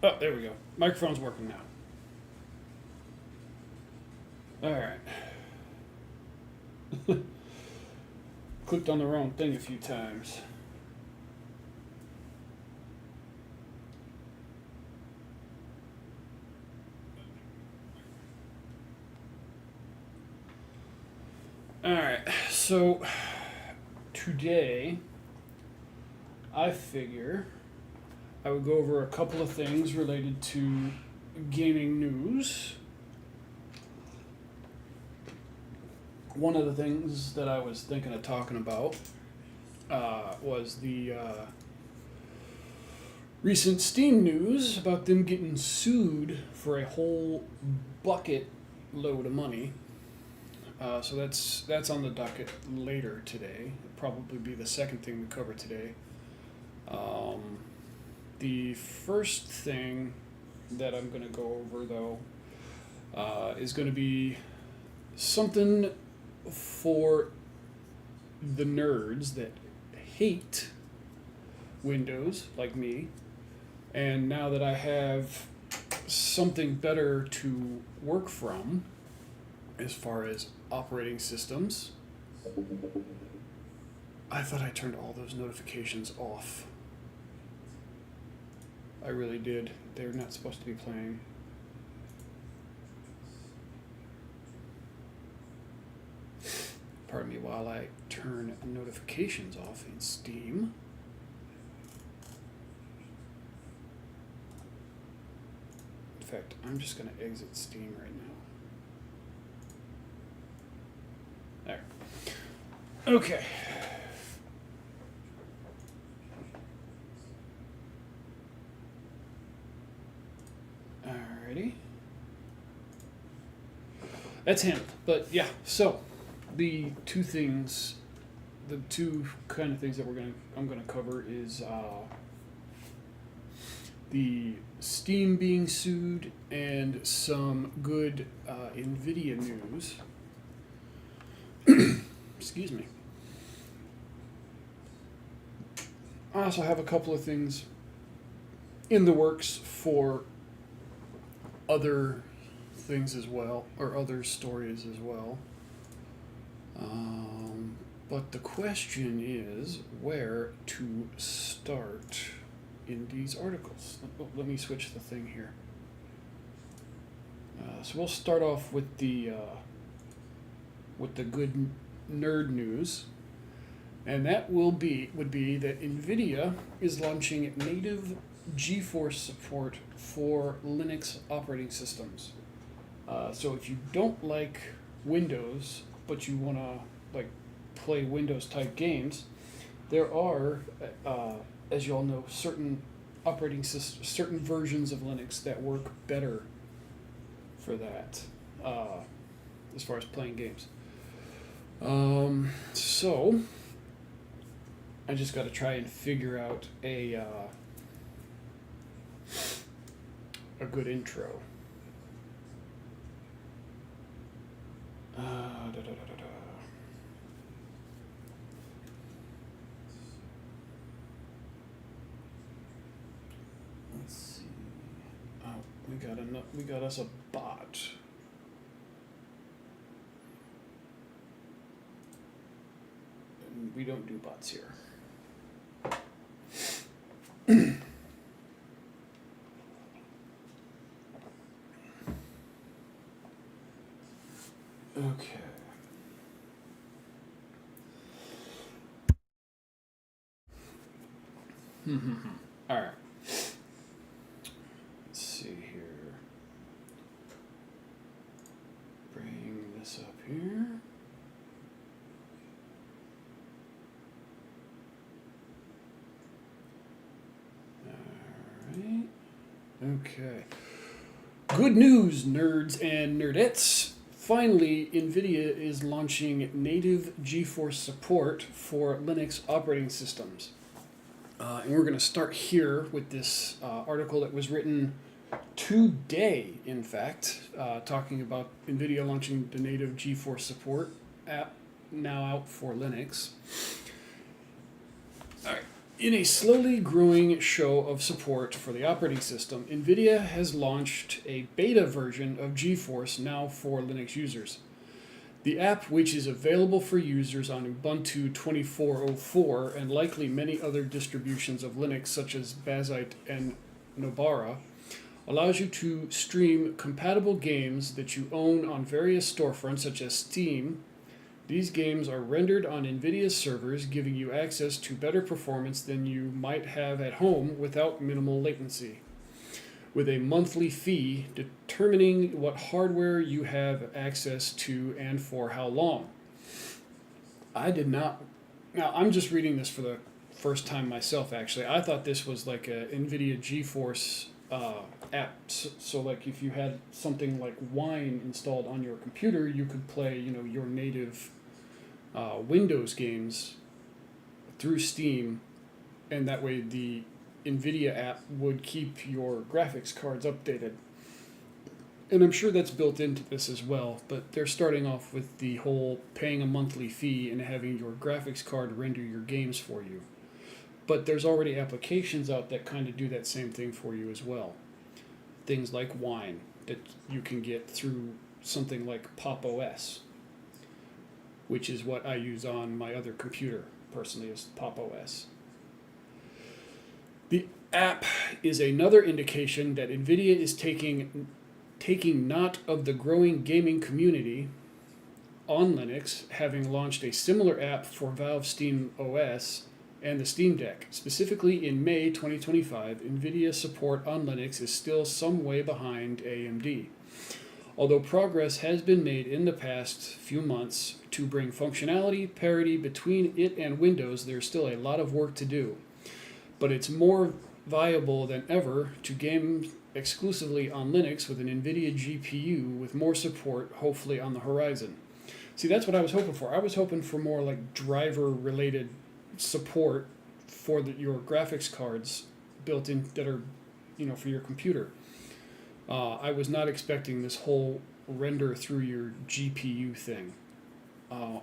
Oh, there we go. Microphone's working now. All right. Clicked on the wrong thing a few times. All right. So today, I figure I would go over a couple of things related to gaming news. One of the things that I was thinking of talking about was the recent Steam news about them getting sued for a whole bucket load of money. So that's on the docket later today. It'll probably be the second thing we cover today. Um, the first thing that I'm going to go over, though, is going to be something for the nerds that hate Windows, like me. And now that I have something better to work from as far as operating systems, I thought I turned all those notifications off. I really did. They're not supposed to be playing. Pardon me while I turn notifications off in Steam. In fact, I'm just going to exit Steam right now. There. Okay. Alrighty. That's him. But yeah, so the two kind of things that I'm gonna cover is the Steam being sued and some good Nvidia news. Excuse me. I also have a couple of things in the works for other things as well, or other stories as well. But the question is where to start in these articles. Let me switch the thing here. So we'll start off with the good nerd news, and that would be that Nvidia is launching native GeForce support for Linux operating systems. So if you don't like Windows, but you want to play Windows type games, there are, as you all know, certain certain versions of Linux that work better for that, as far as playing games. So I just got to try and figure out a good intro. Da, da, da, da. Let's see. Oh, we got us a bot. And we don't do bots here. Okay. All right. Let's see here. Bring this up here. All right. Okay. Good news, nerds and nerdettes. Finally, Nvidia is launching native GeForce support for Linux operating systems. And we're going to start here with this article that was written today, in fact, talking about Nvidia launching the native GeForce support app now out for Linux. All right. In a slowly growing show of support for the operating system, Nvidia has launched a beta version of GeForce now for Linux users. The app, which is available for users on Ubuntu 24.04 and likely many other distributions of Linux such as Bazzite and Nobara, allows you to stream compatible games that you own on various storefronts such as Steam. These games are rendered on Nvidia's servers, giving you access to better performance than you might have at home without minimal latency, with a monthly fee determining what hardware you have access to and for how long. I did not. Now, I'm just reading this for the first time myself, actually. I thought this was like a NVIDIA GeForce app. So, like, if you had something like Wine installed on your computer, you could play, your native Windows games through Steam, and that way the NVIDIA app would keep your graphics cards updated. And I'm sure that's built into this as well, but they're starting off with the whole paying a monthly fee and having your graphics card render your games for you. But there's already applications out that kind of do that same thing for you as well. Things like Wine that you can get through something like Pop OS, which is what I use on my other computer personally, is Pop OS. The app is another indication that Nvidia is taking note of the growing gaming community on Linux, having launched a similar app for Valve Steam OS and the Steam Deck. Specifically in May 2025, Nvidia support on Linux is still some way behind AMD. Although progress has been made in the past few months to bring functionality parity between it and Windows, there's still a lot of work to do. But it's more viable than ever to game exclusively on Linux with an Nvidia GPU with more support hopefully on the horizon. See, that's what I was hoping for. I was hoping for more like driver-related support for your graphics cards built in that are, for your computer. I was not expecting this whole render through your GPU thing.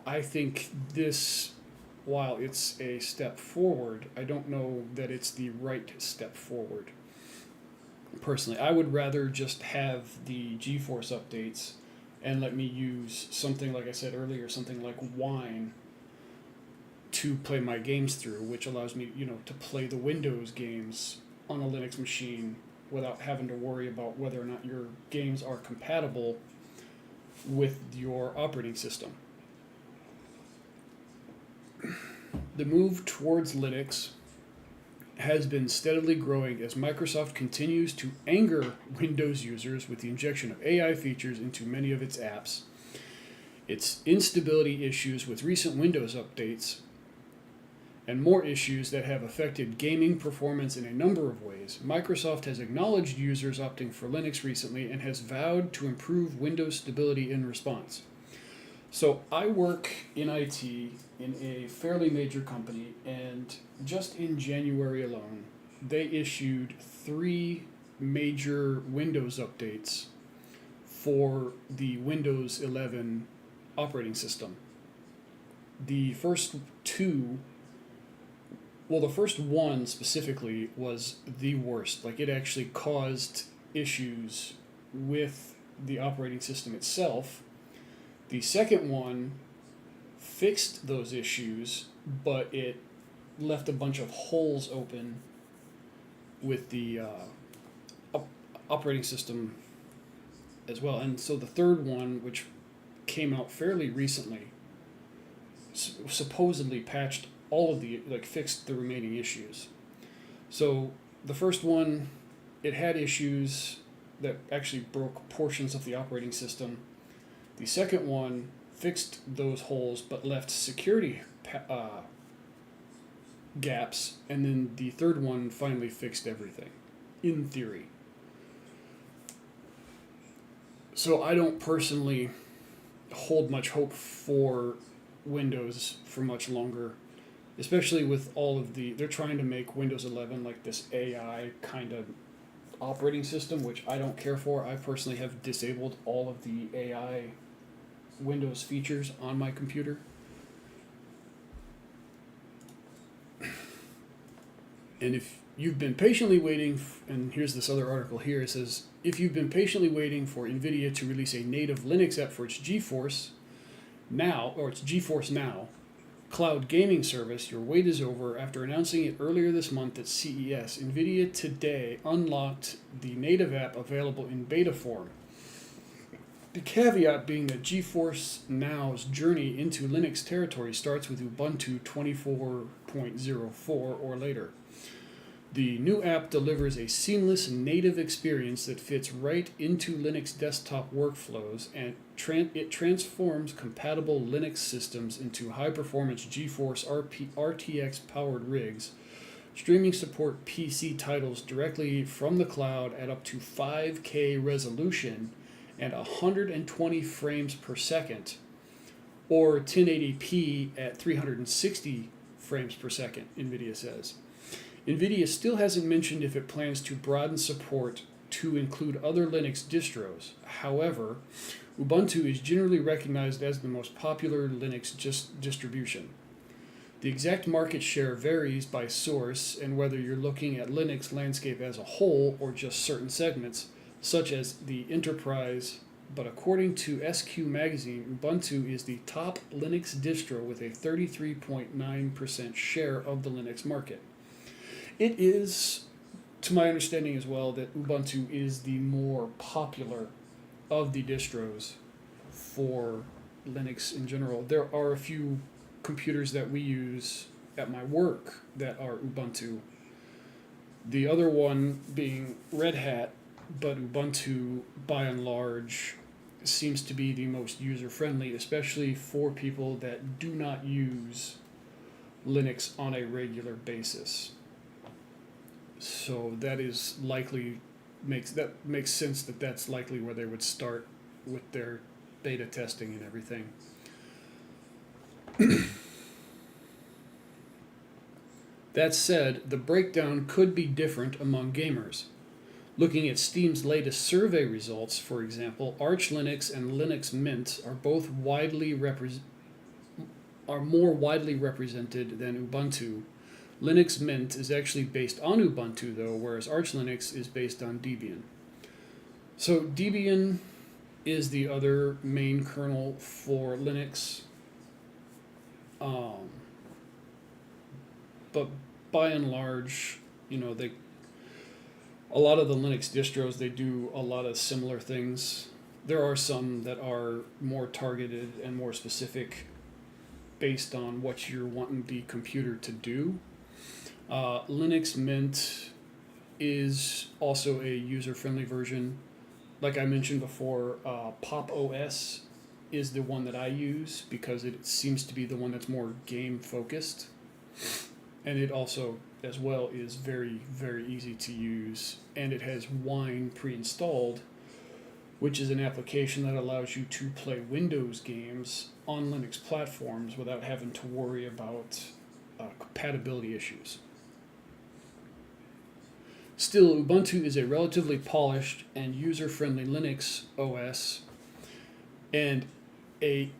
I think this, while it's a step forward, I don't know that it's the right step forward. Personally, I would rather just have the GeForce updates and let me use something, like I said earlier, something like Wine to play my games through, which allows me, to play the Windows games on a Linux machine without having to worry about whether or not your games are compatible with your operating system. The move towards Linux has been steadily growing as Microsoft continues to anger Windows users with the injection of AI features into many of its apps, its instability issues with recent Windows updates, and more issues that have affected gaming performance in a number of ways. Microsoft has acknowledged users opting for Linux recently and has vowed to improve Windows stability in response. So I work in IT in a fairly major company, and just in January alone, they issued 3 major Windows updates for the Windows 11 operating system. The first one specifically was the worst. Like, it actually caused issues with the operating system itself. The second one fixed those issues, but it left a bunch of holes open with the operating system as well. And so the third one, which came out fairly recently, supposedly patched all of fixed the remaining issues. So the first one, it had issues that actually broke portions of the operating system. The second one fixed those holes but left security gaps, and then the third one finally fixed everything, in theory. So I don't personally hold much hope for Windows for much longer, especially with all of they're trying to make Windows 11 like this AI kind of operating system, which I don't care for. I personally have disabled all of the AI Windows features on my computer. And if you've been patiently waiting, and here's this other article here, it says, if you've been patiently waiting for Nvidia to release a native Linux app for its GeForce Now cloud gaming service, your wait is over. After announcing it earlier this month at CES, Nvidia today unlocked the native app available in beta form. The caveat being that GeForce Now's journey into Linux territory starts with Ubuntu 24.04 or later. The new app delivers a seamless native experience that fits right into Linux desktop workflows, and it transforms compatible Linux systems into high-performance GeForce RTX-powered rigs, streaming support PC titles directly from the cloud at up to 5K resolution and 120 frames per second, or 1080p at 360 frames per second, Nvidia says. Nvidia still hasn't mentioned if it plans to broaden support to include other Linux distros. However, Ubuntu is generally recognized as the most popular Linux distribution. The exact market share varies by source and whether you're looking at Linux landscape as a whole or just certain segments, such as the enterprise, but according to SQ Magazine, Ubuntu is the top Linux distro with a 33.9% share of the Linux market. It is, to my understanding as well, that Ubuntu is the more popular of the distros for Linux in general. There are a few computers that we use at my work that are Ubuntu. The other one being Red Hat, but Ubuntu, by and large, seems to be the most user-friendly, especially for people that do not use Linux on a regular basis. So that is likely makes sense that that's likely where they would start with their beta testing and everything. That said, the breakdown could be different among gamers. Looking at Steam's latest survey results, for example, Arch Linux and Linux Mint are both more widely represented than Ubuntu. Linux Mint is actually based on Ubuntu, though, whereas Arch Linux is based on Debian. So Debian is the other main kernel for Linux. But by and large, a lot of the Linux distros, they do a lot of similar things. There are some that are more targeted and more specific based on what you're wanting the computer to do. Linux Mint is also a user-friendly version. Like I mentioned before, Pop! OS is the one that I use because it seems to be the one that's more game-focused. And it also, as well, is very, very easy to use. And it has Wine pre-installed, which is an application that allows you to play Windows games on Linux platforms without having to worry about compatibility issues. Still, Ubuntu is a relatively polished and user-friendly Linux OS, and it's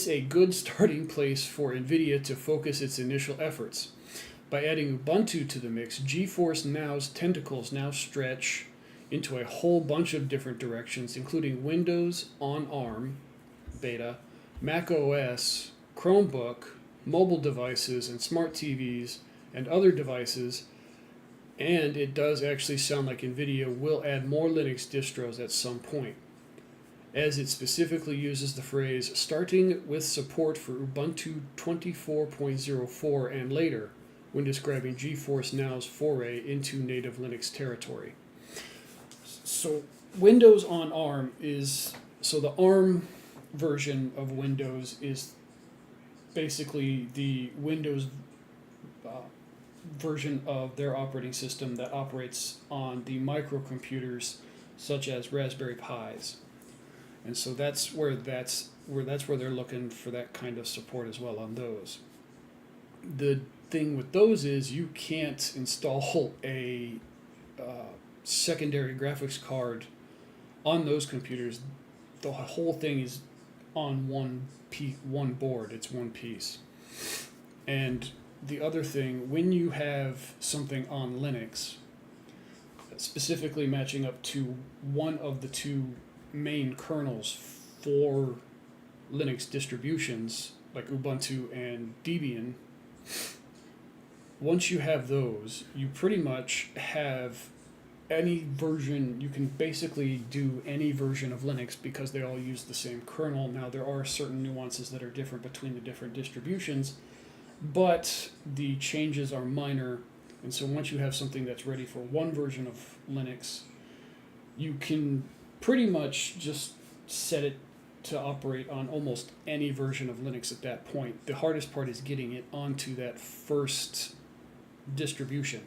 a good starting place for Nvidia to focus its initial efforts. By adding Ubuntu to the mix, GeForce Now's tentacles now stretch into a whole bunch of different directions, including Windows on ARM beta, Mac OS, Chromebook, mobile devices, and smart TVs, and other devices. And it does actually sound like Nvidia will add more Linux distros at some point, as it specifically uses the phrase starting with support for Ubuntu 24.04 and later when describing GeForce Now's foray into native Linux territory. So Windows on ARM the ARM version of Windows is basically the Windows version of their operating system that operates on the microcomputers such as Raspberry Pis. And so that's where they're looking for that kind of support as well on those. The thing with those is you can't install a secondary graphics card on those computers. The whole thing is on one board. It's one piece. And the other thing, when you have something on Linux, specifically matching up to one of the two main kernels for Linux distributions, like Ubuntu and Debian, once you have those, you pretty much have any version. You can basically do any version of Linux because they all use the same kernel. Now, there are certain nuances that are different between the different distributions, but the changes are minor. And so once you have something that's ready for one version of Linux, you can pretty much just set it to operate on almost any version of Linux at that point. The hardest part is getting it onto that first distribution.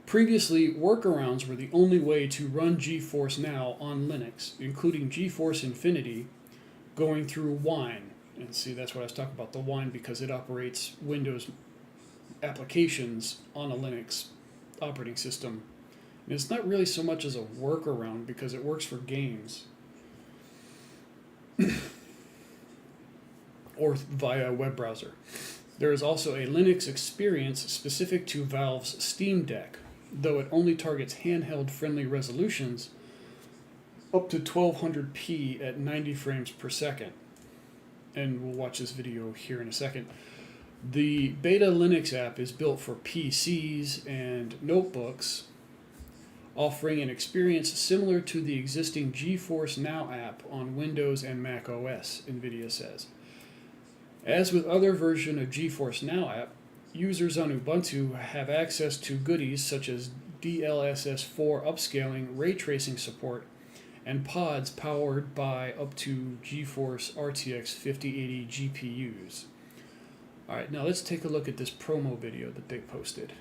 Previously, workarounds were the only way to run GeForce Now on Linux, including GeForce Infinity, going through Wine. And see, that's what I was talking about, the Wine, because it operates Windows applications on a Linux operating system. And it's not really so much as a workaround because it works for games or via a web browser. There is also a Linux experience specific to Valve's Steam Deck, though it only targets handheld friendly resolutions up to 1200p at 90 frames per second. And we'll watch this video here in a second. The Beta Linux app is built for PCs and notebooks, offering an experience similar to the existing GeForce Now app on Windows and Mac OS, Nvidia says. As with other versions of GeForce Now app, users on Ubuntu have access to goodies such as DLSS4 upscaling, ray tracing support, and pods powered by up to GeForce RTX 5080 GPUs. Alright, now let's take a look at this promo video that they posted.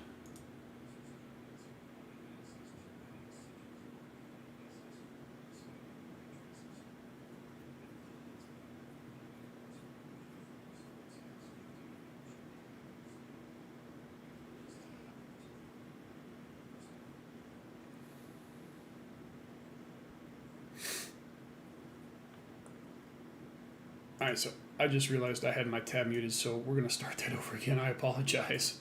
Alright, so I just realized I had my tab muted, so we're going to start that over again. I apologize.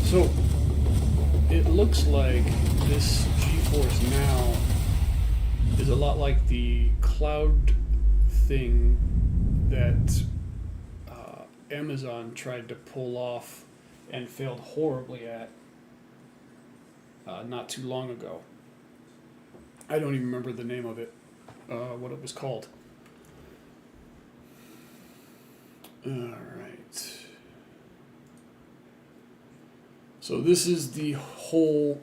So, it looks like this GeForce Now is a lot like the cloud thing that Amazon tried to pull off and failed horribly at not too long ago. I don't even remember the name of it, what it was called. Alright. So this is the whole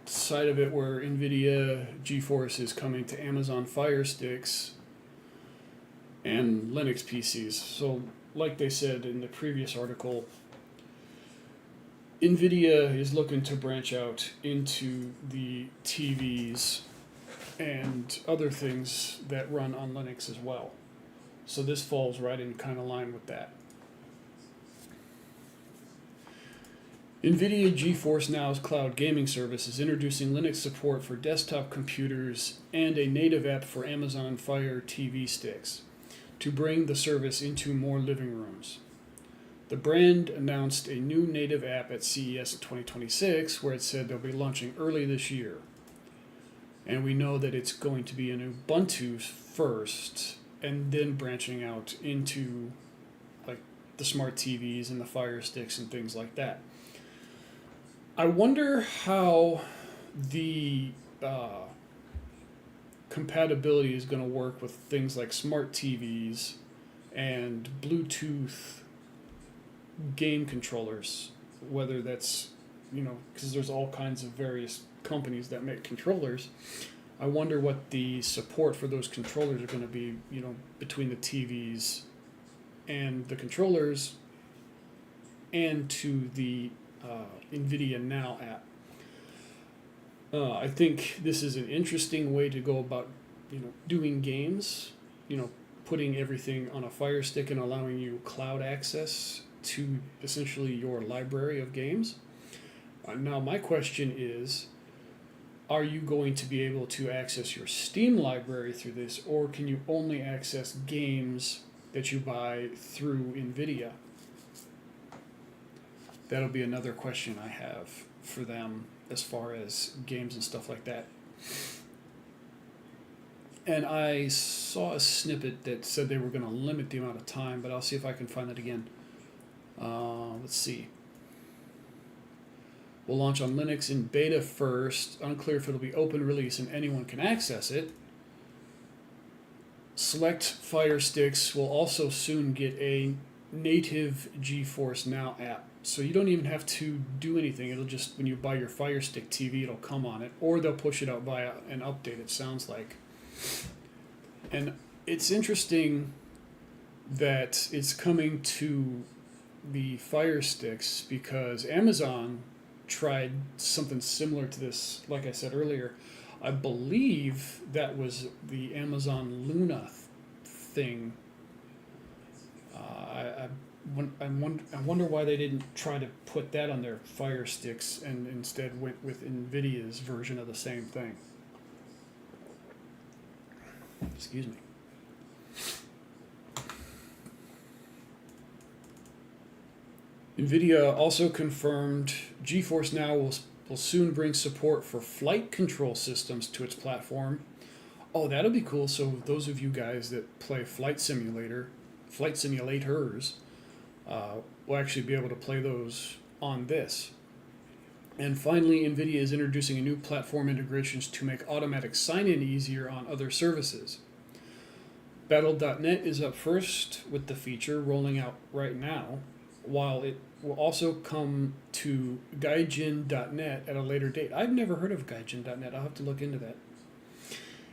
side of it where Nvidia GeForce is coming to Amazon Fire Sticks and Linux PCs. So like they said in the previous article, Nvidia is looking to branch out into the TVs and other things that run on Linux as well. So this falls right in kind of line with that. Nvidia GeForce Now's cloud gaming service is introducing Linux support for desktop computers and a native app for Amazon Fire TV sticks to bring the service into more living rooms. The brand announced a new native app at CES in 2026, where it said they'll be launching early this year. And we know that it's going to be an Ubuntu first, and then branching out into like the smart TVs and the Fire Sticks and things like that. I wonder how the compatibility is going to work with things like smart TVs and Bluetooth game controllers, whether that's, because there's all kinds of various companies that make controllers. I wonder what the support for those controllers are going to be, between the TVs and the controllers and to the Nvidia Now app. I think this is an interesting way to go about, doing games, putting everything on a Fire Stick and allowing you cloud access to essentially your library of games. Now, my question is, are you going to be able to access your Steam library through this, or can you only access games that you buy through Nvidia? That'll be another question I have for them as far as games and stuff like that. And I saw a snippet that said they were going to limit the amount of time, but I'll see if I can find that again. Let's see. Will launch on Linux in beta first. Unclear if it'll be open release and anyone can access it. Select Fire Sticks will also soon get a native GeForce Now app. So you don't even have to do anything. It'll just, when you buy your Fire Stick TV, it'll come on it. Or they'll push it out via an update, it sounds like. And it's interesting that it's coming to the Fire Sticks because Amazon tried something similar to this, like I said earlier. I believe that was the Amazon Luna thing. I wonder why they didn't try to put that on their Fire Sticks and instead went with Nvidia's version of the same thing. Excuse me. Nvidia also confirmed GeForce Now will soon bring support for flight control systems to its platform. Oh, that'll be cool. So those of you guys that play flight simulators, will actually be able to play those on this. And finally, Nvidia is introducing a new platform integrations to make automatic sign-in easier on other services. Battle.net is up first with the feature rolling out right now, while it will also come to Gaijin.net at a later date. I've never heard of Gaijin.net. I'll have to look into that.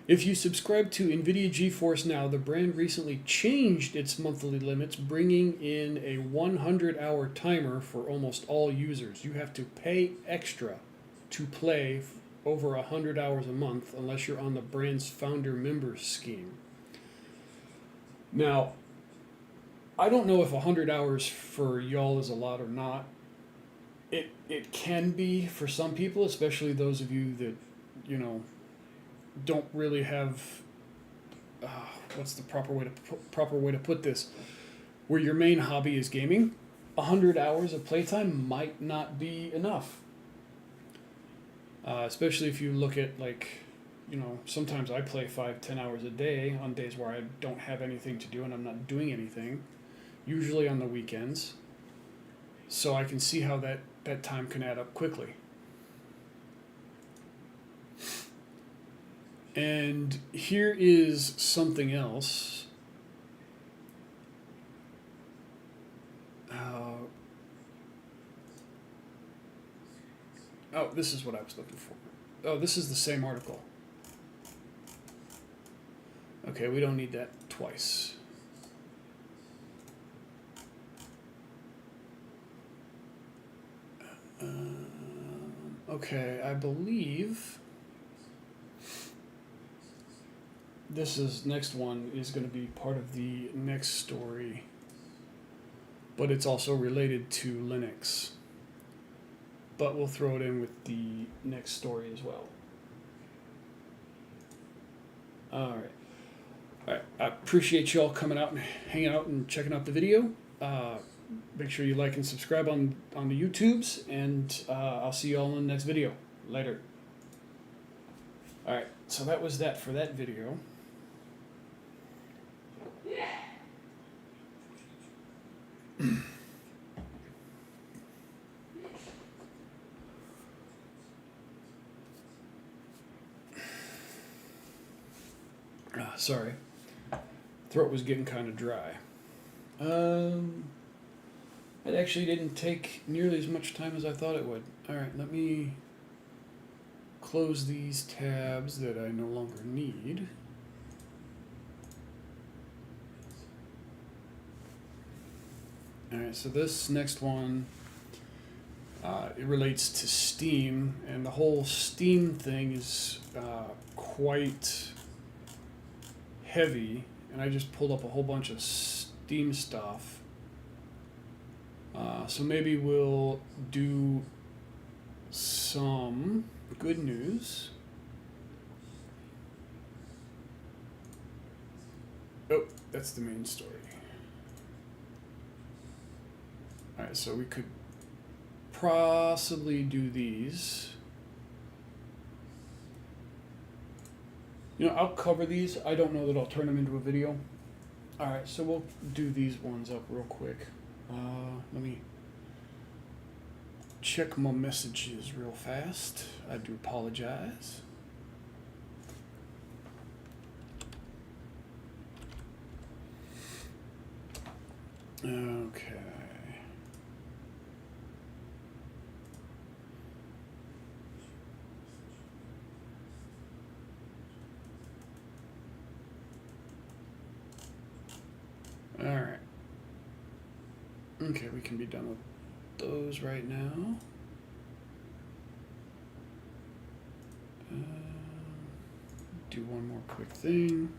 If you subscribe to Nvidia GeForce Now, the brand recently changed its monthly limits, bringing in a 100-hour timer for almost all users. You have to pay extra to play over 100 hours a month unless you're on the brand's founder members scheme. Now, I don't know if 100 hours for y'all is a lot or not. It can be for some people, especially those of you that, don't really have what's the proper way to put this, where your main hobby is gaming. 100 hours of playtime might not be enough, especially if you look at, sometimes I play 5-10 hours a day on days where I don't have anything to do and I'm not doing anything, usually on the weekends. So I can see how that time can add up quickly. And here is something else. This is what I was looking for. Oh, this is the same article. Okay, we don't need that twice. Okay, I believe this next one is going to be part of the next story, but it's also related to Linux. But we'll throw it in with the next story as well. All right. I appreciate y'all coming out and hanging out and checking out the video. Make sure you like and subscribe on the YouTubes, and I'll see y'all in the next video. Later. All right. So that was that for that video. Sorry. Throat was getting kind of dry. It actually didn't take nearly as much time as I thought it would. All right, let me close these tabs that I no longer need. Alright, so this next one, it relates to Steam, and the whole Steam thing is quite heavy, and I just pulled up a whole bunch of Steam stuff. So maybe we'll do some good news. Oh, that's the main story. Alright, so we could possibly do these. You know, I'll cover these. I don't know that I'll turn them into a video. Alright, so we'll do these ones up real quick. Let me check my messages real fast. I do apologize. Okay. All right. Okay, we can be done with those right now. Do one more quick thing.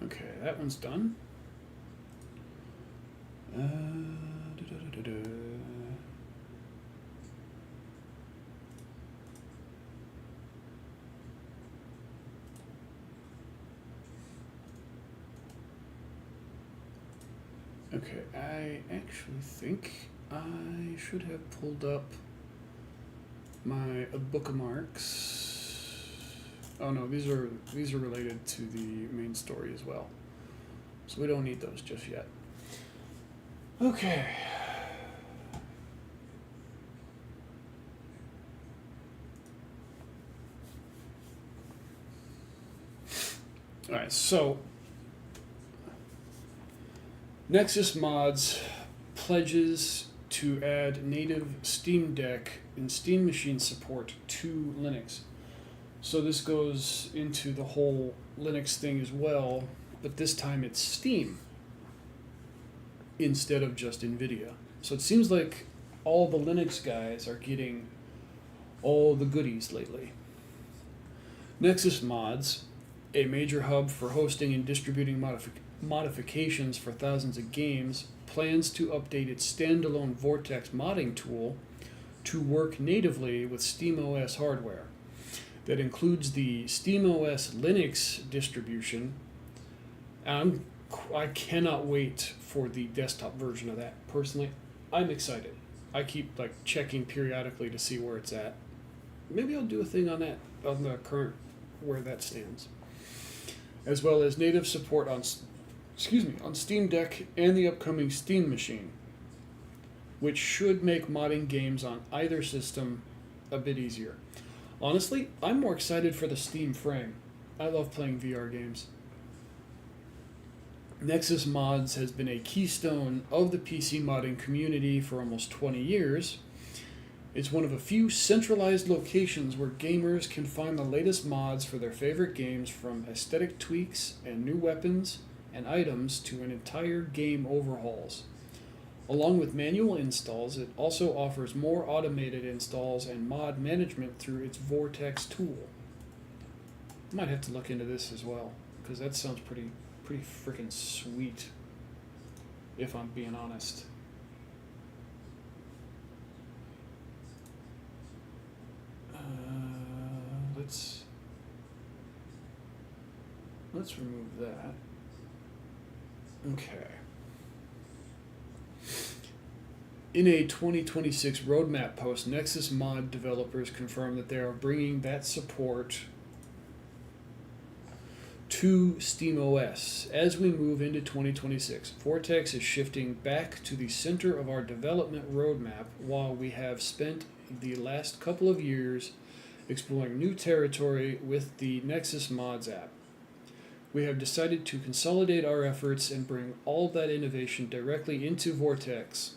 Okay, that one's done. Okay, I actually think I should have pulled up my bookmarks. Oh no, these are related to the main story as well, so we don't need those just yet. Okay. All right, so Nexus Mods pledges to add native Steam Deck and Steam Machine support to Linux. So this goes into the whole Linux thing as well, but this time it's Steam instead of just Nvidia. So it seems like all the Linux guys are getting all the goodies lately. Nexus Mods, a major hub for hosting and distributing modifications for thousands of games, plans to update its standalone Vortex modding tool to work natively with SteamOS hardware. That includes the SteamOS Linux distribution. I cannot wait for the desktop version of that. Personally, I'm excited. I keep checking periodically to see where it's at. Maybe I'll do a thing on that, on the current where that stands, as well as native support on Steam Deck and the upcoming Steam Machine, which should make modding games on either system a bit easier. Honestly, I'm more excited for the Steam frame. I love playing VR games. Nexus Mods has been a keystone of the PC modding community for almost 20 years. It's one of a few centralized locations where gamers can find the latest mods for their favorite games, from aesthetic tweaks and new weapons and items to an entire game overhauls. Along with manual installs, it also offers more automated installs and mod management through its Vortex tool. I might have to look into this as well, because that sounds pretty freaking sweet, if I'm being honest. Let's remove that. Okay. In a 2026 roadmap post, Nexus Mod developers confirmed that they are bringing that support to SteamOS. As we move into 2026, Vortex is shifting back to the center of our development roadmap while we have spent the last couple of years exploring new territory with the Nexus Mods app. We have decided to consolidate our efforts and bring all that innovation directly into Vortex.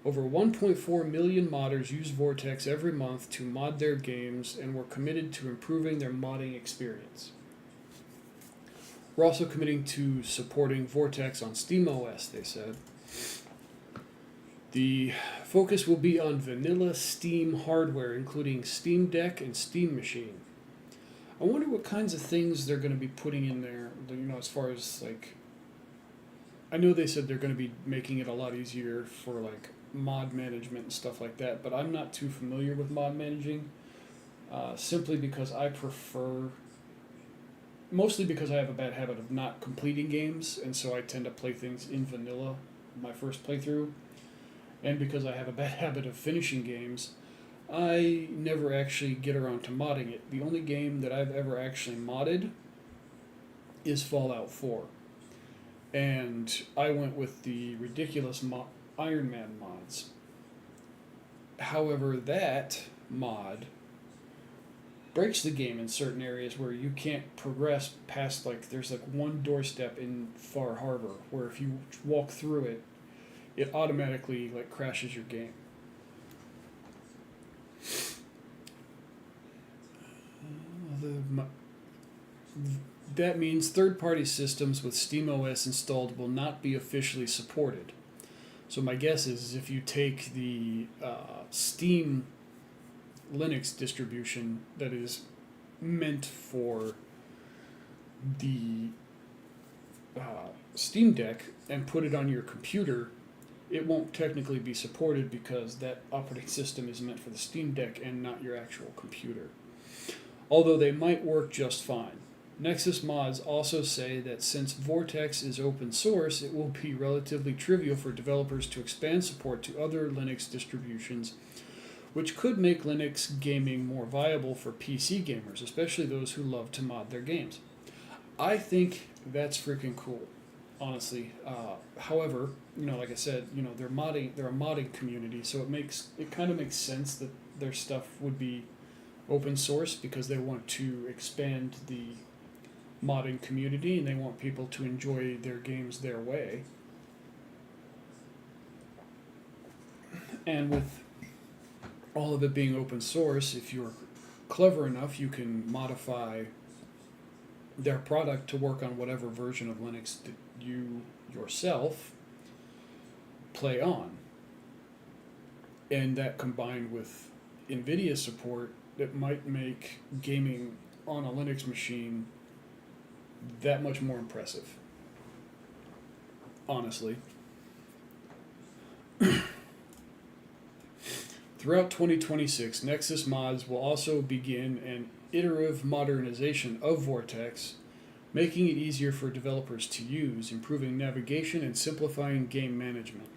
Over 1.4 million modders use Vortex every month to mod their games, and we're committed to improving their modding experience. We're also committing to supporting Vortex on SteamOS, they said. The focus will be on vanilla Steam hardware, including Steam Deck and Steam Machine. I wonder what kinds of things they're going to be putting in there, as far as, I know they said they're going to be making it a lot easier for, mod management and stuff like that, but I'm not too familiar with mod managing, simply because I prefer, mostly because I have a bad habit of not completing games, and so I tend to play things in vanilla my first playthrough, and because I have a bad habit of finishing games, I never actually get around to modding it. The only game that I've ever actually modded is Fallout 4, and I went with the ridiculous Iron Man mods. However, that mod breaks the game in certain areas where you can't progress past, there's one doorstep in Far Harbor where if you walk through it, it automatically crashes your game. That means third-party systems with SteamOS installed will not be officially supported. So my guess is if you take the Steam Linux distribution that is meant for the Steam Deck and put it on your computer, it won't technically be supported because that operating system is meant for the Steam Deck and not your actual computer. Although they might work just fine. Nexus Mods also say that since Vortex is open source, it will be relatively trivial for developers to expand support to other Linux distributions, which could make Linux gaming more viable for PC gamers, especially those who love to mod their games. I think that's freaking cool, honestly. However, like I said, they're a modding community, so it kind of makes sense that their stuff would be open source because they want to expand the modding community and they want people to enjoy their games their way. And with all of it being open source, if you're clever enough, you can modify their product to work on whatever version of Linux that you yourself play on. And that combined with Nvidia support, that might make gaming on a Linux machine that much more impressive. Honestly. Throughout 2026, Nexus Mods will also begin an iterative modernization of Vortex, making it easier for developers to use, improving navigation and simplifying game management.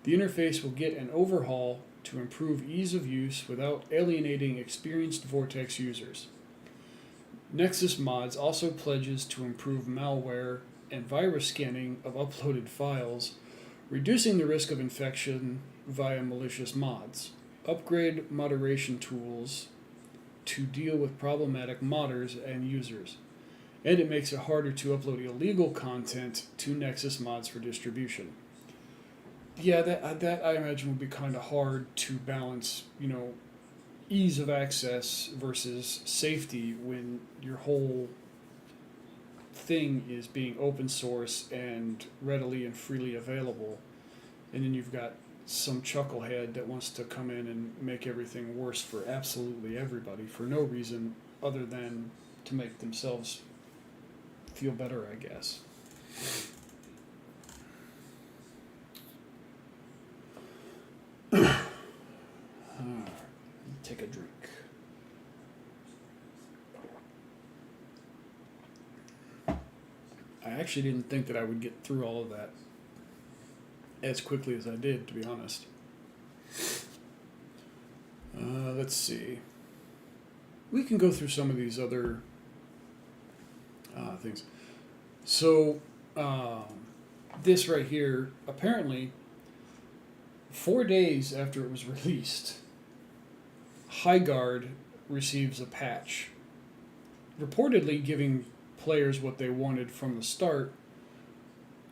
The interface will get an overhaul to improve ease of use without alienating experienced Vortex users. Nexus Mods also pledges to improve malware and virus scanning of uploaded files, reducing the risk of infection via malicious mods, upgrade moderation tools to deal with problematic modders and users, and it makes it harder to upload illegal content to Nexus Mods for distribution. Yeah, that I imagine would be kind of hard to balance, ease of access versus safety when your whole thing is being open source and readily and freely available. And then you've got some chucklehead that wants to come in and make everything worse for absolutely everybody for no reason other than to make themselves feel better, I guess. Take a drink. I actually didn't think that I would get through all of that as quickly as I did, to be honest. Let's see. We can go through some of these other things. So, this right here, apparently, 4 days after it was released, Highguard receives a patch, reportedly giving players what they wanted from the start,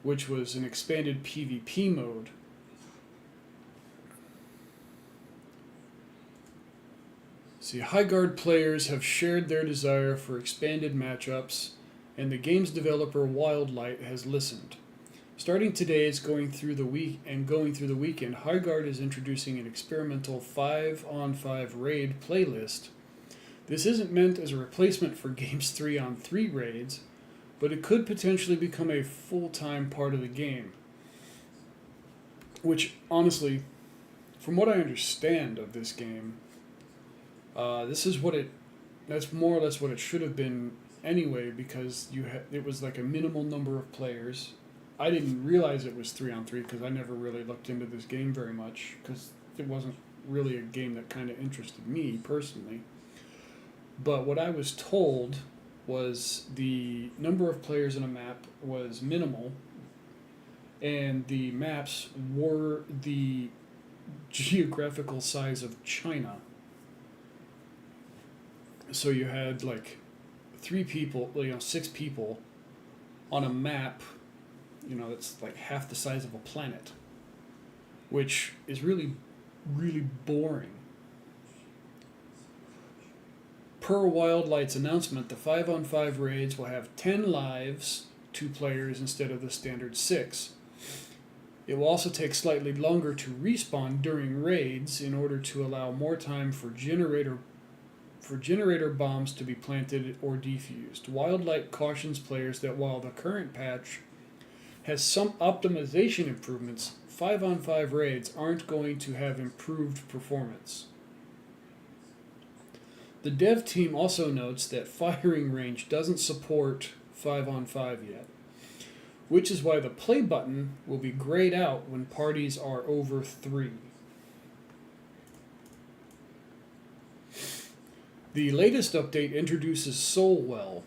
which was an expanded PvP mode. See, Highguard players have shared their desire for expanded matchups, and the game's developer Wildlight has listened. Starting today, it's going through the weekend, Highguard is introducing an experimental 5-on-5 raid playlist. This isn't meant as a replacement for game's 3-on-3 raids, but it could potentially become a full-time part of the game. Which, honestly, from what I understand of this game, that's more or less what it should have been anyway, because it was like a minimal number of players. I didn't realize it was 3-on-3 because I never really looked into this game very much, because it wasn't really a game that kind of interested me personally. But what I was told was the number of players in a map was minimal, and the maps were the geographical size of China. So you had like 6 people on a map, that's like half the size of a planet, which is really, really boring. Per Wildlight's announcement, the 5-on-5 raids will have 10 lives, 2 players instead of the standard 6. It will also take slightly longer to respawn during raids in order to allow more time for generator bombs to be planted or defused. Wildlight cautions players that while the current patch has some optimization improvements, 5-on-5 raids aren't going to have improved performance. The dev team also notes that firing range doesn't support 5-on-5 yet, which is why the play button will be grayed out when parties are over 3. The latest update introduces Soulwell,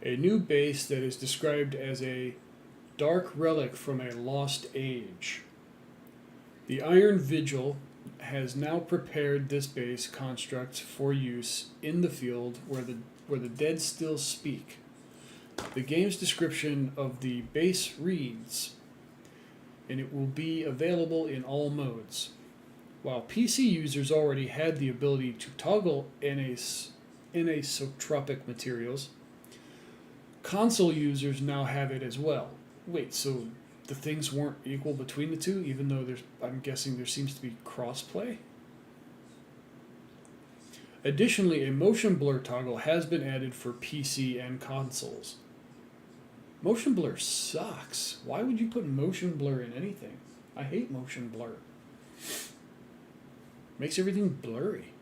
a new base that is described as a dark relic from a lost age. The Iron Vigil has now prepared this base construct for use in the field where the dead still speak. The game's description of the base reads, and it will be available in all modes. While PC users already had the ability to toggle anisotropic materials, console users now have it as well. Wait, so the things weren't equal between the two, even though I'm guessing there seems to be crossplay? Additionally, a motion blur toggle has been added for PC and consoles. Motion blur sucks. Why would you put motion blur in anything? I hate motion blur. Makes everything blurry.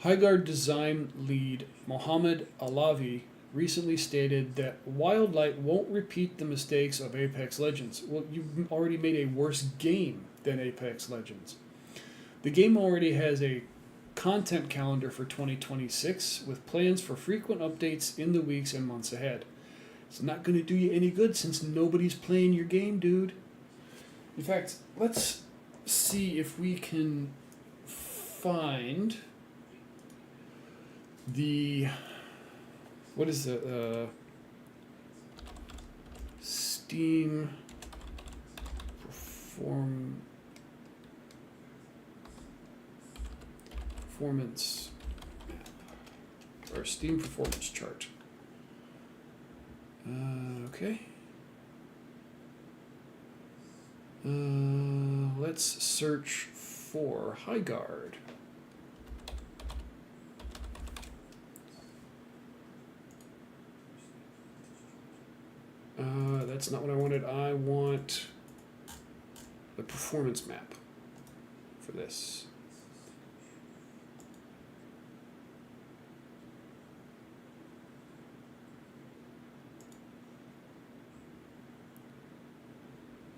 Highguard design lead Mohammed Alavi recently stated that Wildlight won't repeat the mistakes of Apex Legends. Well, you've already made a worse game than Apex Legends. The game already has a content calendar for 2026 with plans for frequent updates in the weeks and months ahead. It's not going to do you any good since nobody's playing your game, dude. In fact, let's see if we can find the... What is the Steam performance map, or Steam performance chart? Okay. Let's search for Highguard. That's not what I wanted. I want the performance map for this.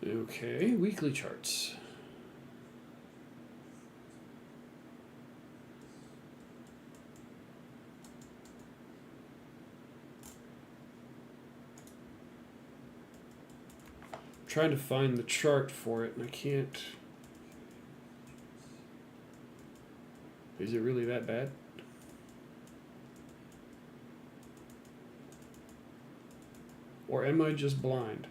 Okay, weekly charts. trying to find the chart for it, and I can't. Is it really that bad? Or am I just blind?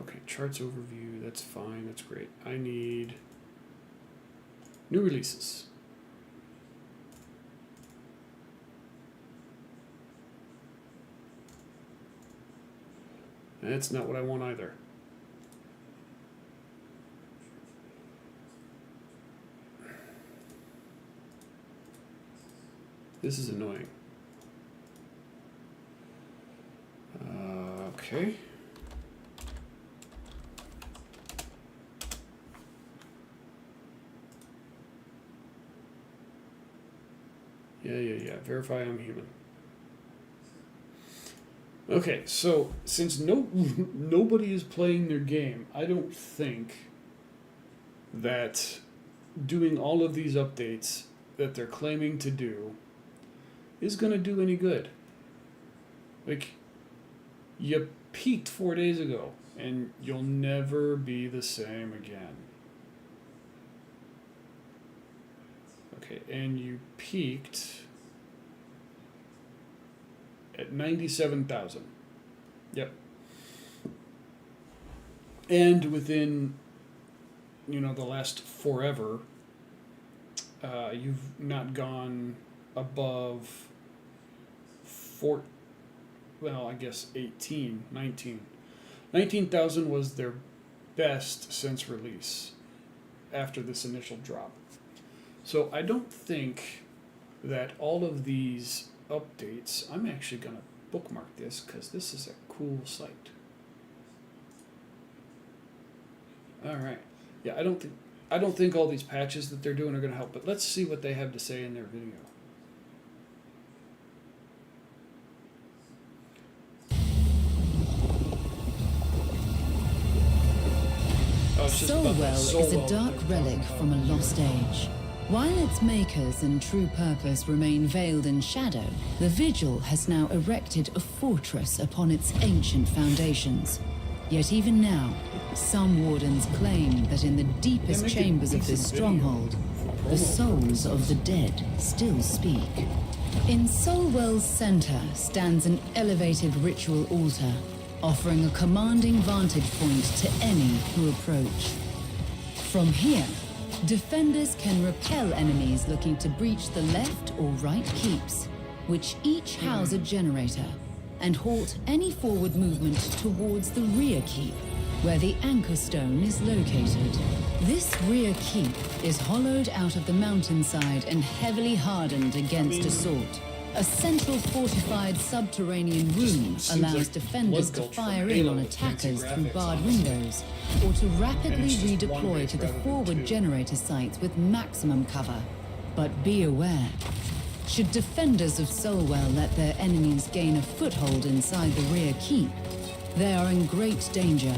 Okay, charts overview, that's fine, that's great. I need new releases. That's not what I want either. This is annoying. Okay. Yeah. Verify I'm human. Okay, so since nobody is playing their game, I don't think that doing all of these updates that they're claiming to do is going to do any good. Like, you peaked 4 days ago, and you'll never be the same again. Okay, and you peaked at 97,000. Yep. And within, the last forever, you've not gone above 18, 19. 19,000 was their best since release after this initial drop. So I don't think that all of these updates, I'm actually going to bookmark this because this is a cool site. All right. Yeah, I don't think all these patches that they're doing are going to help, but let's see what they have to say in their video. Soulwell is a dark relic from a lost age. While its makers and true purpose remain veiled in shadow, the Vigil has now erected a fortress upon its ancient foundations. Yet even now, some wardens claim that in the deepest chambers of this stronghold, the souls of the dead still speak. In Soulwell's center stands an elevated ritual altar, offering a commanding vantage point to any who approach. From here, defenders can repel enemies looking to breach the left or right keeps, which each house a generator, and halt any forward movement towards the rear keep, where the anchor stone is located. This rear keep is hollowed out of the mountainside and heavily hardened against assault. A central fortified subterranean room allows defenders to fire in on attackers through barred windows, or to rapidly redeploy to the forward generator sites with maximum cover. But be aware, should defenders of Soulwell let their enemies gain a foothold inside the rear keep, they are in great danger,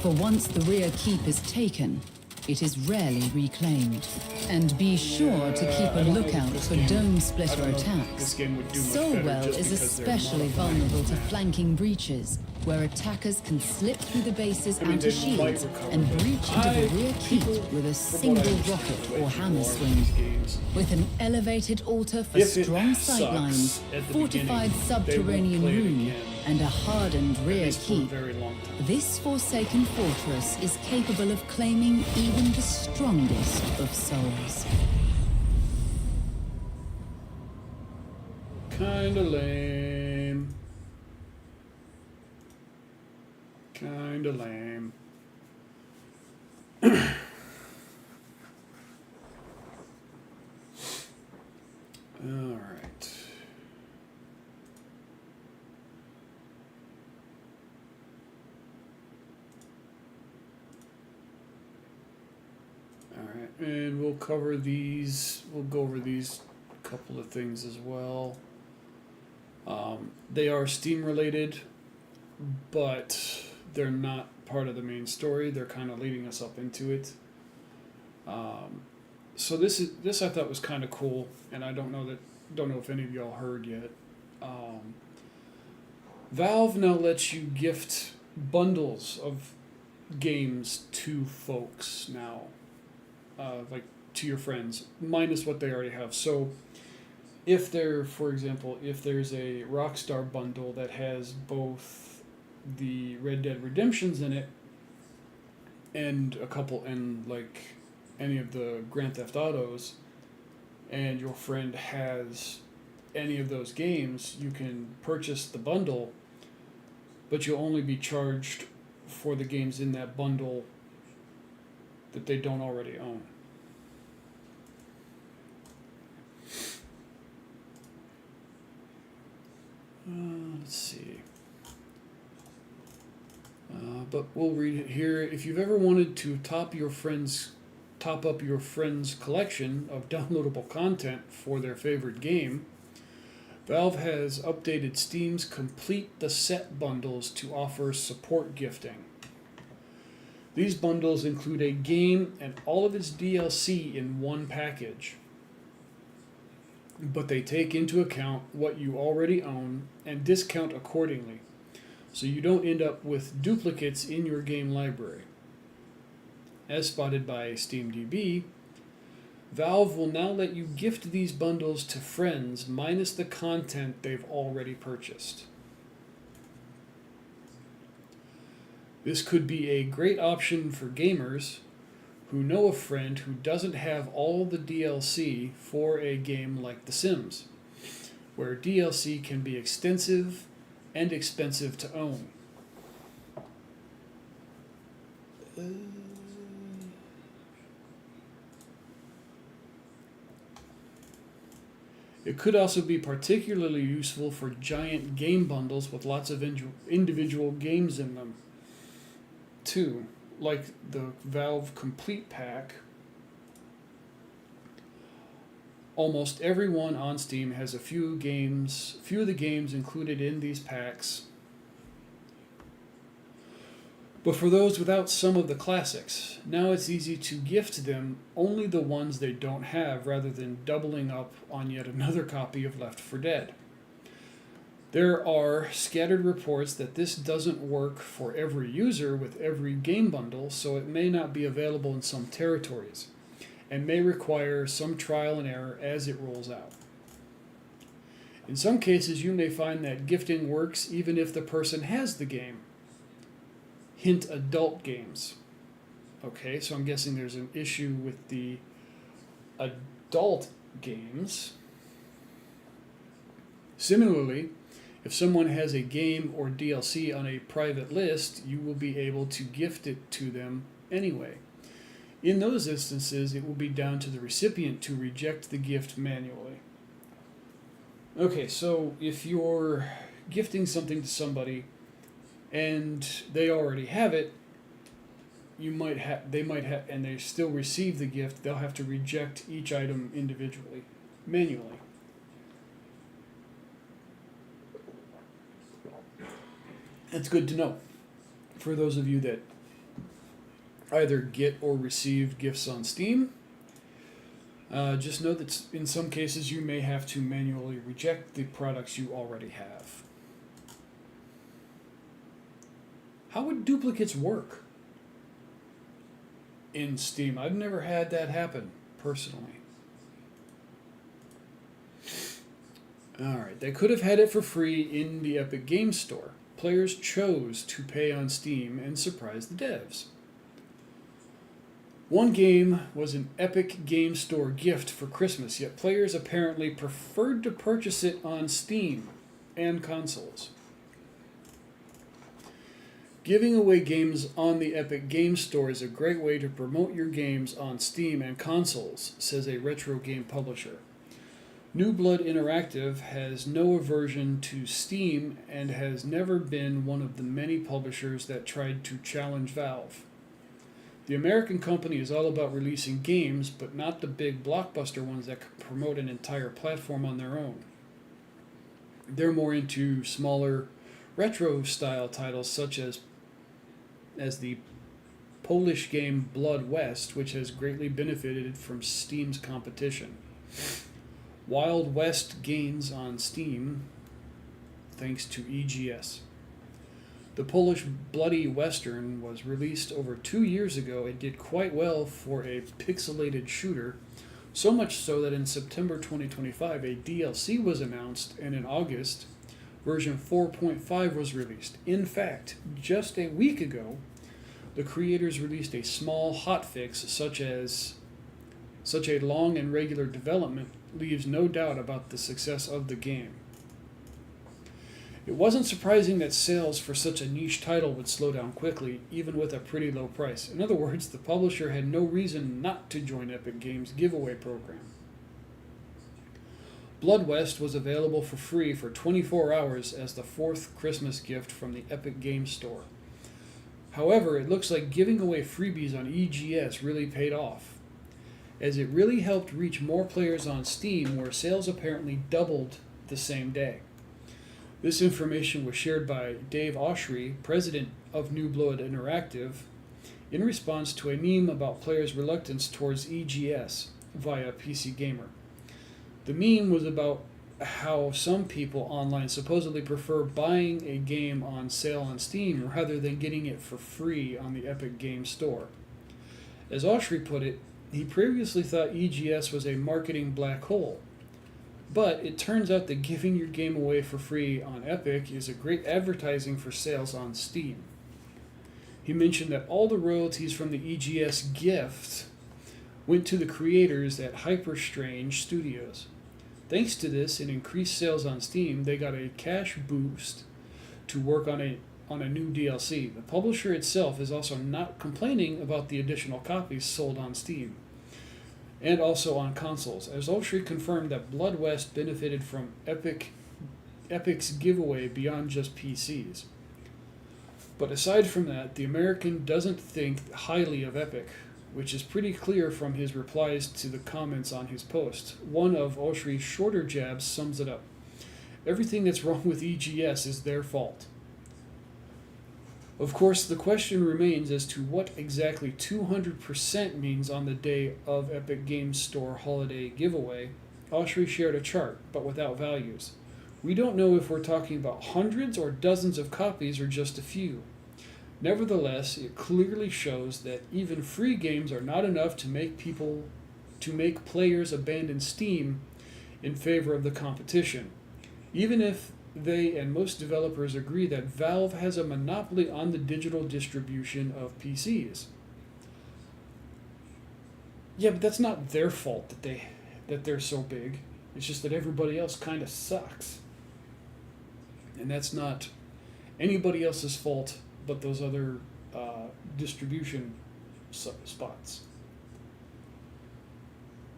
for once the rear keep is taken, it is rarely reclaimed. And be sure to keep a lookout for dome splitter attacks. Soulwell is especially vulnerable to flanking breaches, where attackers can slip through the base's outer shields and breach into the rear keep with a single rocket or hammer swing. With an elevated altar for strong sightlines, fortified subterranean room, and a hardened rear keep, this forsaken fortress is capable of claiming even the strongest of souls. Kinda lame. Kinda lame. All right. All right, and we'll cover these. We'll go over these couple of things as well. They are Steam related, but they're not part of the main story. They're kind of leading us up into it. So this I thought was kind of cool, and I don't know if any of y'all heard yet. Um, Valve now lets you gift bundles of games to folks now, like to your friends, minus what they already have. So for example, if there's a Rockstar bundle that has both the Red Dead Redemptions in it and like any of the Grand Theft Autos, and your friend has any of those games, you can purchase the bundle, but you'll only be charged for the games in that bundle that they don't already own. Let's see. But we'll read it here. If you've ever wanted to top up your friend's collection of downloadable content for their favorite game, Valve has updated Steam's Complete the Set bundles to offer support gifting. These bundles include a game and all of its DLC in one package, but they take into account what you already own and discount accordingly, so you don't end up with duplicates in your game library. As spotted by SteamDB, Valve will now let you gift these bundles to friends minus the content they've already purchased. This could be a great option for gamers who know a friend who doesn't have all the DLC for a game like The Sims, where DLC can be extensive and expensive to own. It could also be particularly useful for giant game bundles with lots of individual games in them, too, like the Valve Complete Pack. Almost everyone on Steam has a few of the games included in these packs. But for those without some of the classics, now it's easy to gift them only the ones they don't have rather than doubling up on yet another copy of Left 4 Dead. There are scattered reports that this doesn't work for every user with every game bundle, so it may not be available in some territories, and may require some trial and error as it rolls out. In some cases, you may find that gifting works even if the person has the game. Hint, adult games. Okay, so I'm guessing there's an issue with the adult games. Similarly, if someone has a game or DLC on a private list, you will be able to gift it to them anyway. In those instances, it will be down to the recipient to reject the gift manually. Okay, so if you're gifting something to somebody and they already have it, they might have, and they still receive the gift, they'll have to reject each item individually, manually. That's good to know for those of you that either get or receive gifts on Steam. Just know that in some cases you may have to manually reject the products you already have. How would duplicates work in Steam? I've never had that happen, personally. Alright, they could have had it for free in the Epic Games Store. Players chose to pay on Steam and surprise the devs. One game was an Epic Games Store gift for Christmas, yet players apparently preferred to purchase it on Steam and consoles. Giving away games on the Epic Games Store is a great way to promote your games on Steam and consoles, says a retro game publisher. New Blood Interactive has no aversion to Steam and has never been one of the many publishers that tried to challenge Valve. The American company is all about releasing games, but not the big blockbuster ones that can promote an entire platform on their own. They're more into smaller, retro-style titles such as the Polish game Blood West, which has greatly benefited from Steam's competition. Wild West gains on Steam thanks to EGS. The Polish Bloody Western was released over 2 years ago and did quite well for a pixelated shooter, so much so that in September 2025 a DLC was announced, and in August version 4.5 was released. In fact, just a week ago, the creators released a small hotfix such a long and regular development leaves no doubt about the success of the game. It wasn't surprising that sales for such a niche title would slow down quickly, even with a pretty low price. In other words, the publisher had no reason not to join Epic Games' giveaway program. Blood West was available for free for 24 hours as the fourth Christmas gift from the Epic Games Store. However, it looks like giving away freebies on EGS really paid off, as it really helped reach more players on Steam, where sales apparently doubled the same day. This information was shared by Dave Oshry, president of New Blood Interactive, in response to a meme about players' reluctance towards EGS via PC Gamer. The meme was about how some people online supposedly prefer buying a game on sale on Steam rather than getting it for free on the Epic Games Store. As Oshry put it, he previously thought EGS was a marketing black hole, but it turns out that giving your game away for free on Epic is a great advertising for sales on Steam. He mentioned that all the royalties from the EGS gift went to the creators at Hyperstrange Studios. Thanks to this and increased sales on Steam, they got a cash boost to work on a new DLC. The publisher itself is also not complaining about the additional copies sold on Steam and also on consoles, as Oshry confirmed that Blood West benefited from Epic's giveaway beyond just PCs. But aside from that, the American doesn't think highly of Epic, which is pretty clear from his replies to the comments on his post. One of Oshry's shorter jabs sums it up. Everything that's wrong with EGS is their fault. Of course, the question remains as to what exactly 200% means on the day of Epic Games Store holiday giveaway. Oshry shared a chart, but without values. We don't know if we're talking about hundreds or dozens of copies or just a few. Nevertheless, it clearly shows that even free games are not enough to make players abandon Steam in favor of the competition, even if they and most developers agree that Valve has a monopoly on the digital distribution of PCs. Yeah, but that's not their fault that they're so big. It's just that everybody else kind of sucks. And that's not anybody else's fault but those other distribution spots.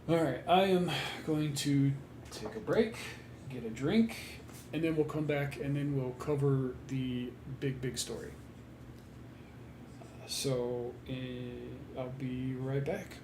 Alright, I am going to take a break, get a drink, and then we'll come back and then we'll cover the big story. So I'll be right back.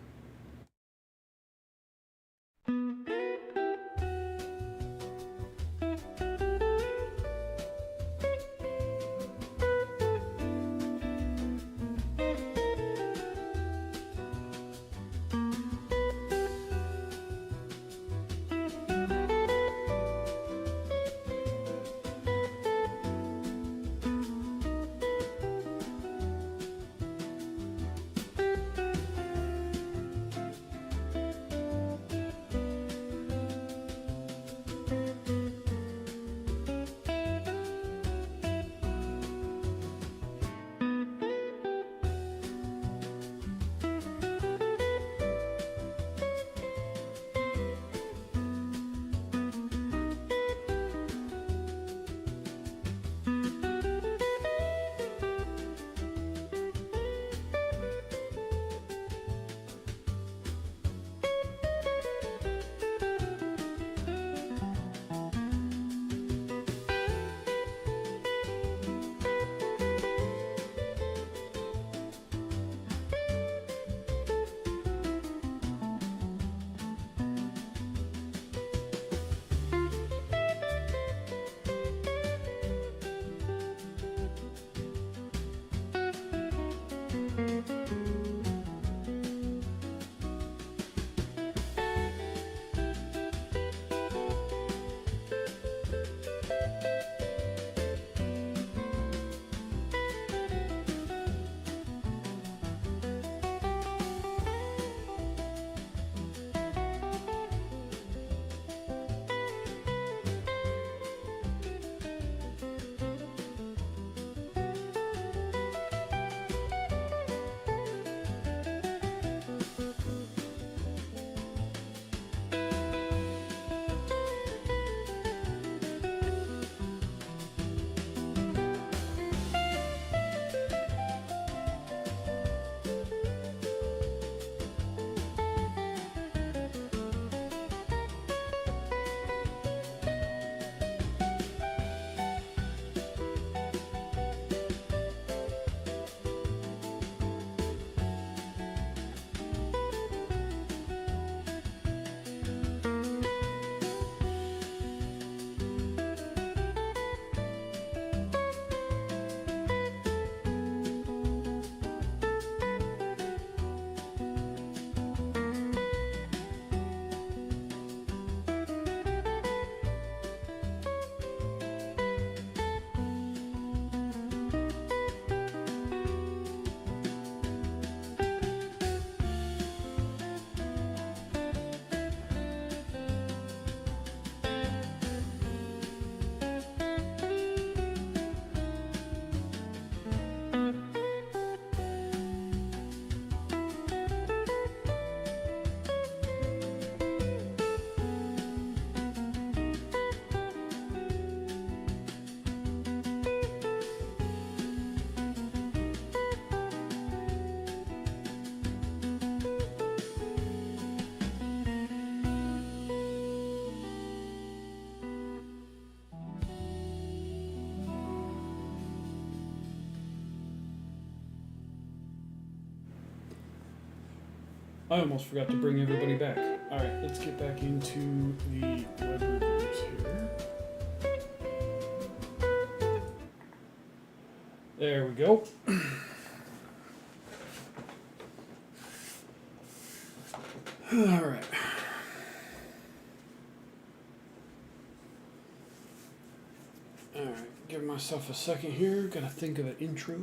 I almost forgot to bring everybody back. Alright, let's get back into the web reviews here. There we go. Alright. Alright, give myself a second here. Gotta think of an intro.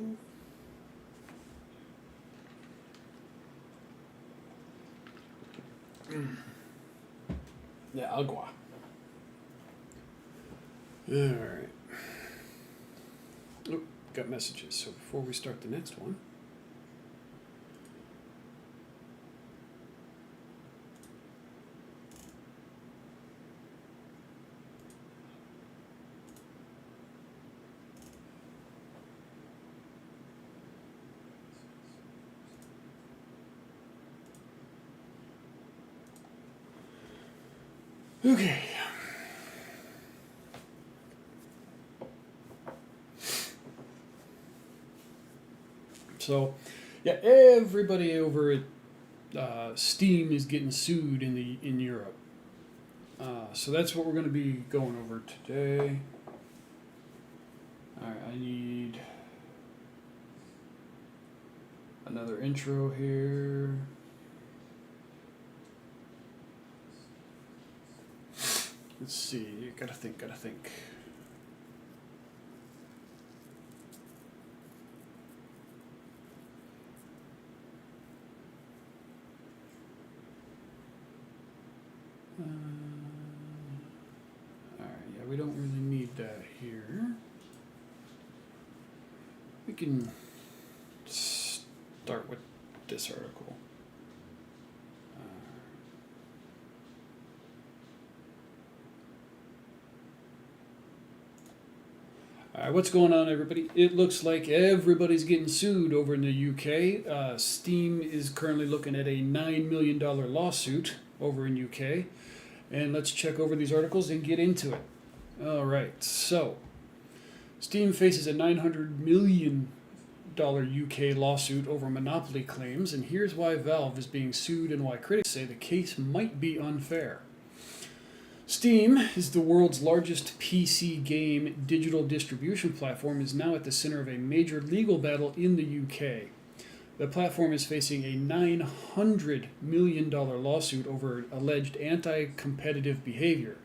The agua. Alright. Oh, got messages. So before we start the next one. Okay. So, yeah, everybody over at Steam is getting sued in Europe. So that's what we're going to be going over today. All right, I need another intro here. Let's see. Gotta think. Alright, yeah, we don't really need that here. We can start with this article. Alright, what's going on, everybody? It looks like everybody's getting sued over in the UK. Steam is currently looking at a $9 million lawsuit over in UK. And let's check over these articles and get into it. Alright, so Steam faces a $900 million UK lawsuit over monopoly claims, and here's why Valve is being sued and why critics say the case might be unfair. Steam is the world's largest PC game digital distribution platform, is now at the center of a major legal battle in the UK. The platform is facing a $900 million lawsuit over alleged anti-competitive behavior.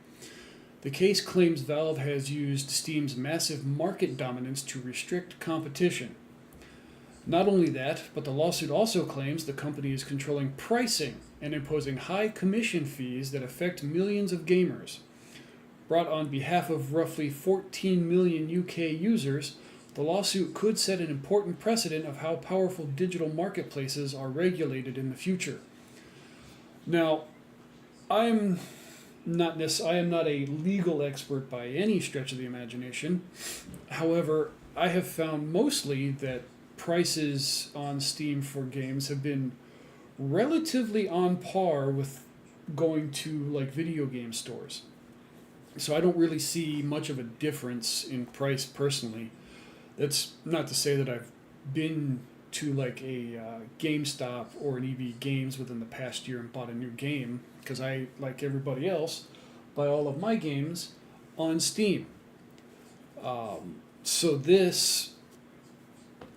The case claims Valve has used Steam's massive market dominance to restrict competition. Not only that, but the lawsuit also claims the company is controlling pricing and imposing high commission fees that affect millions of gamers. Brought on behalf of roughly 14 million UK users, the lawsuit could set an important precedent of how powerful digital marketplaces are regulated in the future. Now, I am not a legal expert by any stretch of the imagination. However, I have found mostly that prices on Steam for games have been relatively on par with going to like video game stores. So I don't really see much of a difference in price personally. That's not to say that I've been to like a GameStop or an EB Games within the past year and bought a new game, because I, like everybody else, buy all of my games on Steam. So this,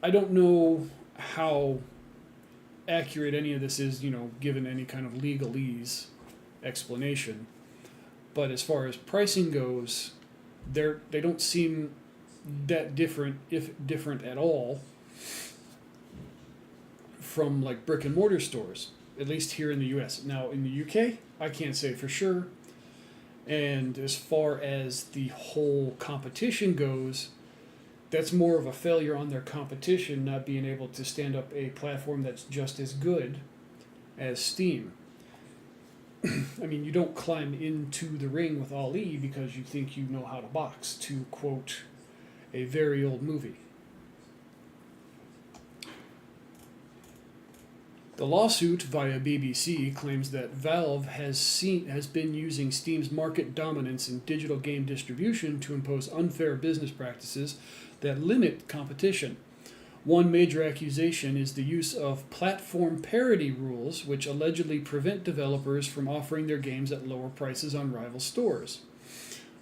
I don't know how accurate any of this is, given any kind of legalese explanation. But as far as pricing goes, they don't seem that different, if different at all, from like brick and mortar stores, at least here in the US. Now in the UK, I can't say for sure. And as far as the whole competition goes, that's more of a failure on their competition not being able to stand up a platform that's just as good as Steam. I mean, you don't climb into the ring with Ali because you think you know how to box, to quote a very old movie. The lawsuit via BBC claims that Valve has been using Steam's market dominance in digital game distribution to impose unfair business practices that limit competition. One major accusation is the use of platform parity rules, which allegedly prevent developers from offering their games at lower prices on rival stores.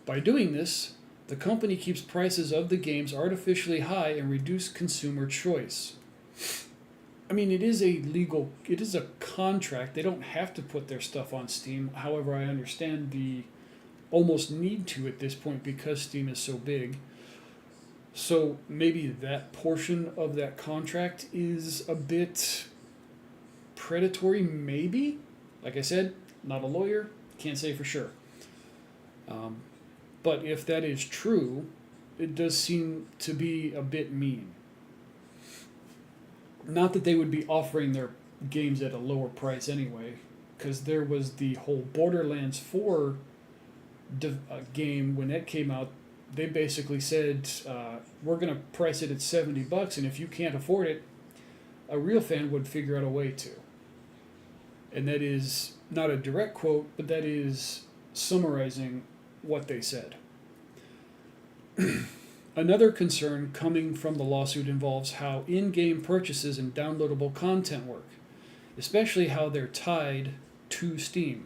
By doing this, the company keeps prices of the games artificially high and reduce consumer choice. I mean, it is a contract. They don't have to put their stuff on Steam. However, I understand the almost need to at this point because Steam is so big. So maybe that portion of that contract is a bit predatory, maybe? Like I said, not a lawyer, can't say for sure. But if that is true, it does seem to be a bit mean. Not that they would be offering their games at a lower price anyway, because there was the whole Borderlands 4 game when that came out. They basically said, we're going to price it at $70, and if you can't afford it, a real fan would figure out a way to. And that is not a direct quote, but that is summarizing what they said. Another concern coming from the lawsuit involves how in-game purchases and downloadable content work, especially how they're tied to Steam.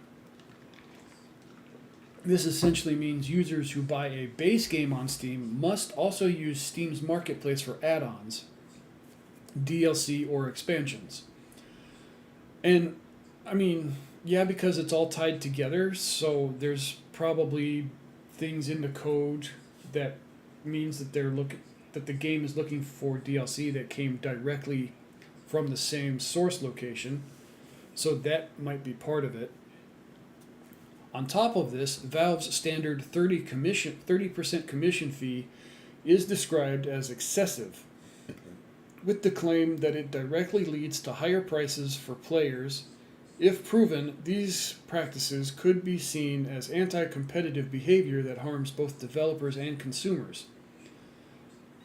This essentially means users who buy a base game on Steam must also use Steam's marketplace for add-ons, DLC, or expansions. And, I mean, yeah, because it's all tied together, so there's probably things in the code that means that that the game is looking for DLC that came directly from the same source location, so that might be part of it. On top of this, Valve's standard 30% commission fee is described as excessive, with the claim that it directly leads to higher prices for players. If proven, these practices could be seen as anti-competitive behavior that harms both developers and consumers.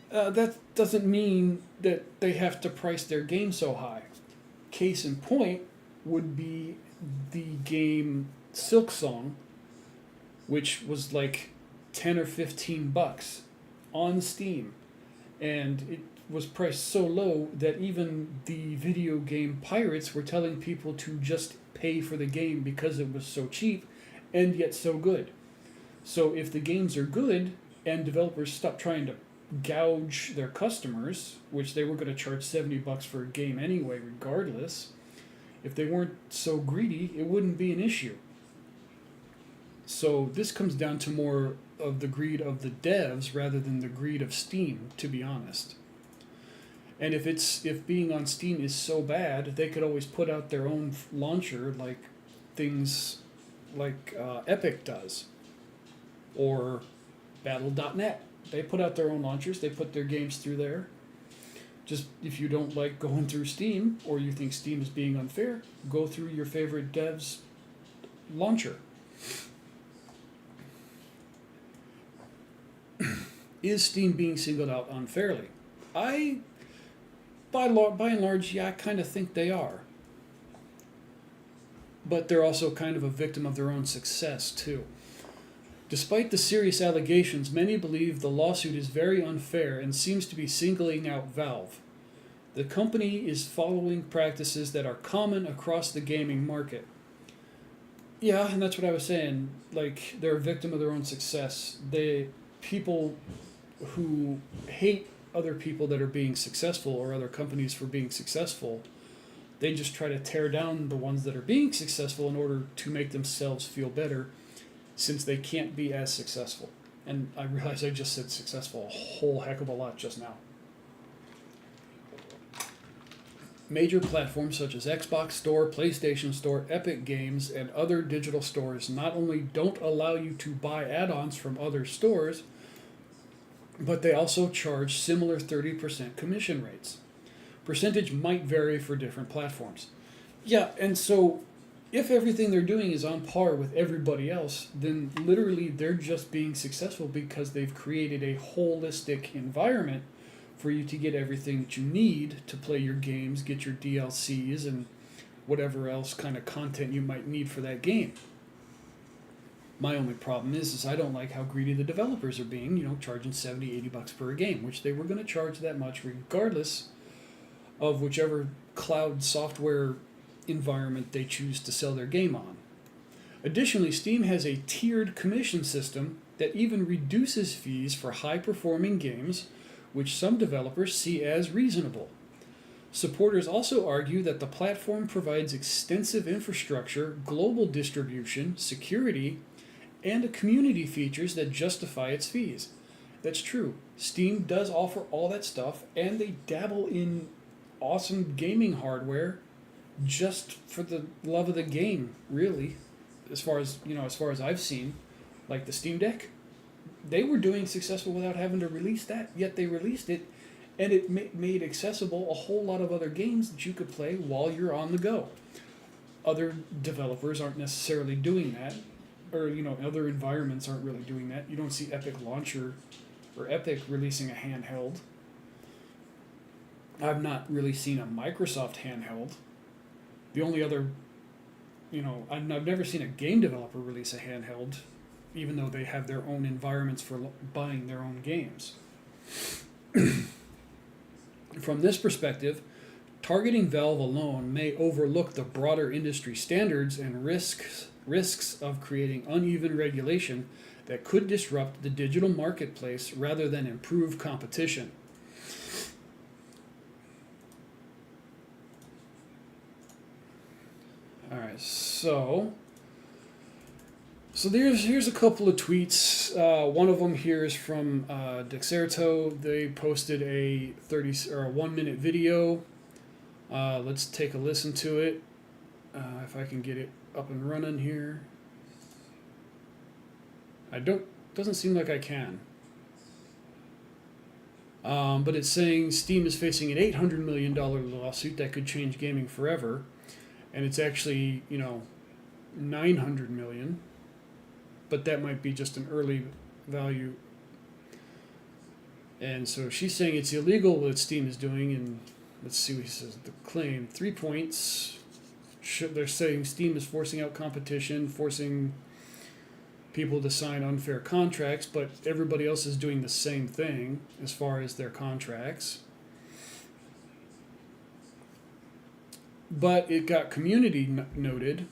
That doesn't mean that they have to price their game so high. Case in point would be the game Silksong, which was like $10 or $15 on Steam, and it was priced so low that even the video game pirates were telling people to just pay for the game because it was so cheap and yet so good. So if the games are good and developers stop trying to gouge their customers, which they were going to charge $70 for a game anyway regardless, if they weren't so greedy, it wouldn't be an issue. So this comes down to more of the greed of the devs rather than the greed of Steam, to be honest. And if being on Steam is so bad, they could always put out their own launcher, like things like Epic does, or Battle.net. They put out their own launchers. They put their games through there. Just if you don't like going through Steam, or you think Steam is being unfair, go through your favorite dev's launcher. Is Steam being singled out unfairly? By and large, yeah, I kind of think they are. But they're also kind of a victim of their own success, too. Despite the serious allegations, many believe the lawsuit is very unfair and seems to be singling out Valve. The company is following practices that are common across the gaming market. Yeah, and that's what I was saying. Like, they're a victim of their own success. People who hate other people that are being successful or other companies for being successful, they just try to tear down the ones that are being successful in order to make themselves feel better, since they can't be as successful. And I realize I just said successful a whole heck of a lot just now. Major platforms such as Xbox Store, PlayStation Store, Epic Games, and other digital stores not only don't allow you to buy add-ons from other stores, but they also charge similar 30% commission rates. Percentage might vary for different platforms. Yeah, and so if everything they're doing is on par with everybody else, then literally they're just being successful because they've created a holistic environment for you to get everything that you need to play your games, get your DLCs, and whatever else kind of content you might need for that game. My only problem is I don't like how greedy the developers are being, charging $70, $80 per game, which they were going to charge that much regardless of whichever cloud software environment they choose to sell their game on. Additionally, Steam has a tiered commission system that even reduces fees for high-performing games, which some developers see as reasonable. Supporters also argue that the platform provides extensive infrastructure, global distribution, security, and community features that justify its fees. That's true. Steam does offer all that stuff, and they dabble in awesome gaming hardware just for the love of the game, really. As far as I've seen, like the Steam Deck, they were doing successful without having to release that. Yet they released it, and it made accessible a whole lot of other games that you could play while you're on the go. Other developers aren't necessarily doing that, or other environments aren't really doing that. You don't see Epic Launcher or Epic releasing a handheld. I've not really seen a Microsoft handheld. The only other, I've never seen a game developer release a handheld, even though they have their own environments for buying their own games. From this perspective, targeting Valve alone may overlook the broader industry standards and risks of creating uneven regulation that could disrupt the digital marketplace rather than improve competition. All right, so here's a couple of tweets. One of them here is from Dexerto. They posted a 1-minute video. Let's take a listen to it. If I can get it up and running here. Doesn't seem like I can. But it's saying Steam is facing an $800 million lawsuit that could change gaming forever. And it's actually, $900 million. But that might be just an early value. And so she's saying it's illegal what Steam is doing. And let's see what he says. The claim, 3 points. They're saying Steam is forcing out competition, forcing people to sign unfair contracts, but everybody else is doing the same thing as far as their contracts. But it got community noted.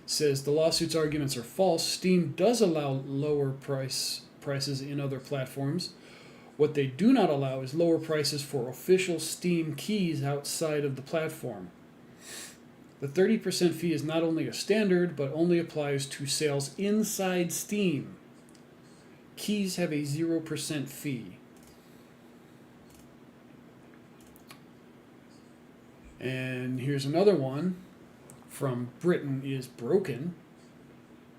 Says the lawsuit's arguments are false. Steam does allow lower prices in other platforms. What they do not allow is lower prices for official Steam keys outside of the platform. The 30% fee is not only a standard, but only applies to sales inside Steam. Keys have a 0% fee. And here's another one from Britain is Broken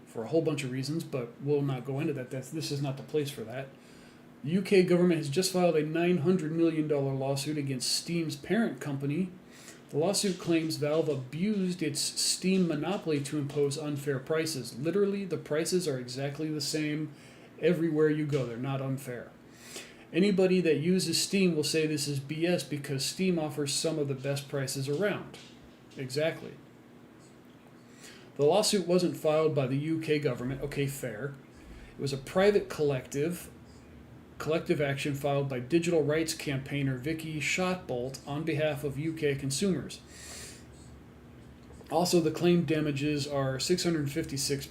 for a whole bunch of reasons, but we'll not go into that. This is not the place for that. The UK government has just filed a $900 million lawsuit against Steam's parent company. The lawsuit claims Valve abused its Steam monopoly to impose unfair prices. Literally, the prices are exactly the same everywhere you go. They're not unfair. Anybody that uses Steam will say this is BS because Steam offers some of the best prices around. Exactly. The lawsuit wasn't filed by the UK government. Okay, fair. It was a private collective action filed by digital rights campaigner Vicky Shotbolt on behalf of UK consumers. Also, the claimed damages are 656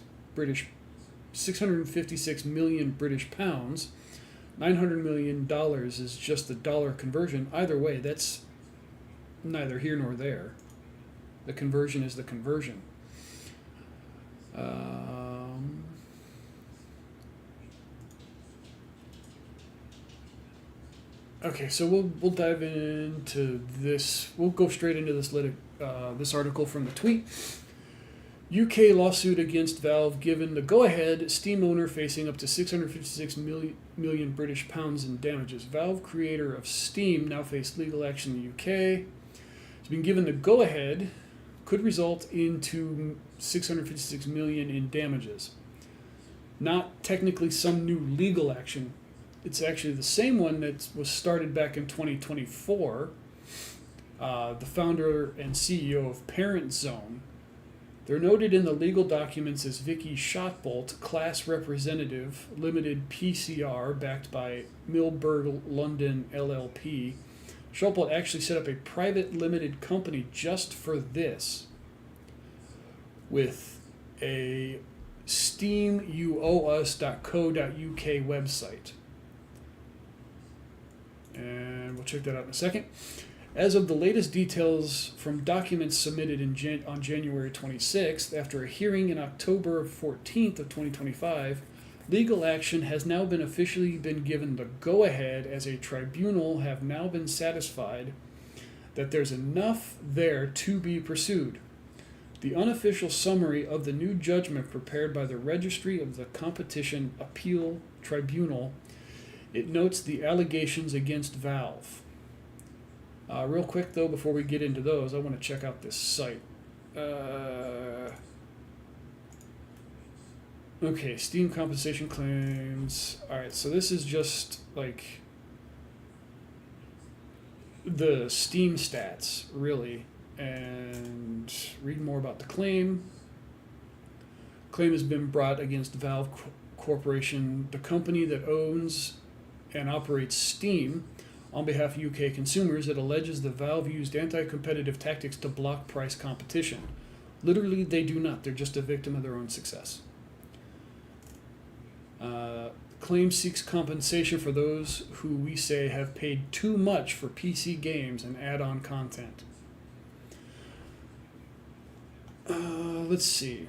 million British pounds. $900 million is just the dollar conversion. Either way, that's neither here nor there. The conversion is the conversion. Okay, so we'll dive into this. We'll go straight into this article from the tweet. UK lawsuit against Valve given the go-ahead. Steam owner facing up to 656 million British pounds in damages. Valve, creator of Steam, now faced legal action in the UK. Has been given the go-ahead. Could result into 656 million in damages. Not technically some new legal action. It's actually the same one that was started back in 2024. The founder and CEO of Parent Zone. They're noted in the legal documents as Vicky Shotbolt, class representative, limited PCR, backed by Milberg London LLP, Schulpelt actually set up a private limited company just for this with a steamuous.co.uk website. And we'll check that out in a second. As of the latest details from documents submitted on January 26th, after a hearing in October 14th of 2025, legal action has now been officially been given the go-ahead, as a tribunal have now been satisfied that there's enough there to be pursued. The unofficial summary of the new judgment prepared by the Registry of the Competition Appeal Tribunal, it notes the allegations against Valve. Real quick though, before we get into those, I want to check out this site. Okay, Steam compensation claims. Alright, so this is just like the Steam stats, really. And read more about the claim. Claim has been brought against Valve Corporation, the company that owns and operates Steam, on behalf of UK consumers. It alleges that Valve used anti-competitive tactics to block price competition. Literally, they do not. They're just a victim of their own success. Claim seeks compensation for those who we say have paid too much for PC games and add-on content. Let's see.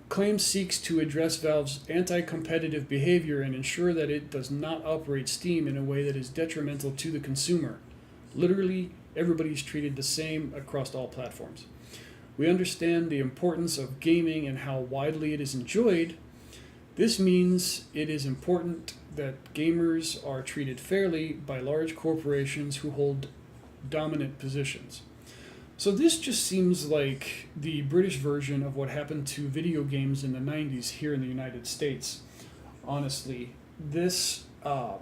Claim seeks to address Valve's anti-competitive behavior and ensure that it does not operate Steam in a way that is detrimental to the consumer. Literally, everybody's treated the same across all platforms. We understand the importance of gaming and how widely it is enjoyed. This means it is important that gamers are treated fairly by large corporations who hold dominant positions. So this just seems like the British version of what happened to video games in the 90s here in the United States. Honestly, this,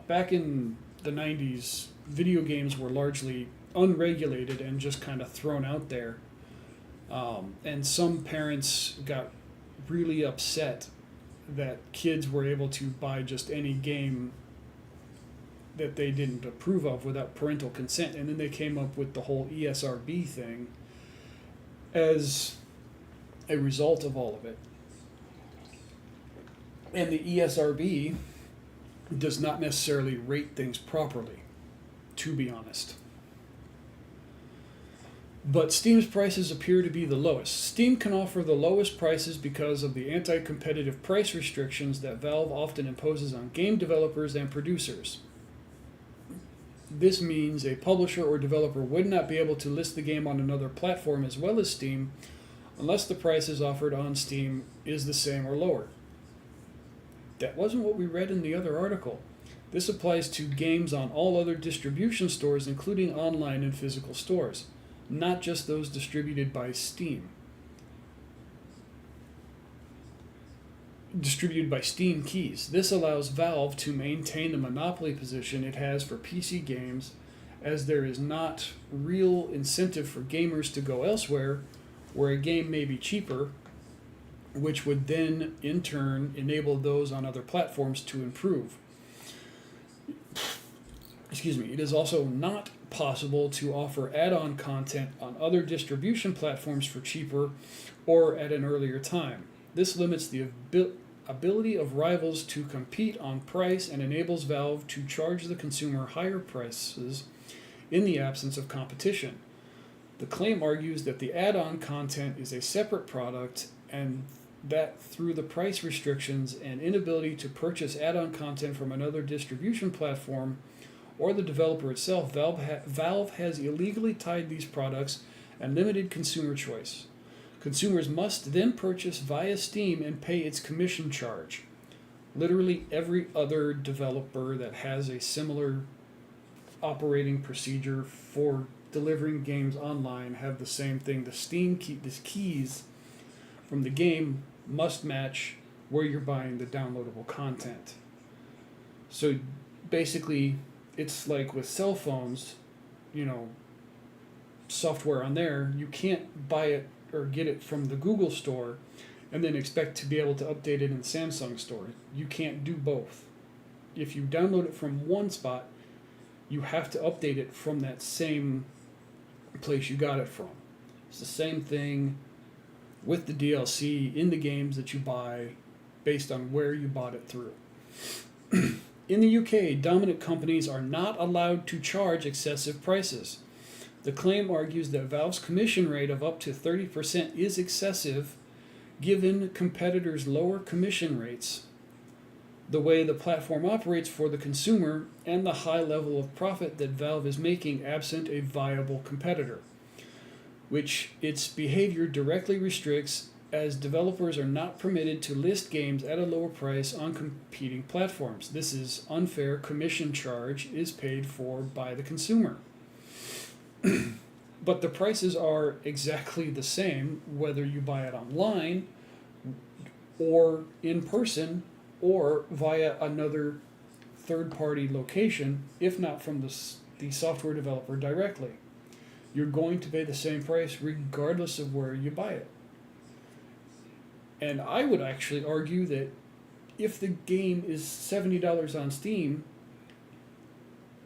back in the 90s, video games were largely unregulated and just kind of thrown out there. And some parents got really upset that kids were able to buy just any game that they didn't approve of without parental consent. And then they came up with the whole ESRB thing as a result of all of it. And the ESRB does not necessarily rate things properly, to be honest. But Steam's prices appear to be the lowest. Steam can offer the lowest prices because of the anti-competitive price restrictions that Valve often imposes on game developers and producers. This means a publisher or developer would not be able to list the game on another platform as well as Steam unless the prices offered on Steam is the same or lower. That wasn't what we read in the other article. This applies to games on all other distribution stores, including online and physical stores, not just those distributed by Steam. Distributed by Steam keys. This allows Valve to maintain the monopoly position it has for PC games, as there is not real incentive for gamers to go elsewhere where a game may be cheaper, which would then in turn enable those on other platforms to improve. Excuse me. It is also not possible to offer add-on content on other distribution platforms for cheaper or at an earlier time. This limits the ability of rivals to compete on price and enables Valve to charge the consumer higher prices in the absence of competition. The claim argues that the add-on content is a separate product and that through the price restrictions and inability to purchase add-on content from another distribution platform or the developer itself, Valve has illegally tied these products and limited consumer choice. Consumers must then purchase via Steam and pay its commission charge. Literally every other developer that has a similar operating procedure for delivering games online have the same thing. The Steam keys from the game must match where you're buying the downloadable content. So basically, it's like with cell phones, software on there, you can't buy it or get it from the Google store and then expect to be able to update it in the Samsung store. You can't do both. If you download it from one spot, you have to update it from that same place you got it from. It's the same thing with the DLC in the games that you buy based on where you bought it through. In the UK, dominant companies are not allowed to charge excessive prices. The claim argues that Valve's commission rate of up to 30% is excessive given competitors' lower commission rates, the way the platform operates for the consumer, and the high level of profit that Valve is making absent a viable competitor, which its behavior directly restricts, as developers are not permitted to list games at a lower price on competing platforms. This is unfair. Commission charge is paid for by the consumer. But the prices are exactly the same whether you buy it online or in person or via another third-party location, if not from the software developer directly. You're going to pay the same price regardless of where you buy it. And I would actually argue that if the game is $70 on Steam,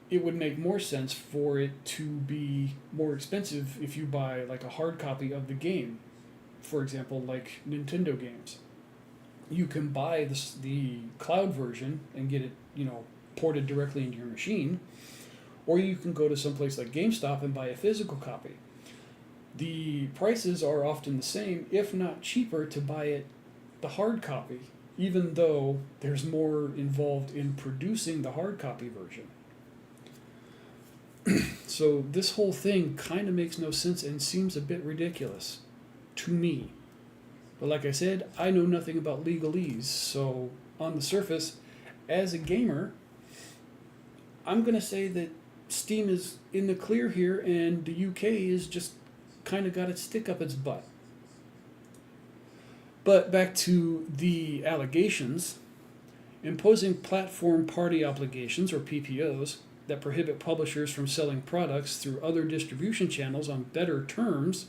it would make more sense for it to be more expensive if you buy like a hard copy of the game. For example, like Nintendo games. You can buy the cloud version and get it, ported directly into your machine, or you can go to someplace like GameStop and buy a physical copy. The prices are often the same, if not cheaper, to buy it the hard copy, even though there's more involved in producing the hard copy version. So this whole thing kind of makes no sense and seems a bit ridiculous to me. But like I said, I know nothing about legalese, so on the surface, as a gamer, I'm going to say that Steam is in the clear here and the UK is just kind of got its stick up its butt. But back to the allegations. Imposing platform party obligations, or PPOs, that prohibit publishers from selling products through other distribution channels on better terms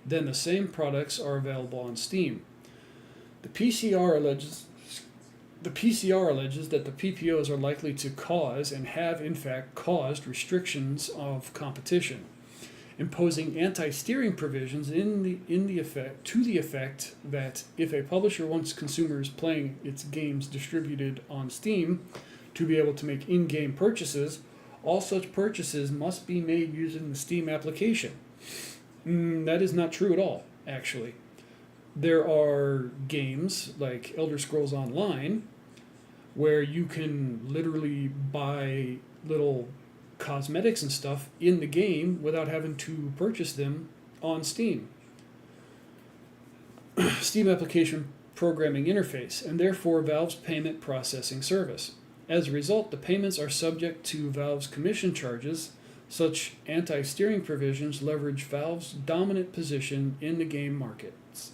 than the same products are available on Steam. The PCR alleges that the PPOs are likely to cause, and have in fact caused, restrictions of competition, imposing anti-steering provisions to the effect that if a publisher wants consumers playing its games distributed on Steam to be able to make in-game purchases, all such purchases must be made using the Steam application. That is not true at all, actually. There are games like Elder Scrolls Online where you can literally buy little cosmetics and stuff in the game without having to purchase them on Steam. Steam application programming interface, and therefore Valve's payment processing service. As a result, the payments are subject to Valve's commission charges. Such anti-steering provisions leverage Valve's dominant position in the game markets,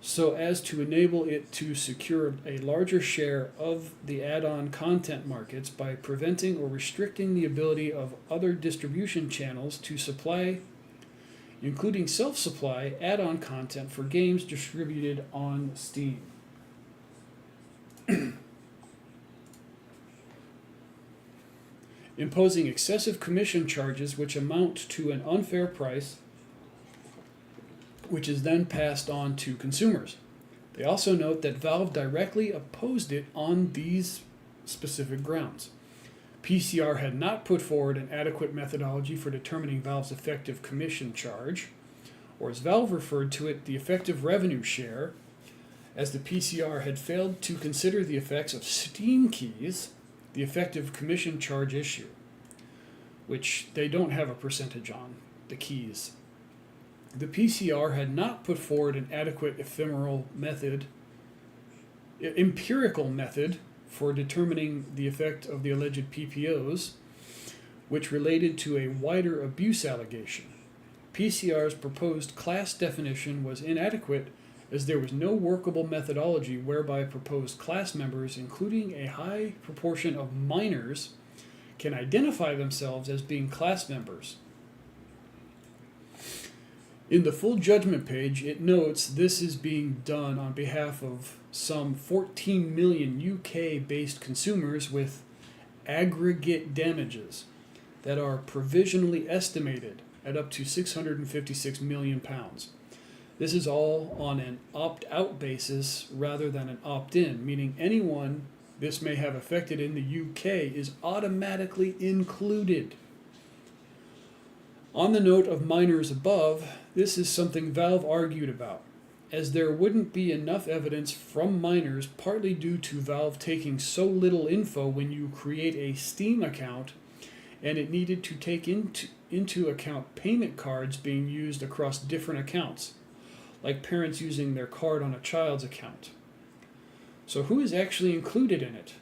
so as to enable it to secure a larger share of the add-on content markets by preventing or restricting the ability of other distribution channels to supply, including self-supply, add-on content for games distributed on Steam. Imposing excessive commission charges which amount to an unfair price, which is then passed on to consumers. They also note that Valve directly opposed it on these specific grounds. PCR had not put forward an adequate methodology for determining Valve's effective commission charge, or as Valve referred to it, the effective revenue share, as the PCR had failed to consider the effects of Steam keys, the effective commission charge issue, which they don't have a percentage on, the keys. The PCR had not put forward an adequate empirical method for determining the effect of the alleged PPOs, which related to a wider abuse allegation. PCR's proposed class definition was inadequate as there was no workable methodology whereby proposed class members, including a high proportion of minors, can identify themselves as being class members. In the full judgment page, it notes this is being done on behalf of some 14 million UK-based consumers with aggregate damages that are provisionally estimated at up to £656 million. This is all on an opt-out basis rather than an opt-in, meaning anyone this may have affected in the UK is automatically included. On the note of minors above, this is something Valve argued about, as there wouldn't be enough evidence from minors, partly due to Valve taking so little info when you create a Steam account, and it needed to take into account payment cards being used across different accounts, like parents using their card on a child's account. So who is actually included in it?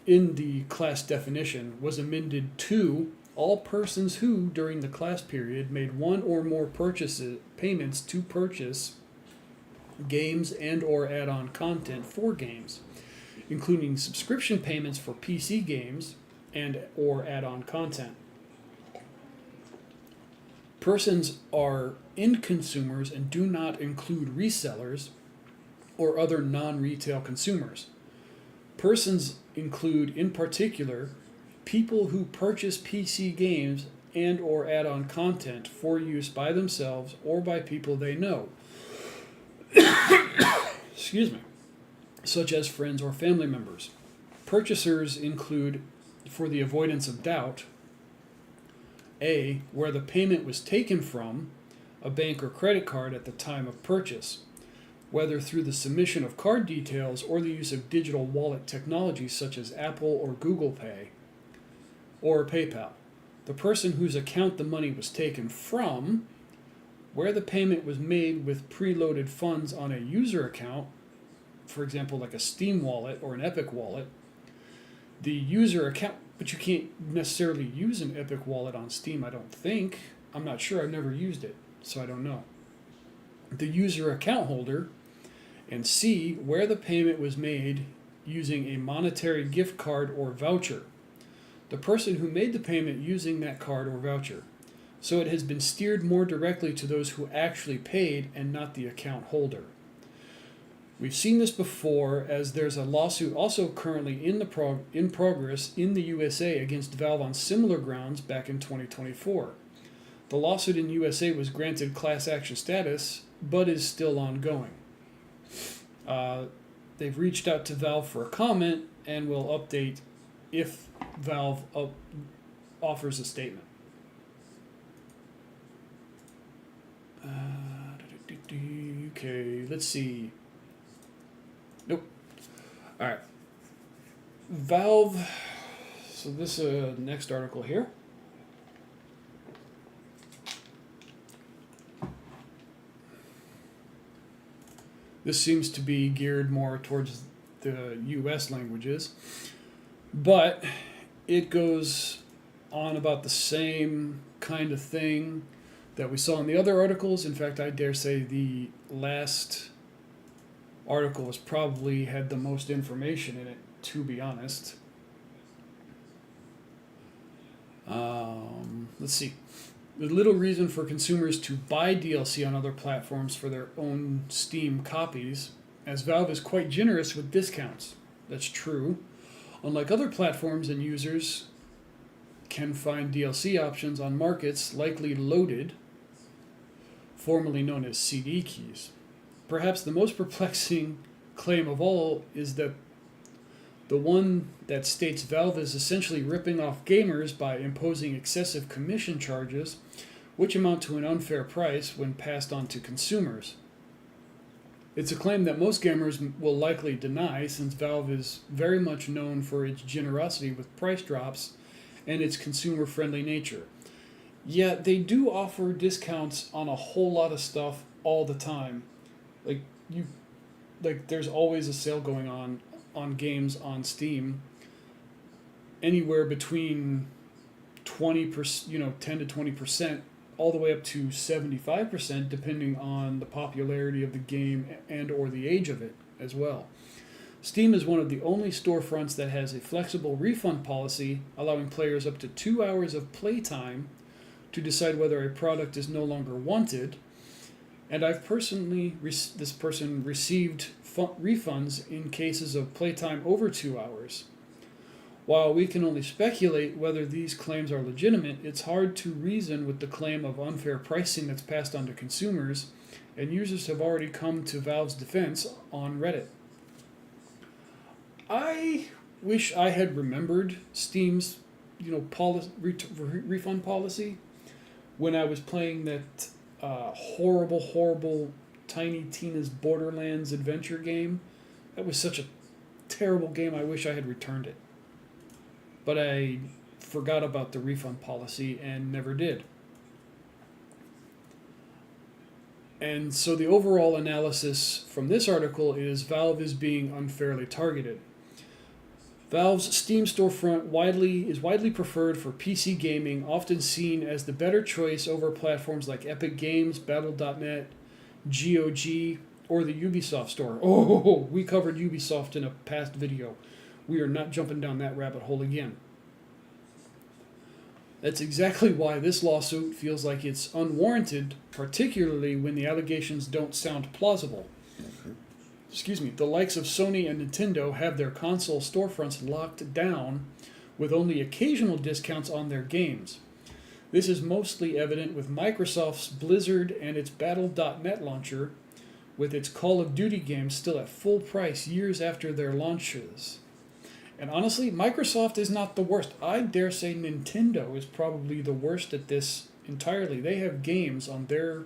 In the class definition was amended to all persons who, during the class period, made one or more payments to purchase games and or add-on content for games, including subscription payments for PC games and or add-on content. Persons are end consumers and do not include resellers or other non-retail consumers. Persons include, in particular, people who purchase PC games and or add-on content for use by themselves or by people they know. Excuse me. Such as friends or family members. Purchasers include, for the avoidance of doubt, A, where the payment was taken from, a bank or credit card at the time of purchase, whether through the submission of card details or the use of digital wallet technology such as Apple or Google Pay or PayPal. The person whose account the money was taken from, where the payment was made with preloaded funds on a user account, for example, like a Steam wallet or an Epic wallet. The user account, but you can't necessarily use an Epic wallet on Steam, I don't think. I'm not sure, I've never used it, so I don't know. The user account holder, and C, where the payment was made using a monetary gift card or voucher. The person who made the payment using that card or voucher. So it has been steered more directly to those who actually paid and not the account holder. We've seen this before, as there's a lawsuit also currently in progress in the USA against Valve on similar grounds back in 2024. The lawsuit in USA was granted class action status, but is still ongoing. They've reached out to Valve for a comment and will update if Valve offers a statement. Okay, let's see. Nope. All right. Valve. So this next article here. This seems to be geared more towards the U.S. languages, but it goes on about the same kind of thing that we saw in the other articles. In fact, I dare say the last article was probably had the most information in it, to be honest. Let's see. There's little reason for consumers to buy DLC on other platforms for their own Steam copies, as Valve is quite generous with discounts. That's true. Unlike other platforms, and users can find DLC options on markets likely loaded, formerly known as CD keys. Perhaps the most perplexing claim of all is that the one that states Valve is essentially ripping off gamers by imposing excessive commission charges, which amount to an unfair price when passed on to consumers. It's a claim that most gamers will likely deny, since Valve is very much known for its generosity with price drops and its consumer-friendly nature. Yet they do offer discounts on a whole lot of stuff all the time. There's always a sale going on games on Steam, anywhere between 20%, 10 to 20%, all the way up to 75%, depending on the popularity of the game and or the age of it as well. Steam is one of the only storefronts that has a flexible refund policy, allowing players up to 2 hours of playtime to decide whether a product is no longer wanted. And I've personally, this person received refunds in cases of playtime over 2 hours. While we can only speculate whether these claims are legitimate, it's hard to reason with the claim of unfair pricing that's passed on to consumers, and users have already come to Valve's defense on Reddit. I wish I had remembered Steam's, refund policy when I was playing that horrible Tiny Tina's Borderlands adventure game. That was such a terrible game. I wish I had returned it. But I forgot about the refund policy and never did. And so the overall analysis from this article is Valve is being unfairly targeted. Valve's Steam storefront is widely preferred for PC gaming, often seen as the better choice over platforms like Epic Games, Battle.net, GOG, or the Ubisoft store. Oh, we covered Ubisoft in a past video. We are not jumping down that rabbit hole again. That's exactly why this lawsuit feels like it's unwarranted, particularly when the allegations don't sound plausible. The likes of Sony and Nintendo have their console storefronts locked down with only occasional discounts on their games. This is mostly evident with Microsoft's Blizzard and its Battle.net launcher, with its Call of Duty games still at full price years after their launches. And honestly, Microsoft is not the worst. I dare say Nintendo is probably the worst at this entirely. They have games on their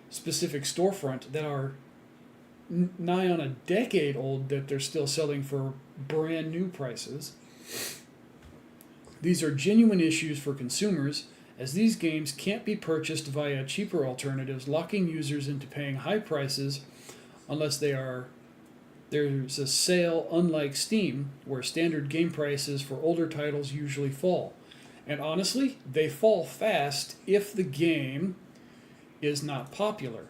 specific storefront that are nigh on a decade old that they're still selling for brand new prices. These are genuine issues for consumers, as these games can't be purchased via cheaper alternatives, locking users into paying high prices unless there's a sale, unlike Steam, where standard game prices for older titles usually fall. And honestly, they fall fast if the game is not popular.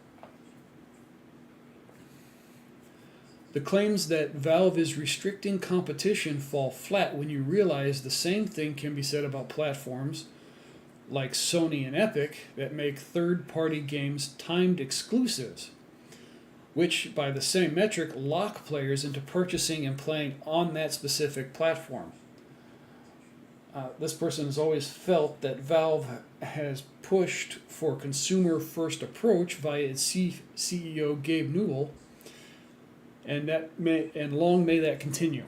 The claims that Valve is restricting competition fall flat when you realize the same thing can be said about platforms like Sony and Epic that make third-party games timed exclusives, which, by the same metric, lock players into purchasing and playing on that specific platform. This person has always felt that Valve has pushed for consumer-first approach via its CEO Gabe Newell, and long may that continue.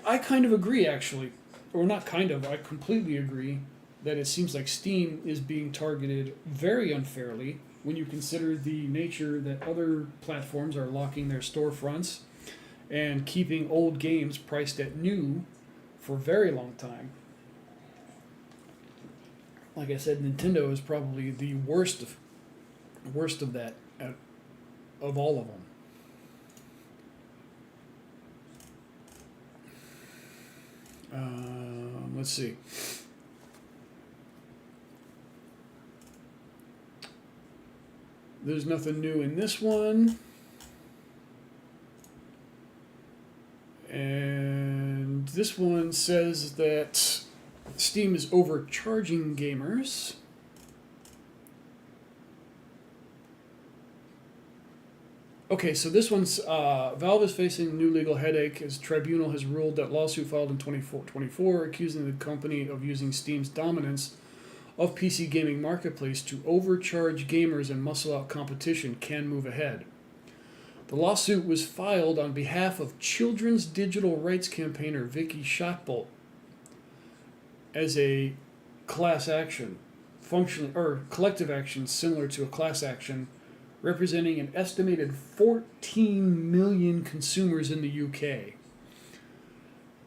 I kind of agree, actually, or not kind of. I completely agree that it seems like Steam is being targeted very unfairly when you consider the nature that other platforms are locking their storefronts and keeping old games priced at new for a very long time. Like I said, Nintendo is probably the worst of that of all of them. Let's see. There's nothing new in this one. And this one says that Steam is overcharging gamers. Okay, so this one's Valve is facing a new legal headache as tribunal has ruled that lawsuit filed in 2024 accusing the company of using Steam's dominance of PC gaming marketplace to overcharge gamers and muscle out competition can move ahead. The lawsuit was filed on behalf of children's digital rights campaigner Vicky Shotbolt as a class action, collective action similar to a class action, representing an estimated 14 million consumers in the UK.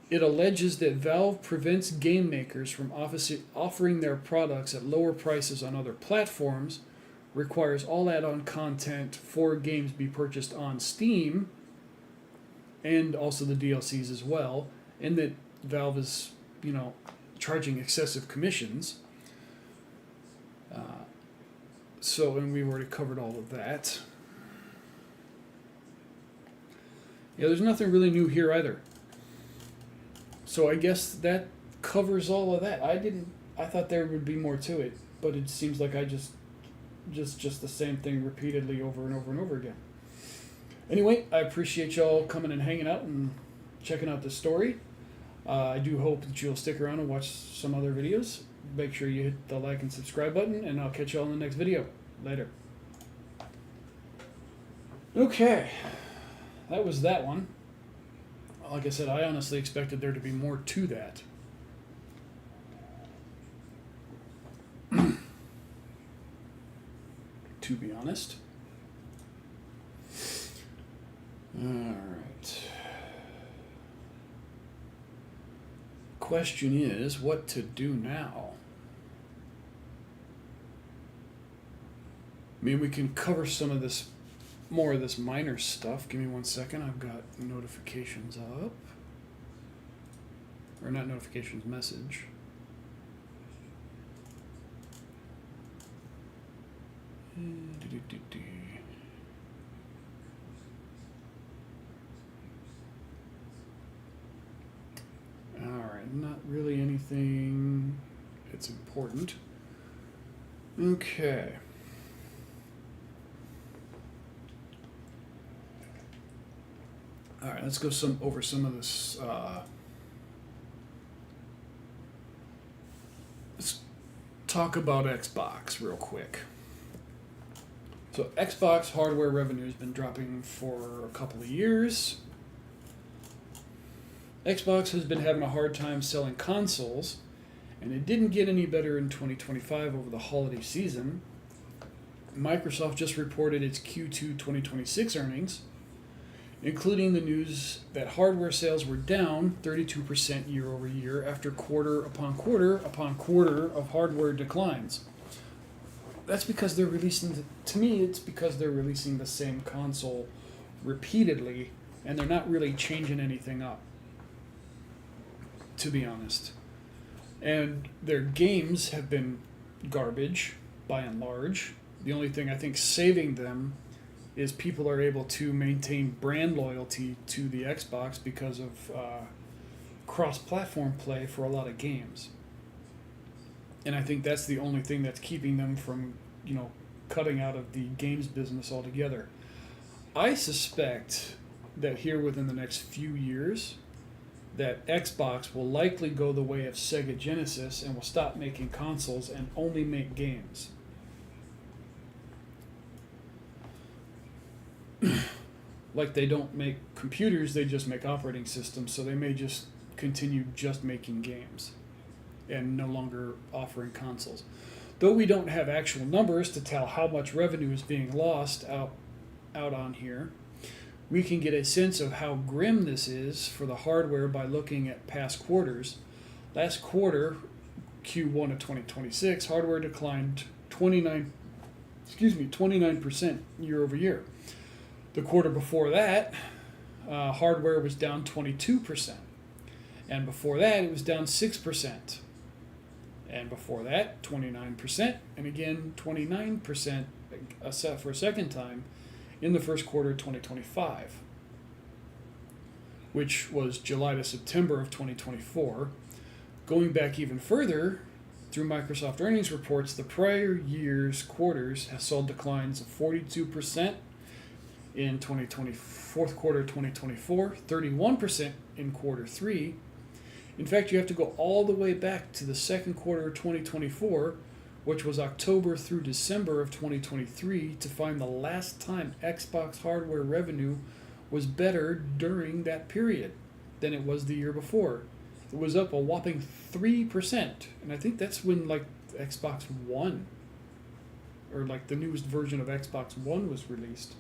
It alleges that Valve prevents game makers from offering their products at lower prices on other platforms, requires all add-on content for games be purchased on Steam, and also the DLCs as well, and that Valve is, charging excessive commissions. And we've already covered all of that. Yeah, there's nothing really new here either. So I guess that covers all of that. I thought there would be more to it, but it seems like I just the same thing repeatedly over and over and over again. Anyway, I appreciate y'all coming and hanging out and checking out the story. I do hope that you'll stick around and watch some other videos. Make sure you hit the like and subscribe button, and I'll catch you all in the next video. Later. Okay, that was that one. Like I said, I honestly expected there to be more to that. To be honest. Alright. Question is, what to do now? I mean, we can cover some of this, more of this minor stuff. Give me 1 second. I've got notifications up. Or not notifications, message. Alright, not really anything that's important. Okay. Alright, let's go over some of this. Let's talk about Xbox real quick. So Xbox hardware revenue has been dropping for a couple of years. Xbox has been having a hard time selling consoles, and it didn't get any better in 2025 over the holiday season. Microsoft just reported its Q2 2026 earnings, including the news that hardware sales were down 32% year over year after quarter upon quarter upon quarter of hardware declines. That's because they're releasing, to me, it's because they're releasing the same console repeatedly, and they're not really changing anything up, to be honest. And their games have been garbage, by and large. The only thing I think saving them is people are able to maintain brand loyalty to the Xbox because of cross-platform play for a lot of games. And I think that's the only thing that's keeping them from, cutting out of the games business altogether. I suspect that here within the next few years, that Xbox will likely go the way of Sega Genesis and will stop making consoles and only make games. Like they don't make computers, they just make operating systems, so they may just continue just making games and no longer offering consoles. Though we don't have actual numbers to tell how much revenue is being lost out on here, we can get a sense of how grim this is for the hardware by looking at past quarters. Last quarter, Q1 of 2026, hardware declined 29% year over year. The quarter before that, hardware was down 22%. And before that, it was down 6%. And before that, 29%. And again, 29% for a second time in the first quarter of 2025, which was July to September of 2024. Going back even further, through Microsoft earnings reports, the prior year's quarters saw declines of 42% in fourth quarter 2024, 31% in quarter 3. In fact, you have to go all the way back to the second quarter of 2024, which was October through December of 2023, to find the last time Xbox hardware revenue was better during that period than it was the year before. It was up a whopping 3%, and I think that's when Xbox One, or the newest version of Xbox One was released.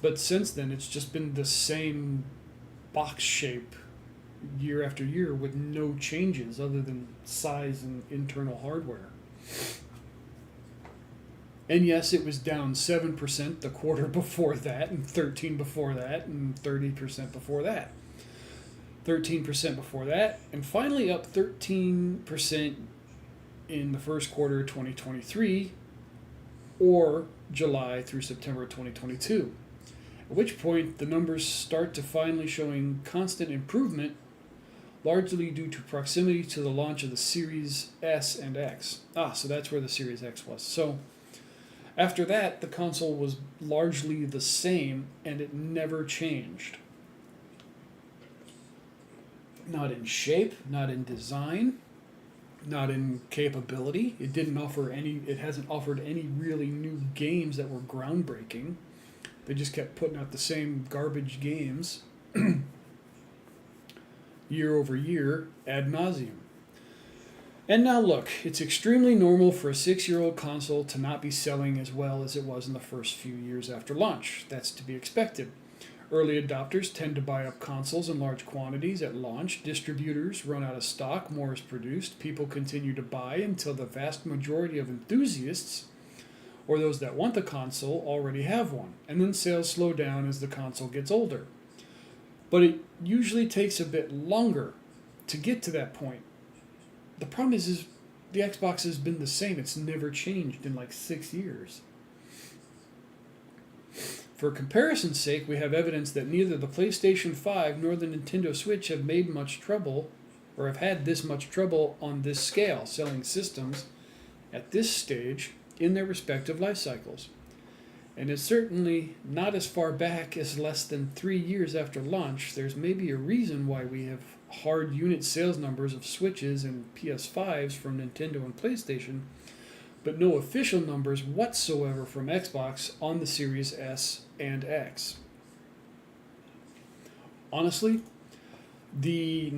But since then, it's just been the same box shape year after year with no changes other than size and internal hardware. And yes, it was down 7% the quarter before that, and 13% before that, and 30% before that. 13% before that, and finally up 13% in the first quarter of 2023, or July through September 2022. At which point the numbers start to finally showing constant improvement, largely due to proximity to the launch of the Series S and X. So that's where the Series X was. So after that, the console was largely the same, and it never changed. not in shape, not in design, not in capability. It hasn't offered any really new games that were groundbreaking. They just kept putting out the same garbage games year over year ad nauseum. And now look, it's extremely normal for a 6-year-old console to not be selling as well as it was in the first few years after launch. That's to be expected. Early adopters tend to buy up consoles in large quantities at launch. Distributors run out of stock, more is produced. People continue to buy until the vast majority of enthusiasts, or those that want the console, already have one. And then sales slow down as the console gets older. But it usually takes a bit longer to get to that point. The problem is the Xbox has been the same. It's never changed in like 6 years. For comparison's sake, we have evidence that neither the PlayStation 5 nor the Nintendo Switch have made much trouble, or have had this much trouble on this scale, selling systems at this stage in their respective life cycles. And it's certainly not as far back as less than 3 years after launch. There's maybe a reason why we have hard unit sales numbers of Switches and PS5s from Nintendo and PlayStation, but no official numbers whatsoever from Xbox on the Series S and X. Honestly, the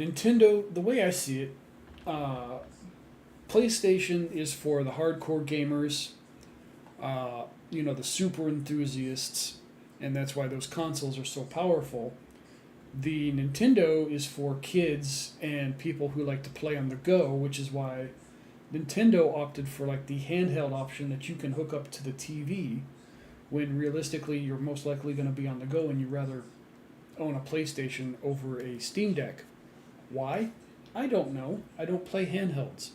way I see it, PlayStation is for the hardcore gamers, the super enthusiasts, and that's why those consoles are so powerful. The Nintendo is for kids and people who like to play on the go, which is why Nintendo opted for like the handheld option that you can hook up to the TV, when realistically you're most likely going to be on the go and you'd rather own a PlayStation over a Steam Deck. Why? I don't know. I don't play handhelds.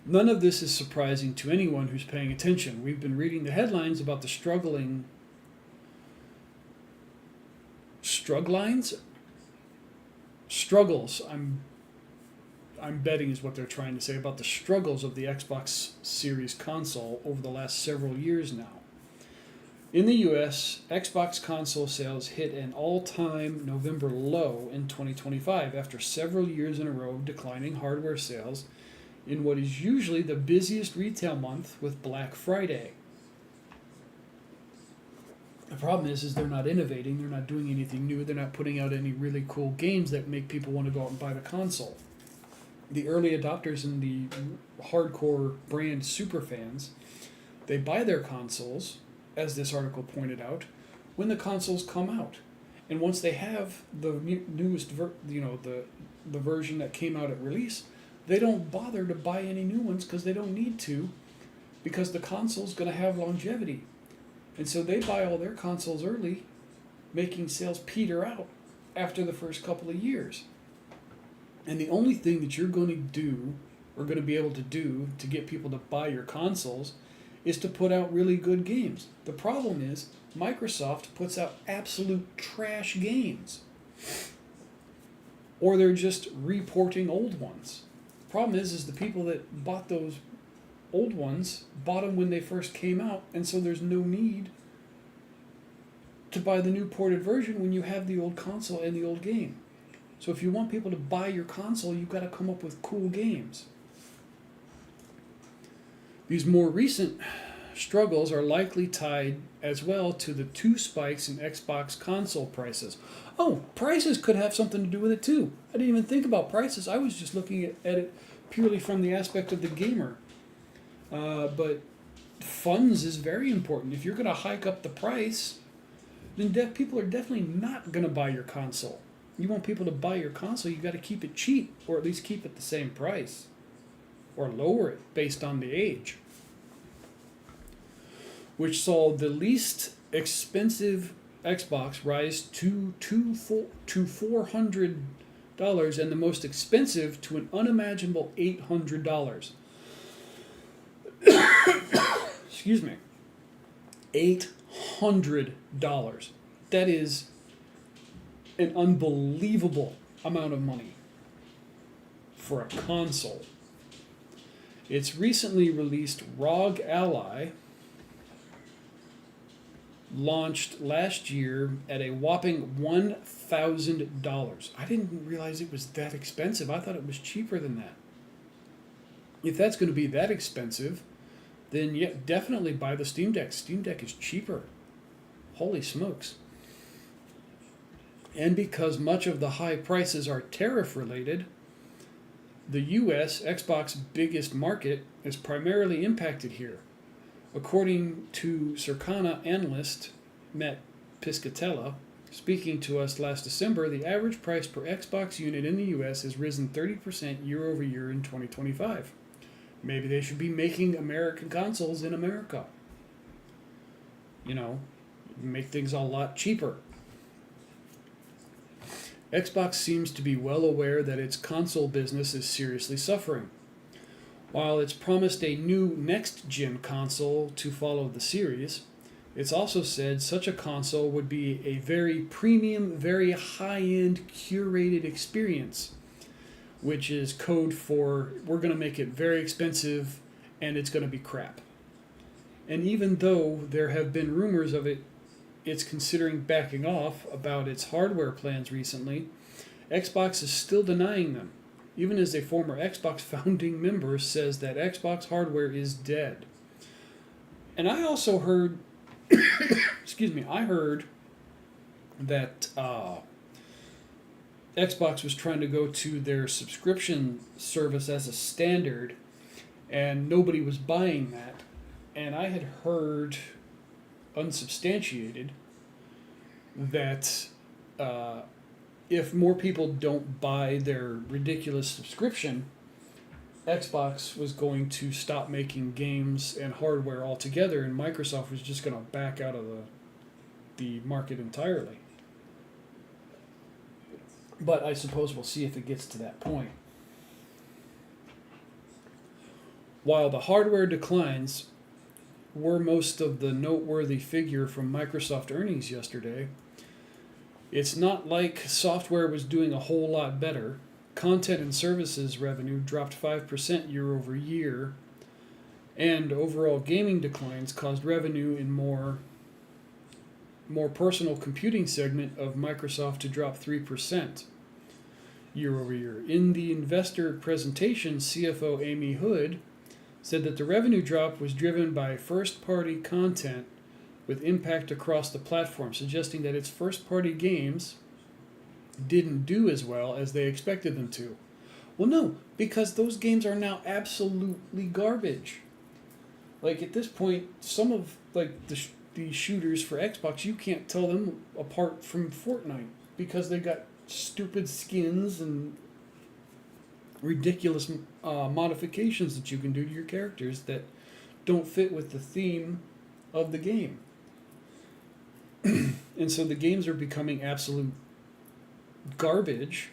None of this is surprising to anyone who's paying attention. We've been reading the headlines about the struggles. I'm betting is what they're trying to say about the struggles of the Xbox Series console over the last several years now. In the US, Xbox console sales hit an all-time November low in 2025 after several years in a row of declining hardware sales in what is usually the busiest retail month with Black Friday. The problem is they're not innovating, they're not doing anything new, they're not putting out any really cool games that make people want to go out and buy the console. The early adopters and the hardcore brand superfans, they buy their consoles, as this article pointed out, when the consoles come out. And once they have the newest, the version that came out at release, they don't bother to buy any new ones because they don't need to, because the console's going to have longevity. And so they buy all their consoles early, making sales peter out after the first couple of years. And the only thing that you're going to do, or going to be able to do, to get people to buy your consoles is to put out really good games. The problem is Microsoft puts out absolute trash games. Or they're just reporting old ones. The problem is the people that bought those old ones bought them when they first came out, and so there's no need to buy the new ported version when you have the old console and the old game. So if you want people to buy your console, you've got to come up with cool games. These more recent struggles are likely tied as well to the 2 spikes in Xbox console prices. Oh, prices could have something to do with it too. I didn't even think about prices. I was just looking at it purely from the aspect of the gamer. But funds is very important. If you're going to hike up the price, then people are definitely not going to buy your console. You want people to buy your console, you've got to keep it cheap, or at least keep it the same price, or lower it based on the age. Which saw the least expensive Xbox rise to $400 and the most expensive to an unimaginable $800. Excuse me. $800. That is an unbelievable amount of money for a console. Its recently released ROG Ally launched last year at a whopping $1,000. I didn't realize it was that expensive. I thought it was cheaper than that. If that's going to be that expensive, then yeah, definitely buy the Steam Deck. Steam Deck is cheaper. Holy smokes. And because much of the high prices are tariff related, the US, Xbox biggest market, is primarily impacted here. According to Circana analyst Matt Piscatella, speaking to us last December, the average price per Xbox unit in the US has risen 30% year over year in 2025. Maybe they should be making American consoles in America. You know, make things a lot cheaper. Xbox seems to be well aware that its console business is seriously suffering. While it's promised a new next-gen console to follow the series, it's also said such a console would be a very premium, very high-end, curated experience, which is code for we're going to make it very expensive and it's going to be crap. And even though there have been rumors of it's considering backing off about its hardware plans recently, Xbox is still denying them, even as a former Xbox founding member says that Xbox hardware is dead. And I also heard, I heard that Xbox was trying to go to their subscription service as a standard, and nobody was buying that. And I had heard, unsubstantiated, that if more people don't buy their ridiculous subscription, Xbox was going to stop making games and hardware altogether, and Microsoft was just going to back out of the market entirely. But I suppose we'll see if it gets to that point. While the hardware declines were most of the noteworthy figure from Microsoft earnings yesterday, it's not like software was doing a whole lot better. Content and services revenue dropped 5% year over year, and overall gaming declines caused revenue in more personal computing segment of Microsoft to drop 3% year over year. In the investor presentation, CFO Amy Hood said that the revenue drop was driven by first-party content with impact across the platform, suggesting that its first-party games didn't do as well as they expected them to. Well, no, because those games are now absolutely garbage. Like, at this point, some of the shooters for Xbox, you can't tell them apart from Fortnite because they got stupid skins and ridiculous modifications that you can do to your characters that don't fit with the theme of the game. And so the games are becoming absolute garbage,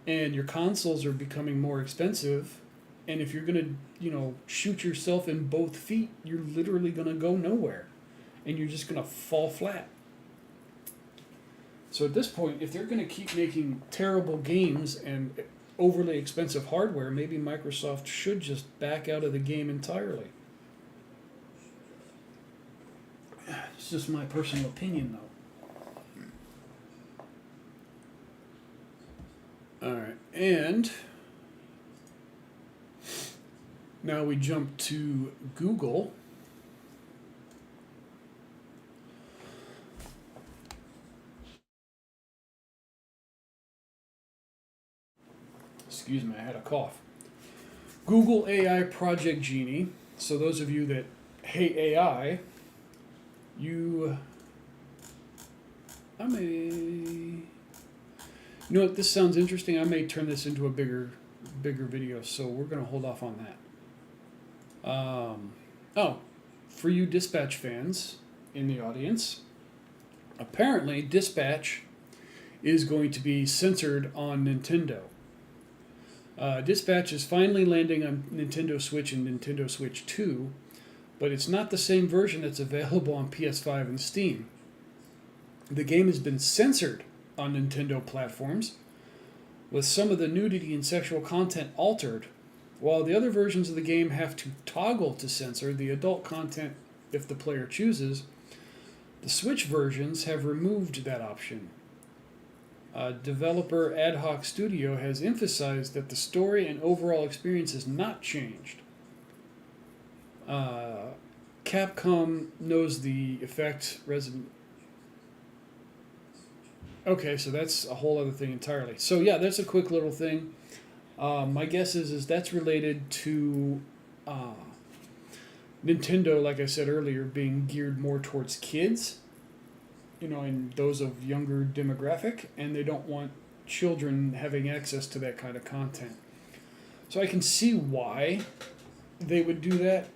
and your consoles are becoming more expensive, and if you're going to, shoot yourself in both feet, you're literally going to go nowhere, and you're just going to fall flat. So at this point, if they're going to keep making terrible games and overly expensive hardware, maybe Microsoft should just back out of the game entirely. It's just my personal opinion, though. Alright, and now we jump to Google. Excuse me, I had a cough. Google AI Project Genie. So those of you that hate AI, you know what, this sounds interesting. I may turn this into a bigger video, so we're going to hold off on that. For you Dispatch fans in the audience, apparently Dispatch is going to be censored on Nintendo. Dispatch is finally landing on Nintendo Switch and Nintendo Switch 2, but it's not the same version that's available on PS5 and Steam. The game has been censored on Nintendo platforms, with some of the nudity and sexual content altered, while the other versions of the game have to toggle to censor the adult content if the player chooses. The Switch versions have removed that option. Developer Ad Hoc Studio has emphasized that the story and overall experience has not changed. Capcom knows the effect Resident. Okay, so that's a whole other thing entirely. So yeah, that's a quick little thing. My guess is that's related to Nintendo, like I said earlier, being geared more towards kids, and those of younger demographic, and they don't want children having access to that kind of content. So I can see why they would do that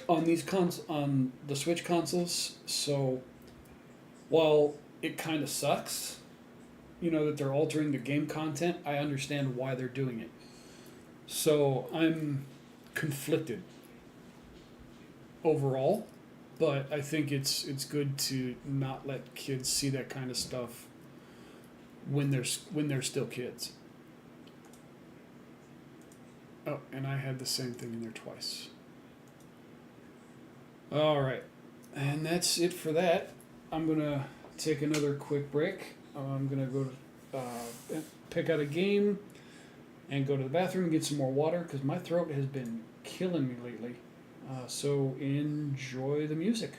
on on the Switch consoles. So while it kind of sucks, that they're altering the game content, I understand why they're doing it. So I'm conflicted overall, but I think it's good to not let kids see that kind of stuff when they're still kids. Oh, and I had the same thing in there twice. All right, and that's it for that. I'm gonna take another quick break. I'm gonna go to pick out a game and go to the bathroom and get some more water because my throat has been killing me lately. So enjoy the music.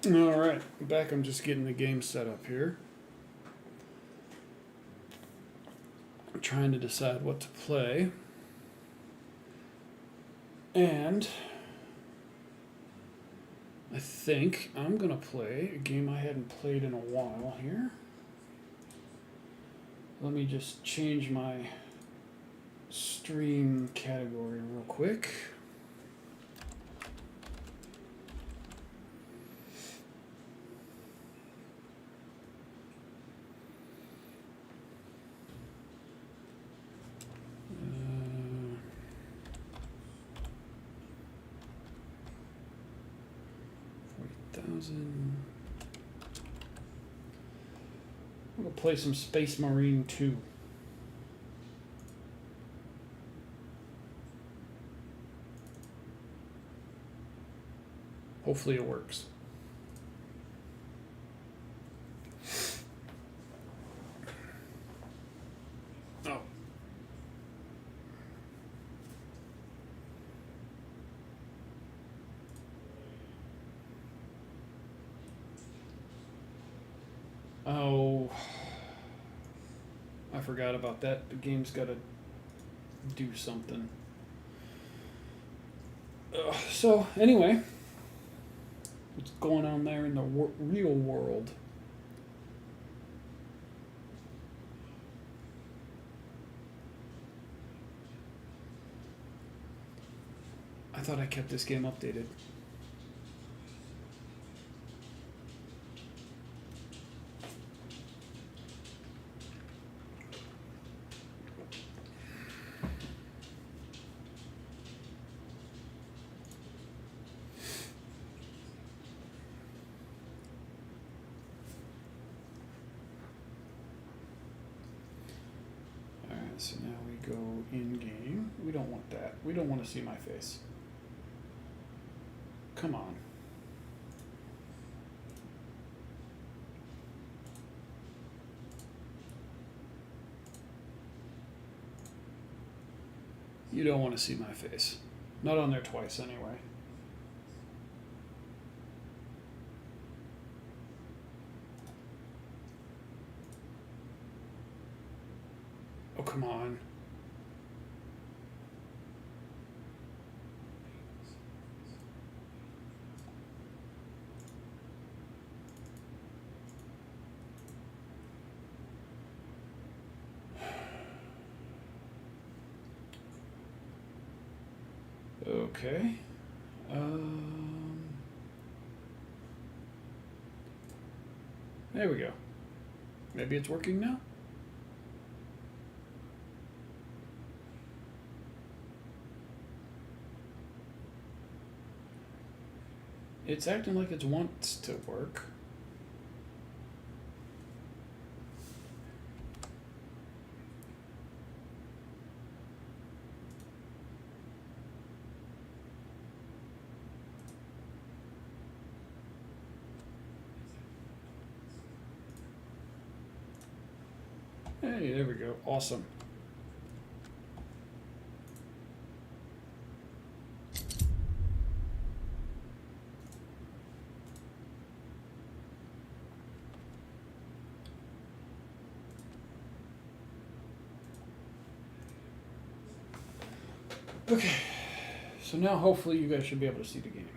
All right, back. I'm just getting the game set up here. I'm trying to decide what to play. And I think I'm going to play a game I hadn't played in a while here. Let me just change my stream category real quick. I'm going to play some Space Marine 2. Hopefully it works. Oh. Oh. I forgot about that. The game's got to do something. So, anyway. What's going on there in the real world? I thought I kept this game updated. So now we go in game. We don't want that. We don't want to see my face. Come on. You don't want to see my face. Not on there twice anyway. Oh, come on. Okay. There we go. Maybe it's working now? It's acting like it wants to work. Hey, there we go. Awesome. Okay, so now hopefully you guys should be able to see the game.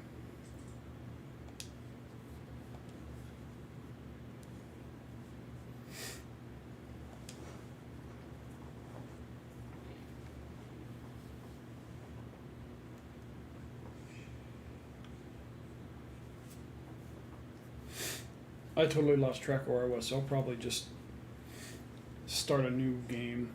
I totally lost track of where I was, so I'll probably just start a new game.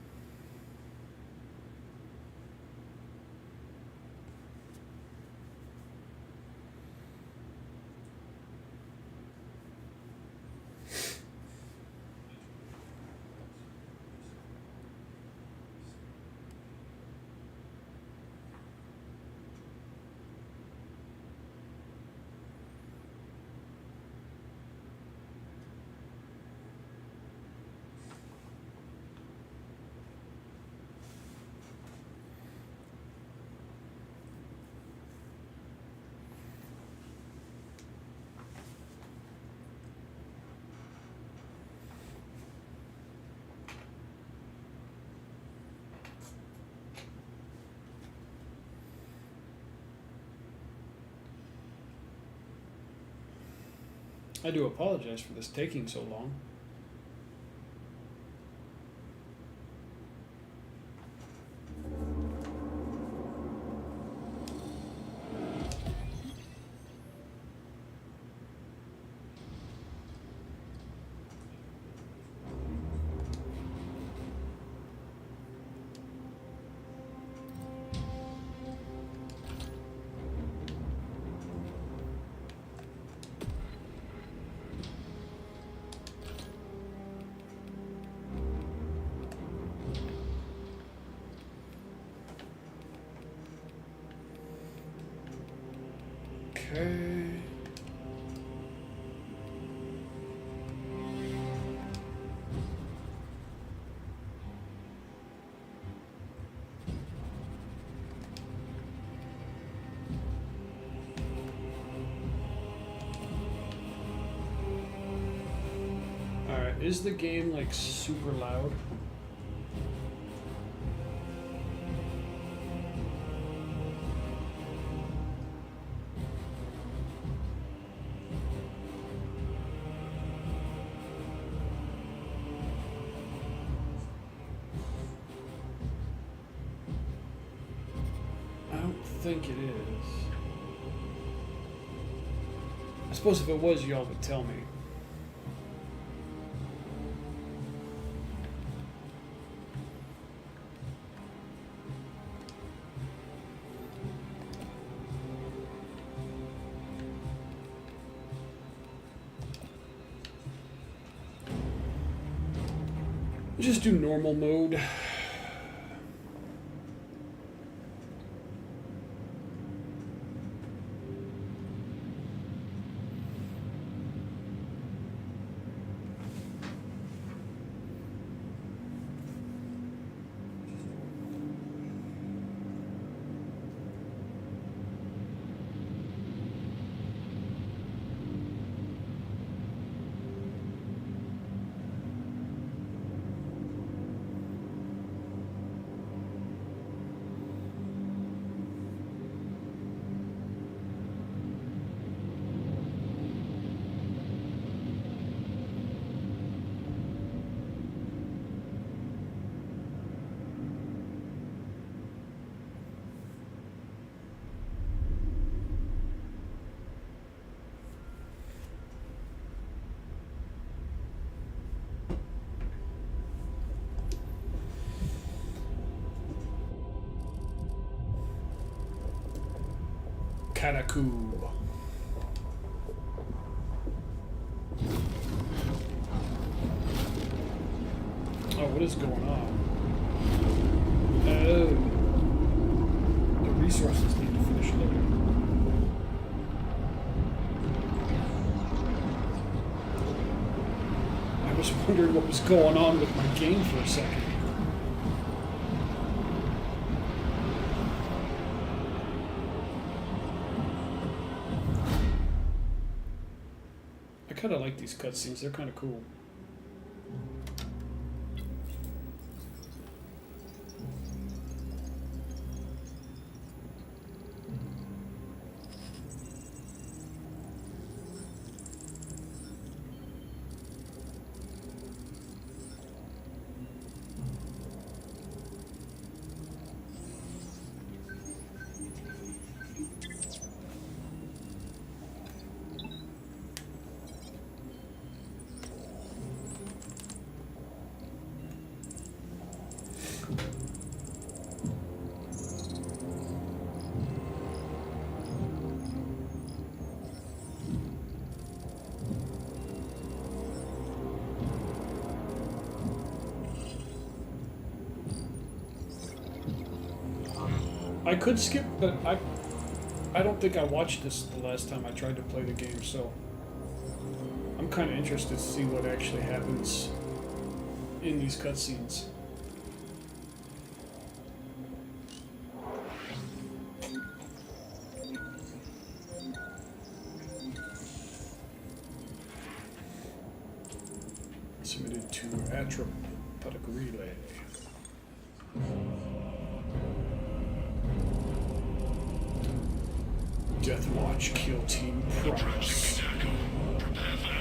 I do apologize for this taking so long. Okay. Alright, is the game like super loud? I don't think it is. I suppose if it was, y'all would tell me. Just do normal mode. Kanaku. Oh, what is going on? Oh. The resources need to finish loading. I was wondering what was going on with my game for a second. I kind of like these cutscenes, they're kind of cool. I could skip, but I don't think I watched this the last time I tried to play the game, so I'm kind of interested to see what actually happens in these cutscenes. Submitted to Atropodic Relay. Deathwatch Kill Team Price. Prepare for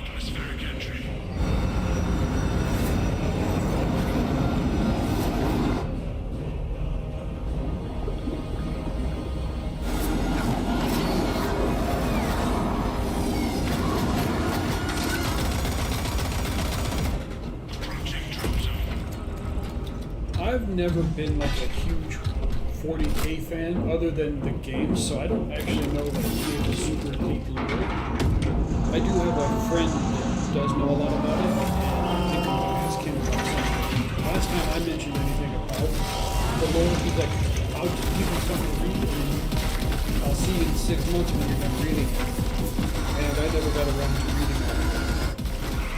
never been like a huge 40k fan other than the games, so I don't actually know like any of the super deep lore. I do have a friend that does know a lot about it, and I think I'm gonna ask him about something. Last time I mentioned anything about the lore, he's like, I'll just give you something to read, and I'll see you in 6 months when you're done reading it. And I never got around to reading it.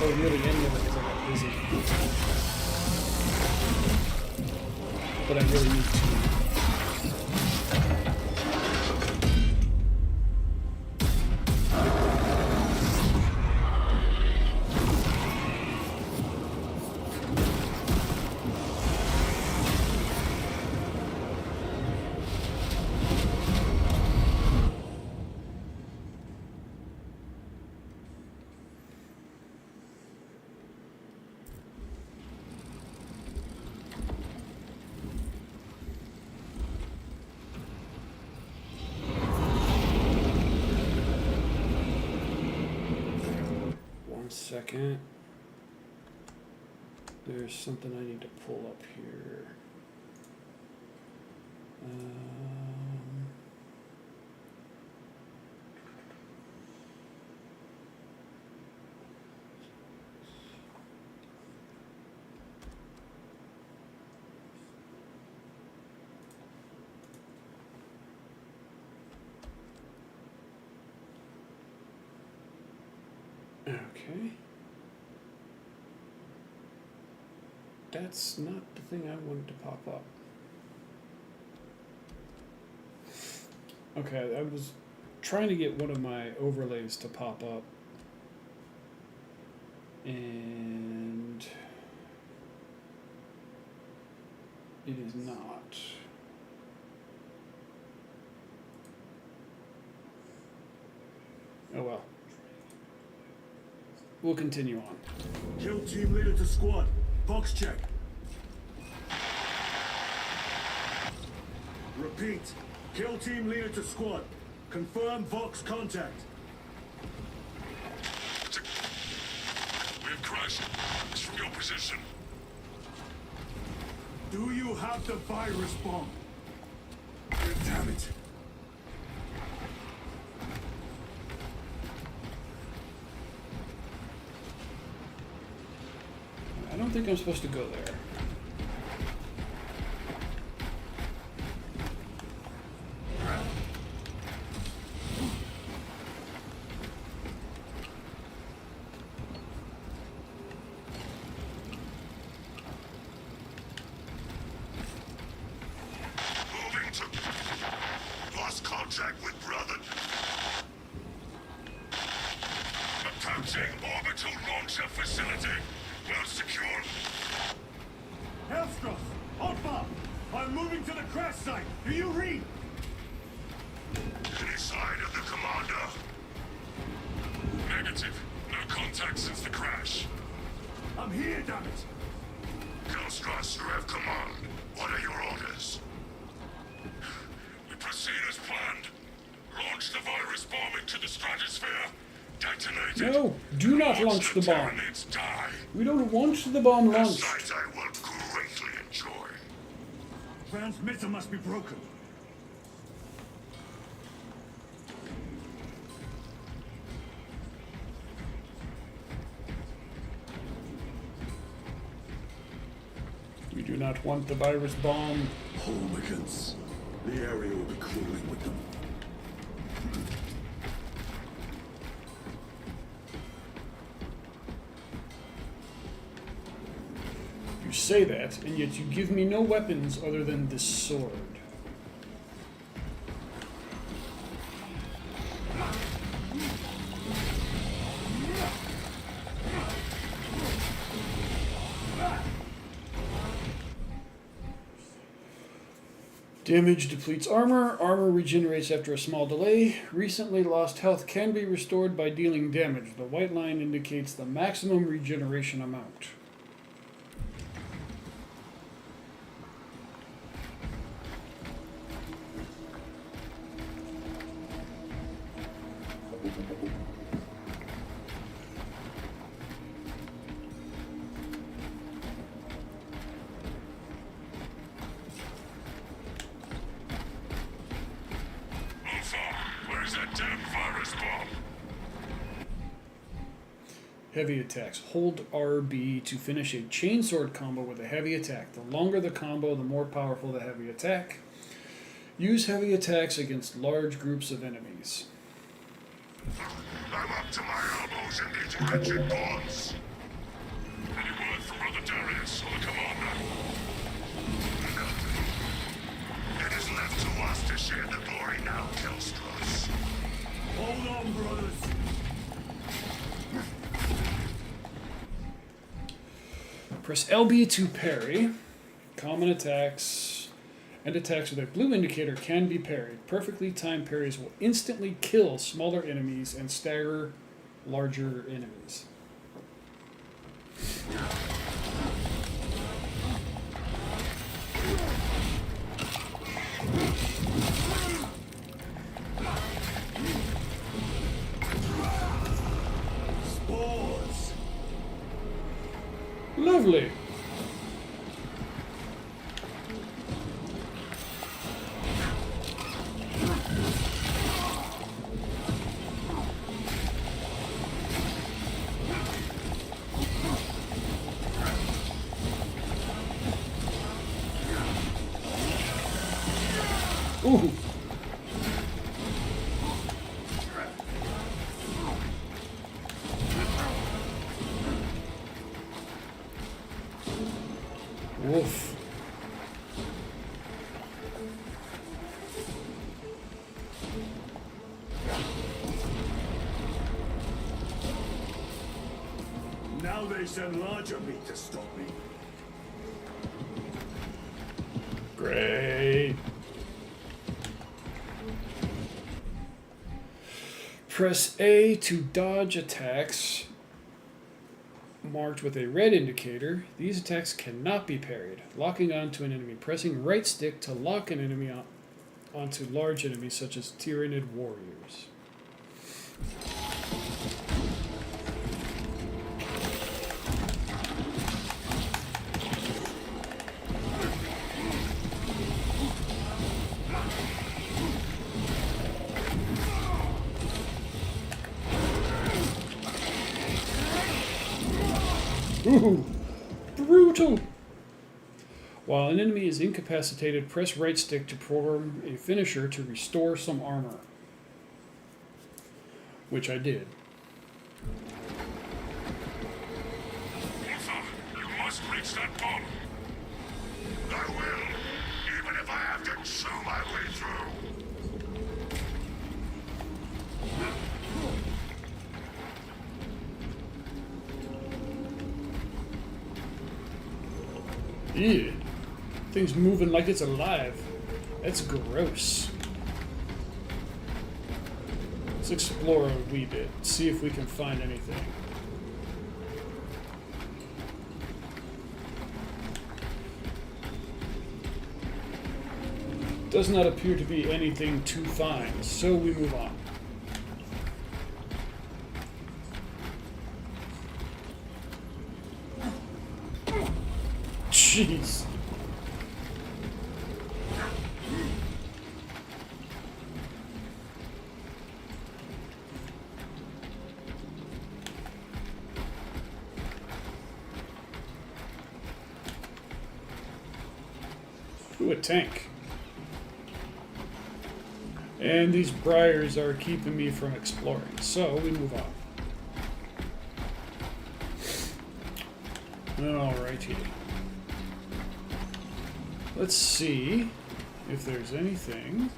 Or really any of it because I got busy. But I really need to. Second. There's something I need to pull up here. Okay. That's not the thing I wanted to pop up. Okay, I was trying to get one of my overlays to pop up. And it is not. Oh well. We'll continue on. Kill team leader to squad. Box check. Repeat. Kill team leader to squad. Confirm Vox contact. We have crashed. It's from your position. Do you have the virus bomb? Damn it. I don't think I'm supposed to go there. Moving to... Lost contact with brother. Approaching orbital launcher facility. Well secured. Hellstross! Alpha! I'm moving to the crash site. Do you read? Any sign of the commander? Negative. No contact since the crash. I'm here, damn it! Hellstross, you have command. What are your orders? We proceed as planned. Launch the virus bomb into the stratosphere. Detonate it. No, do not launch the bomb. Tyranids die. We don't want the bomb A launched. sight I will greatly enjoy. Transmitter must be broken. We do not want the virus bomb. Hooligans. The area will be crawling with them. You say that, and yet you give me no weapons other than this sword. Damage depletes armor. Armor regenerates after a small delay. Recently lost health can be restored by dealing damage. The white line indicates the maximum regeneration amount. is that damn virus bomb? Heavy attacks. Hold RB to finish a chainsword combo with a heavy attack. The longer the combo, the more powerful the heavy attack. Use heavy attacks against large groups of enemies. I'm up to my elbows in these wretched bonds. Any word from Brother Darius or the commander? Nothing. It is left to us to share the glory now, Killstrass. Hold on, brothers. Press LB to parry. Common attacks and attacks with a blue indicator can be parried. Perfectly timed parries will instantly kill smaller enemies and stagger larger enemies. Spores. Lovely. Ooh. Woof. Now they send larger meat to stop me. Great. Press A to dodge attacks marked with a red indicator. These attacks cannot be parried. Locking onto an enemy. Pressing right stick to lock an enemy onto large enemies such as Tyrannid warriors. Ooh, brutal! While an enemy is incapacitated, press right stick to perform a finisher to restore some armor. Which I did. Arthur, you must reach that bomb. I will, even if I have to chew my way through. Ew. Thing's moving like it's alive. That's gross. Let's explore a wee bit, see if we can find anything. Does not appear to be anything to find, so we move on. Jeez. Ooh, a tank. And these briars are keeping me from exploring, so we move on. Alrighty. Let's see if there's anything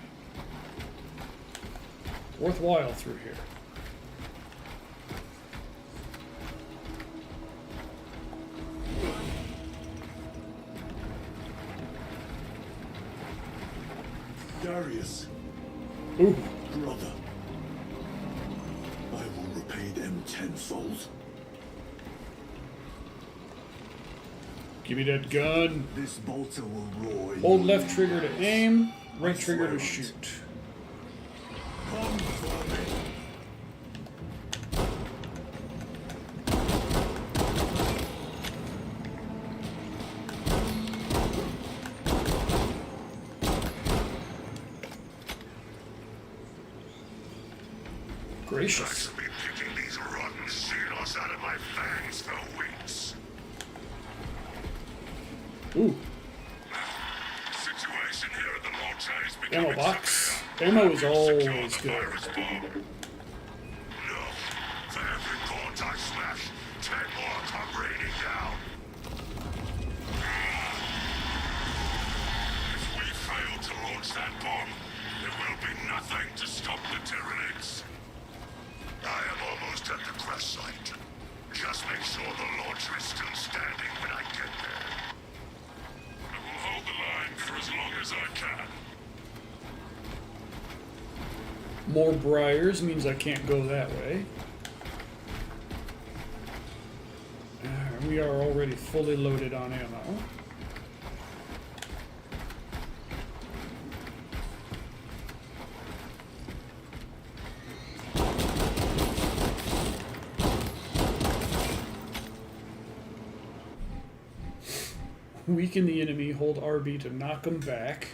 worthwhile through here. Darius, Ooh, brother. I will repay them tenfold. give me that gun. This bolter will roar. Hold left trigger to aim, right trigger to shoot. Come for me. Gracious. I've been kicking these rotten seals out of my fangs for weeks. Ooh, Situation here at the Monte is ammo becoming box. severe. Ammo is Secure always the good. virus bomb. No, for every port I smash, 10 more come raining down. If we fail to launch that bomb, there will be nothing to stop the Tyranids. I am almost at the crash site. Just make sure the launcher is still standing when I get there. I will hold the line for as long as I can. More briars means I can't go that way. We are already fully loaded on ammo. Weaken the enemy, hold RB to knock them back.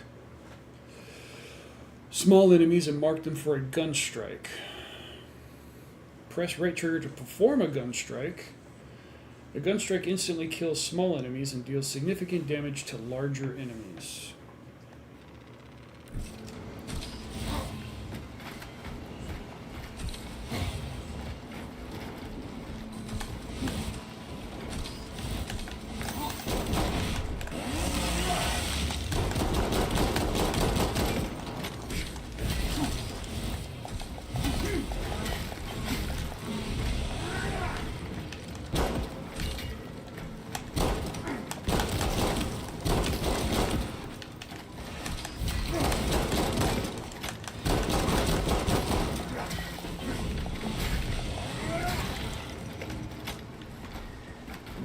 Small enemies and mark them for a gun strike. Press right trigger to perform a gun strike. A gun strike instantly kills small enemies and deals significant damage to larger enemies.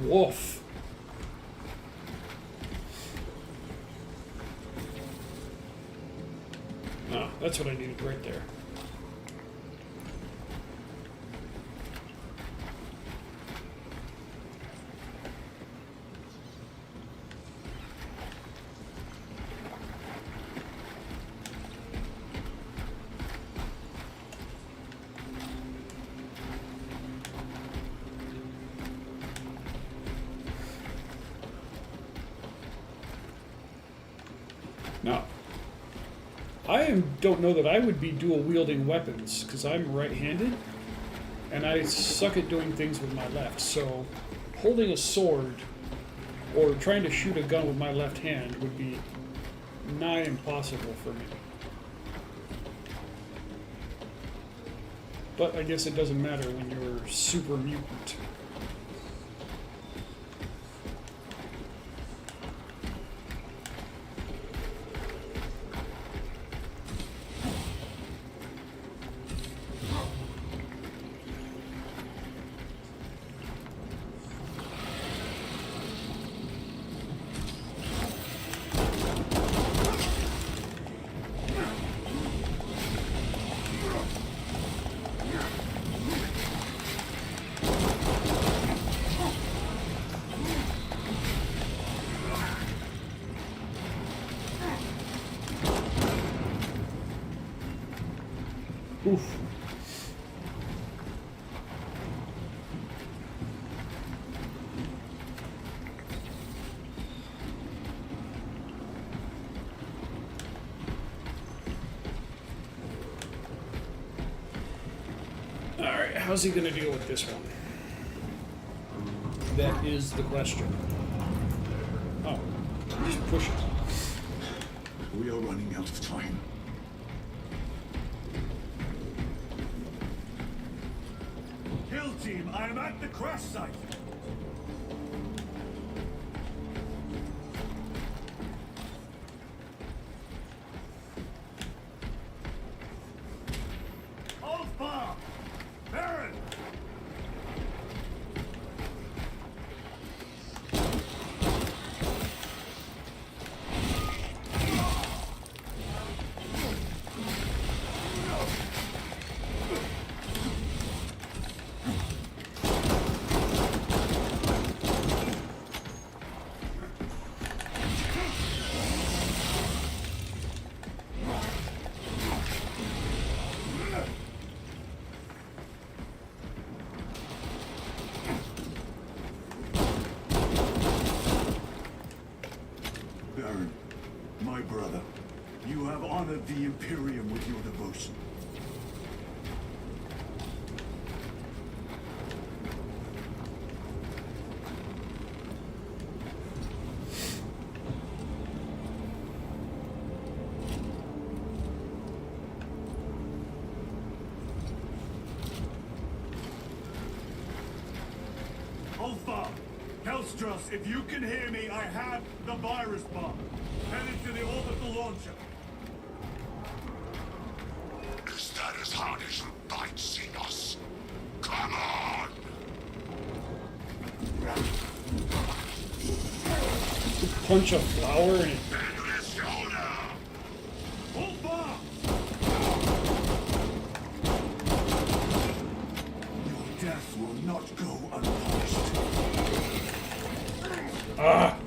Woof. Ah, that's what I needed right there. Now, don't know that I would be dual wielding weapons because I'm right-handed and I suck at doing things with my left. So, holding a sword or trying to shoot a gun with my left hand would be nigh impossible for me. But I guess it doesn't matter when you're super mutant. Oof. Alright, how's he gonna deal with this one? That is the question. Oh, just push it. We are running out of time. Kill team, I am at the crash site. Alpha! Baron! You have honored the Imperium with your devotion. Alpha! Hellstrus, if you can hear me, I have the virus bomb. Headed to the orbital launcher. Is that as hard as you bite, Xenos? Come on! Punch a flower and it Endless Yoda! Alpha! Your death will not go unpunished. ah.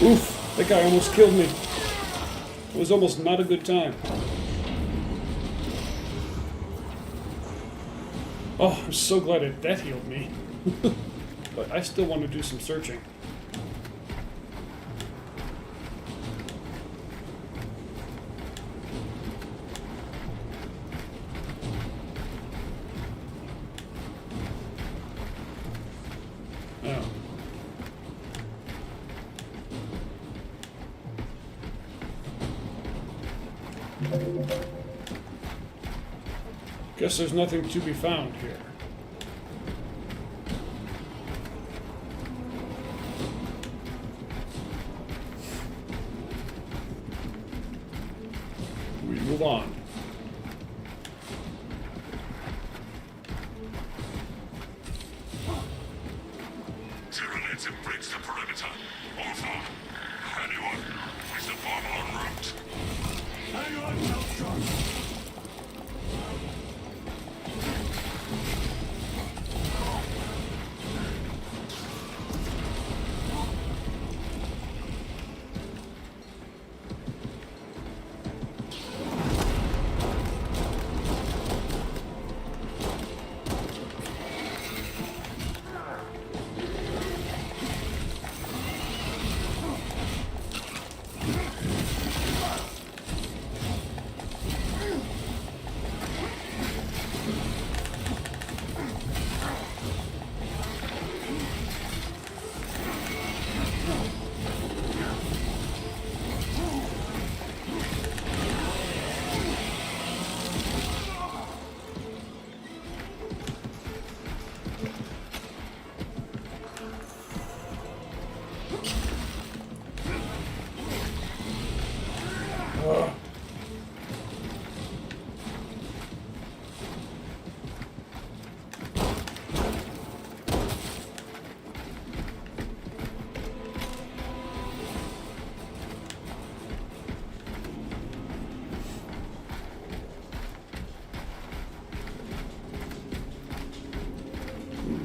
Oof, that guy almost killed me. It was almost not a good time. Oh, I'm so glad that healed me. But I still want to do some searching. Oh. Guess there's nothing to be found here. We move on. Tyranids and breaks the perimeter. Alpha! Anyone? Is the bomb en route? Hang on, Hellstrus!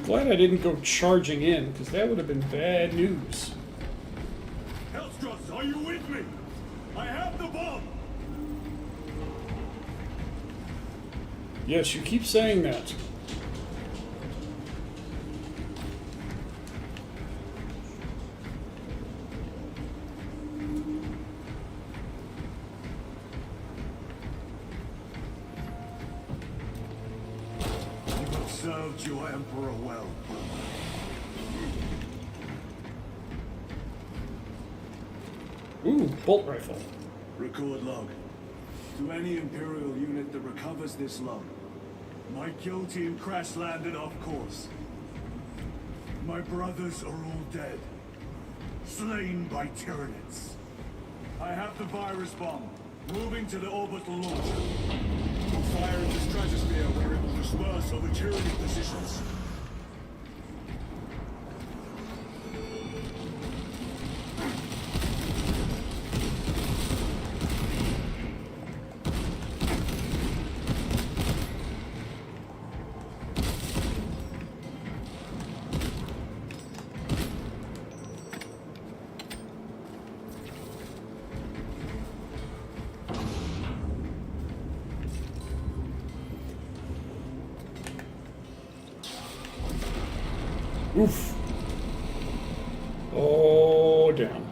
Glad I didn't go charging in, because that would have been bad news. Hellstrus, are you with me? I have the bomb! Yes, you keep saying that. You have served your Emperor well. Ooh, bolt rifle. Record log. To any Imperial unit that recovers this log, My kill team crash landed off course. My brothers are all dead. Slain by Tyranids. I have the virus bomb. Moving to the orbital launcher. Fire in the stratosphere where it will disperse over Tyranid positions. Oof. Oh, damn.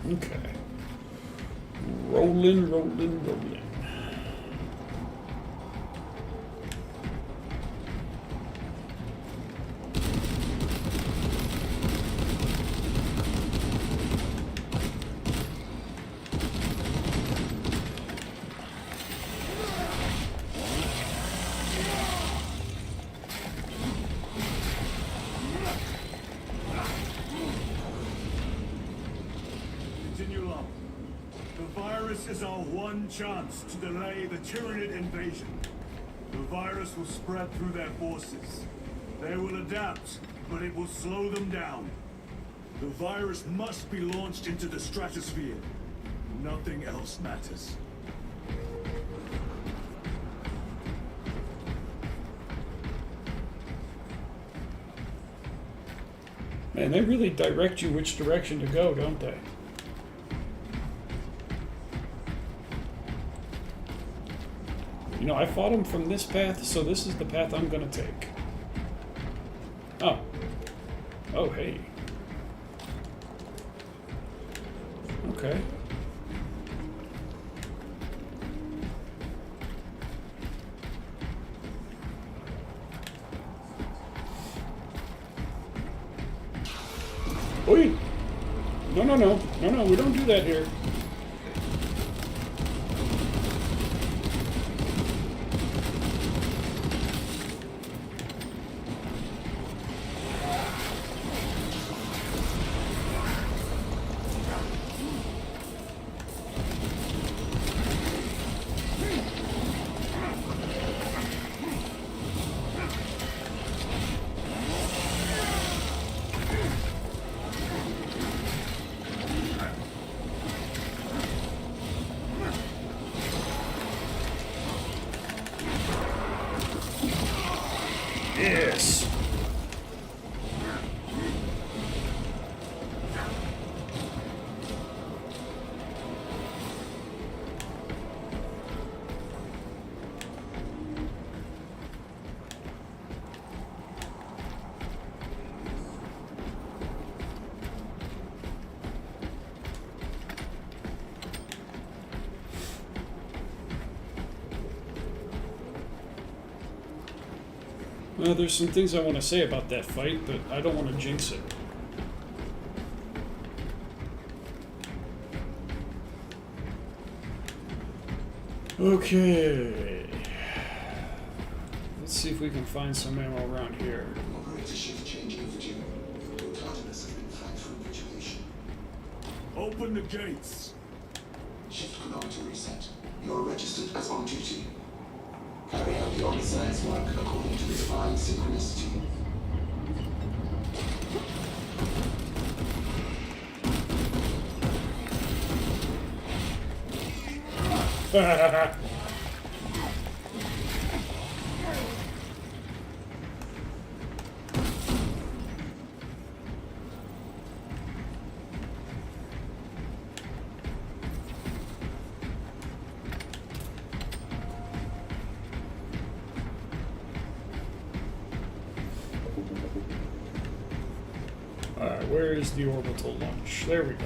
Okay. Rolling, rolling, rolling. Continue on. The virus is our one chance to delay the Tyranid invasion. The virus will spread through their forces. They will adapt, but it will slow them down. The virus must be launched into the stratosphere. Nothing else matters. Man, they really direct you which direction to go, don't they? You know, I fought him from this path, so this is the path I'm gonna take. Oh. Oh, hey. Okay. Oi! No, no, no. No, no, we don't do that here. Yes. Well, there's some things I want to say about that fight, but I don't want to jinx it. Okay. Let's see if we can find some ammo around here. Operator shift changing of the gym. Your tardiness has been flagged for evacuation. Open the gates. Shift command to reset. You're registered as on duty. Carry out your science work according to defined synchronicity. where is the orbital launch? There we go.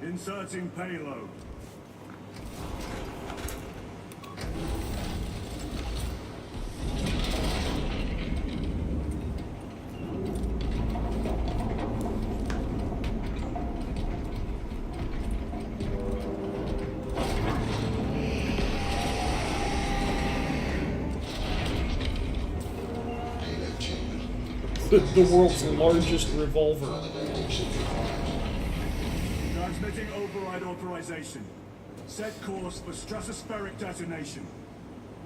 Inserting payload. Payload chamber. The world's largest revolver. Further validation required. Transmitting override authorization. Set course for stratospheric detonation.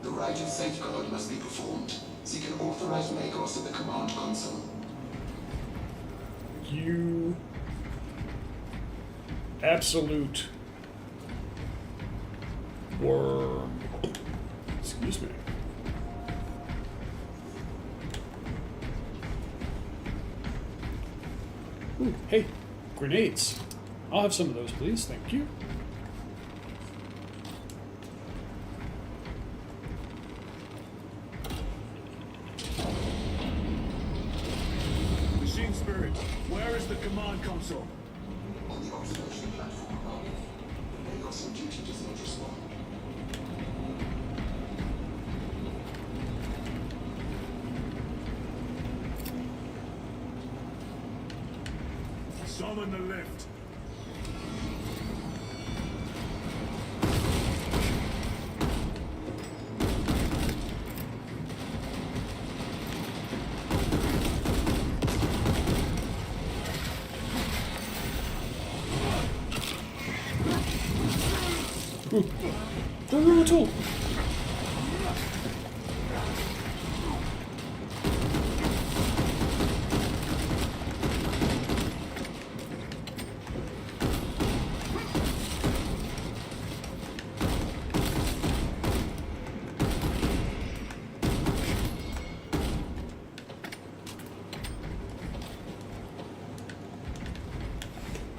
The right of safeguard must be performed. Seek an authorized Magos at the command console. You absolute worm. Excuse me. Ooh, hey, grenades. I'll have some of those, please. Thank you. Machine Spirit, where is the command console? On the observation platform above. Magos on duty does not respond. Summon the lift. Brutal.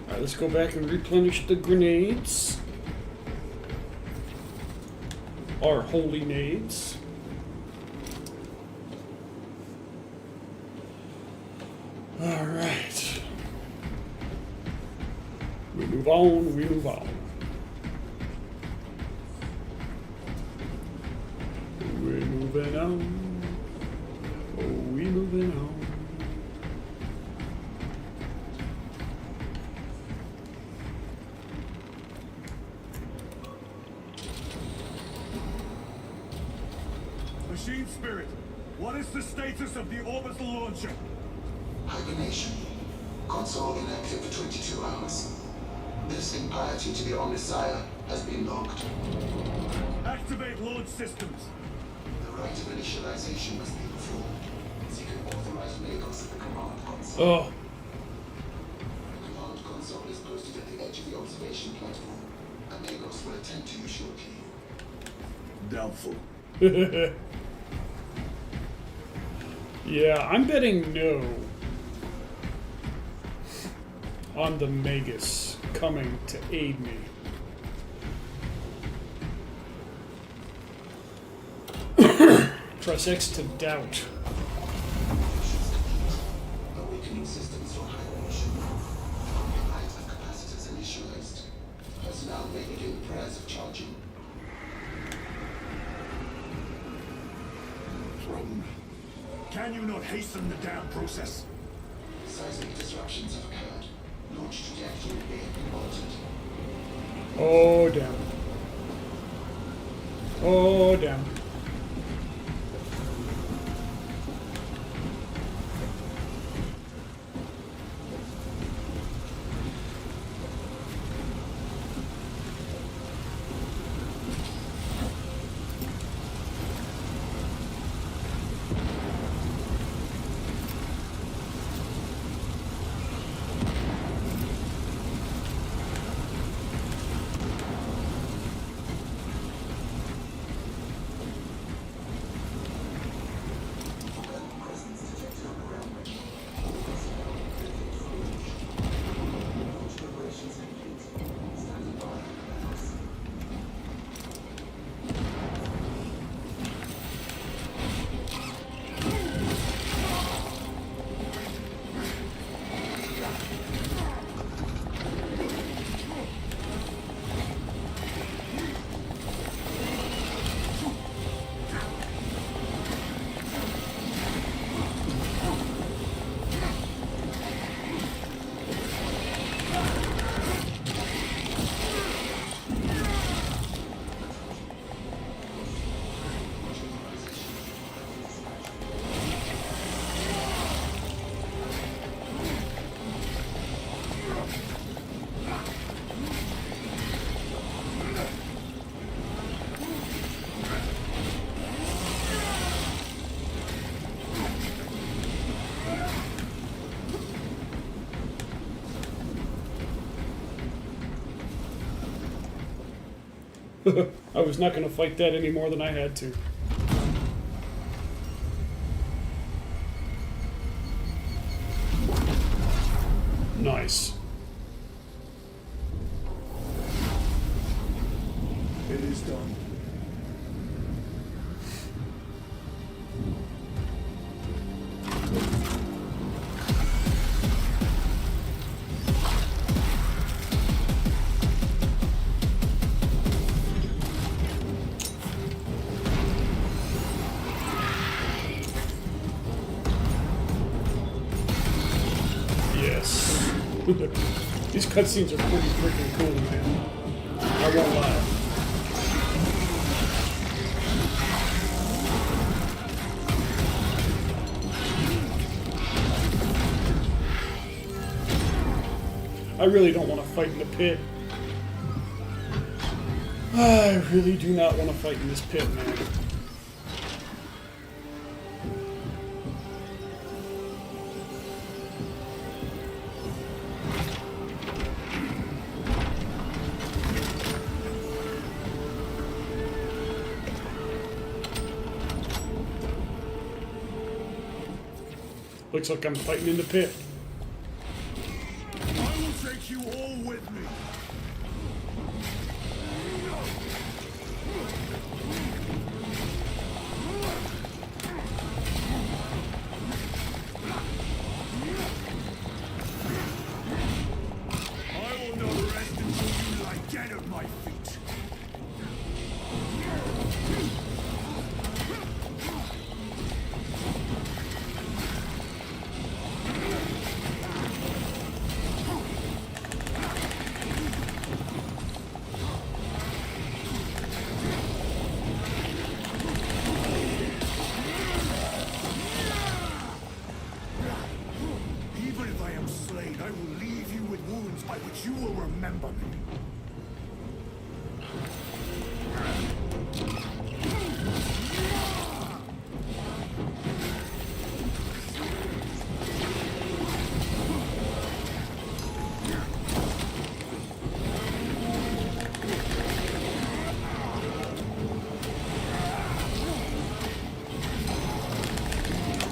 Alright, let's go back and replenish the grenades. Our holy nades. Alright. We move on, we move on. We're moving on. Oh, we moving on. Machine Spirit, what is the status of the orbital launcher? Hibernation. Console inactive for 22 hours. This impiety to the Omnisire has been logged. Activate launch systems. The right of initialization must be performed. Seek an authorized Magos at the command console. Oh, The command console is posted at the edge of the observation platform. A Magos will attend to you shortly. Doubtful. yeah, I'm betting no on the Magus coming to aid me. Press X to doubt. Awakening systems for hibernation. Light and capacitors initialized. Personnel may begin prayers of charging. Can you not hasten the down process? Seismic disruptions have occurred. Launch trajectory may have been altered. Oh, damn. Oh, damn. I was not going to fight that any more than I had to. Nice. It is done. Yes. These cutscenes are pretty freaking cool, man. I won't lie. I really don't want to fight in the pit. I really do not want to fight in this pit, man. Looks like I'm fighting in the pit. I will take you all with me. I will not rest until you lie dead at my feet. Even if I am slain, I will leave you with wounds by which you will remember me.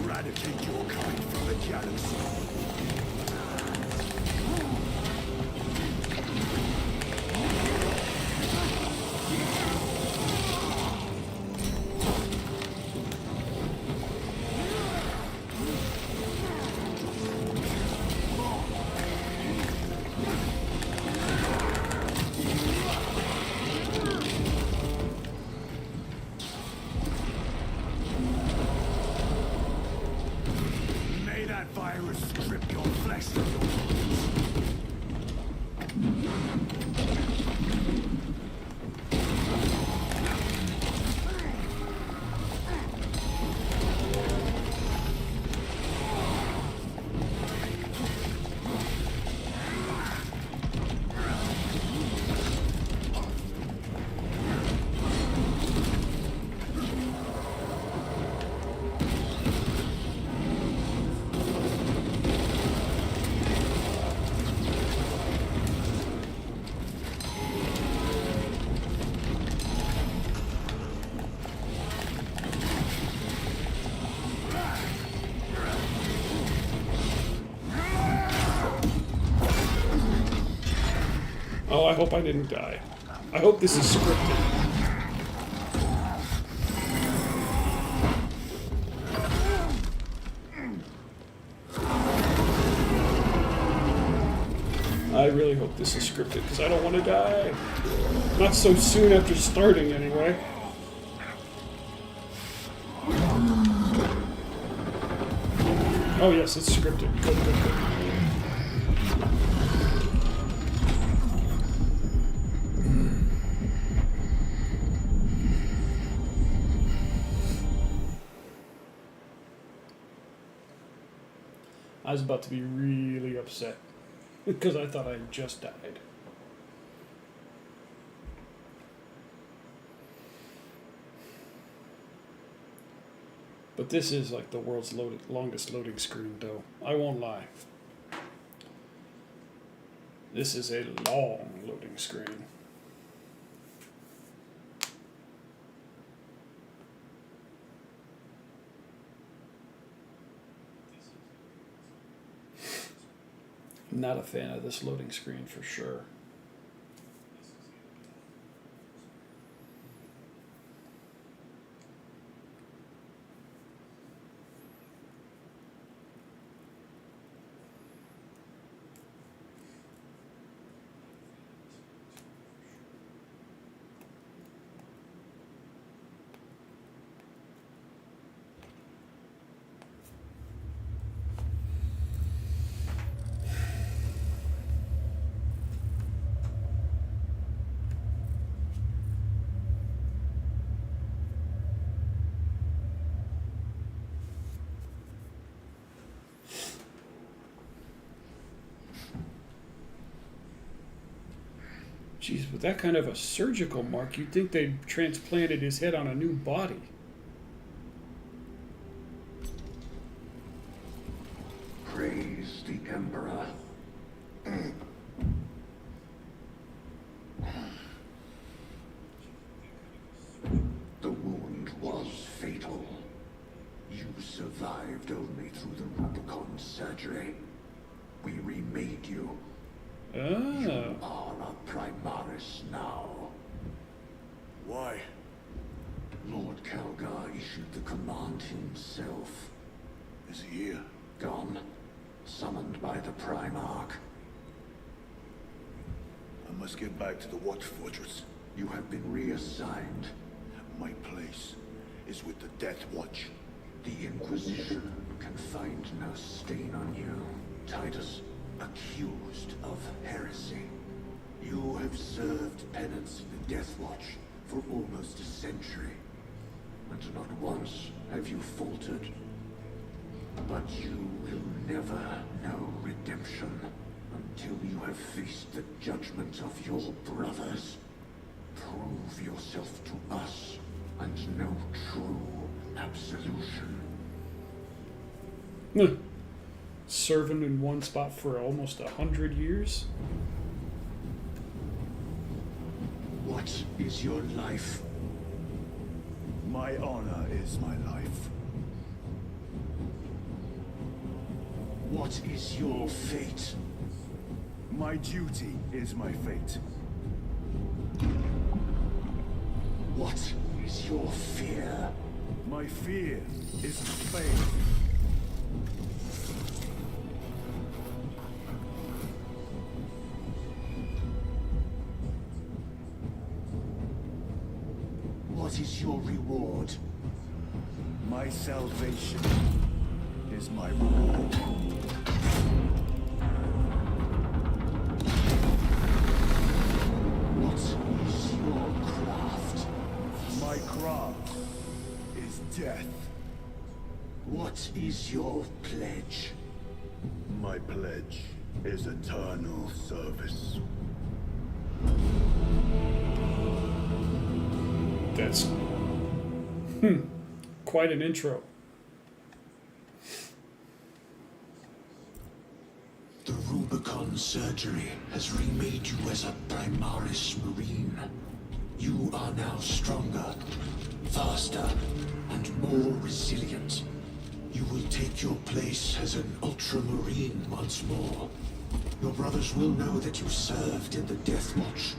Eradicate your kind from the galaxy. May that virus strip your flesh of your bones. Oh, I hope I didn't die. I hope this is scripted. I really hope this is scripted because I don't want to die. Not so soon after starting, anyway. Oh yes, it's scripted. Good, good, good. I was about to be really upset because I thought I had just died. But this is like the world's longest loading screen, though. I won't lie. This is a long loading screen. Not a fan of this loading screen for sure. Jeez, with that kind of a surgical mark, you'd think they'd transplanted his head on a new body. Praise the Emperor. The wound was fatal. You survived only through the Rubicon surgery. We remade you. Oh. You are a Primaris now. Why? Lord Calgar issued the command himself. Is he here? Gone. Summoned by the Primarch. I must get back to the Watch Fortress. You have been reassigned. My place is with the Death Watch. The Inquisition can find no stain on you, Titus. Accused of heresy. You have served penance in the Death Watch for almost a century. And not once have you faltered. But you will never know redemption until you have faced the judgment of your brothers. Prove yourself to us and know true absolution. Serving in one spot for almost 100 years? What is your life? My honor is my life. What is your fate? My duty is my fate. What is your fear? My fear is faith. What is your reward? My salvation is my reward. What is your craft? My craft is death. What is your pledge? My pledge is eternal service. That's quite an intro. The Rubicon surgery has remade you as a Primaris Marine. You are now stronger, faster, and more resilient. You will take your place as an Ultramarine once more. Your brothers will know that you served in the Death Watch,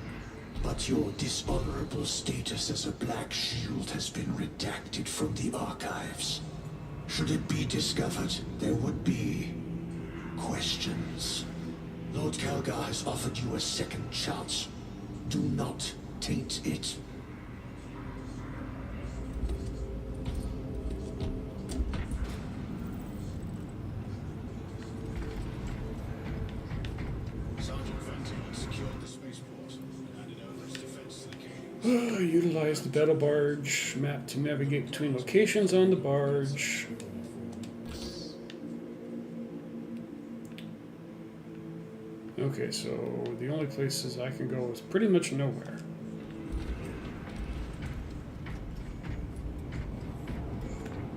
but your dishonorable status as a Black Shield has been redacted from the archives. Should it be discovered, there would be questions. Lord Calgar has offered you a second chance. Do not taint it. Utilize the battle barge map to navigate between locations on the barge. Okay, so the only places I can go is pretty much nowhere.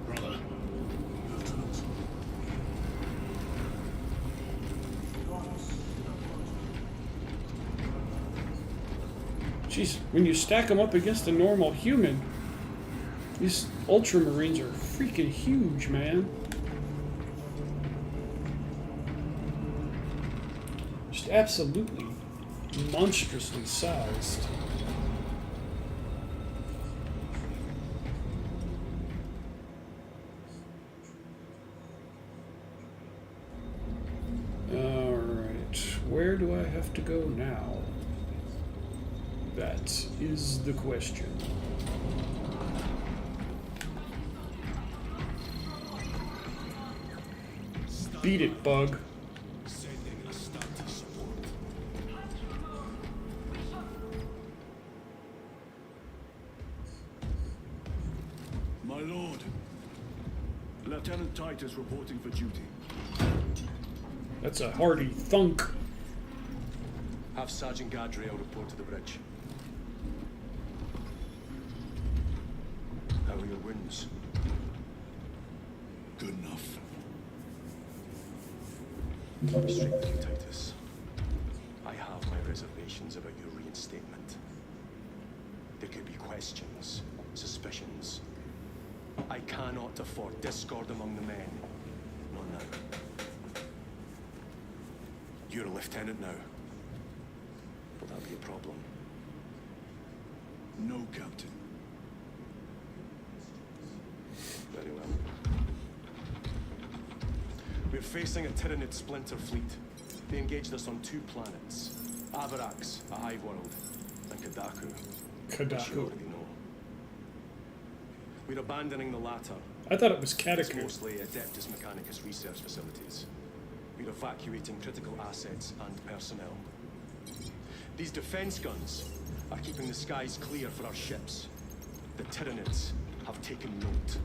Brother. Jeez, when you stack them up against a normal human, these Ultramarines are freaking huge, man. just absolutely monstrously sized. Alright, where do I have to go now? That is the question. Beat it, bug. My lord, Lieutenant Titus reporting for duty. That's a hearty thunk. Have Sergeant Gadriel report to the bridge. How are your wounds? Good enough. I'll be straight with you, Titus. I have my reservations about your reinstatement. There could be questions, suspicions. I cannot afford discord among the men. Not now. You're a lieutenant now. Will that be a problem? No, Captain. Very well. We're facing a Tyranid splinter fleet. They engaged us on 2 planets. Avarax, a hive world, and Kadaku, which you Kadaku. already know. We're abandoning the latter. I thought it was It's Kadaku. mostly Adeptus Mechanicus research facilities. We're evacuating critical assets and personnel. These defense guns are keeping the skies clear for our ships. The Tyranids have taken note.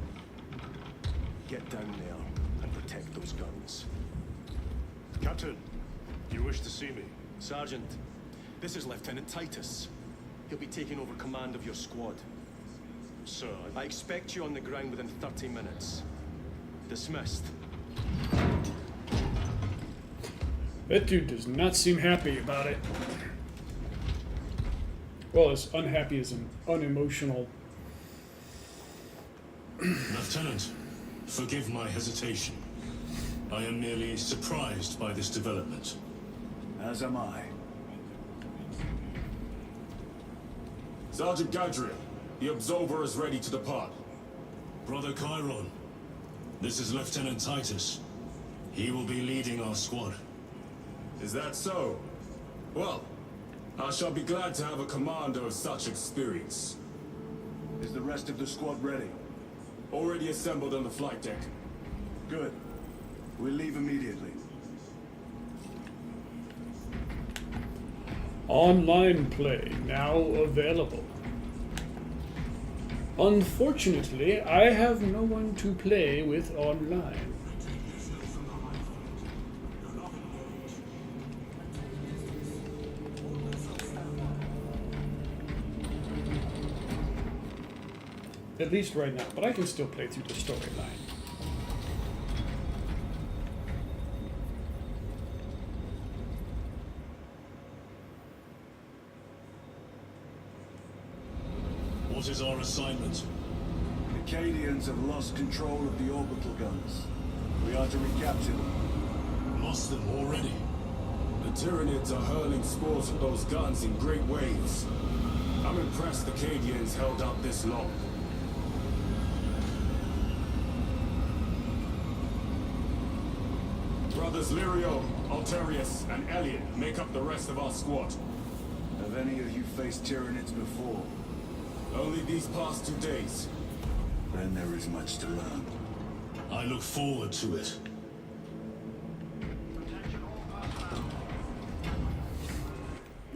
Get down there and protect those guns. Captain, you wish to see me? Sergeant, this is Lieutenant Titus. He'll be taking over command of your squad. Sir, I expect you on the ground within 30 minutes. Dismissed. That dude does not seem happy about it. Well, as unhappy as an unemotional. Lieutenant, forgive my hesitation. I am merely surprised by this development. as am I. Sergeant Gadriel, the Absolver is ready to depart. Brother Chiron, this is Lieutenant Titus. He will be leading our squad. Is that so? Well, I shall be glad to have a commander of such experience. Is the rest of the squad ready? Already assembled on the flight deck. Good. We'll leave immediately. Online play now available. Unfortunately, I have no one to play with online. At least right now, but I can still play through the storyline. What is our assignment? The Cadians have lost control of the orbital guns. We are to recapture them. Lost them already. The Tyranids are hurling spores at those guns in great waves. I'm impressed the Cadians held out this long. Brothers Lirio, Alterius, and Elliot make up the rest of our squad. Have any of you faced Tyranids before? Only these past 2 days. Then there is much to learn. I look forward to it.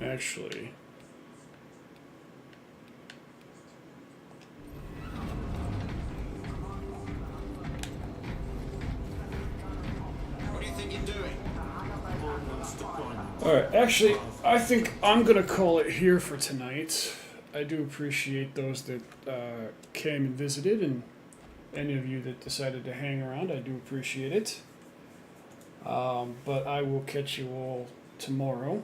Actually, What do you think you're doing? alright, actually, I think I'm gonna call it here for tonight. I do appreciate those that came and visited, and any of you that decided to hang around, I do appreciate it. But I will catch you all tomorrow.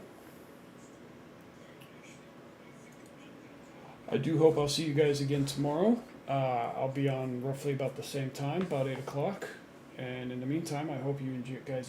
I do hope I'll see you guys again tomorrow. I'll be on roughly about the same time, about 8 o'clock. And in the meantime, I hope you guys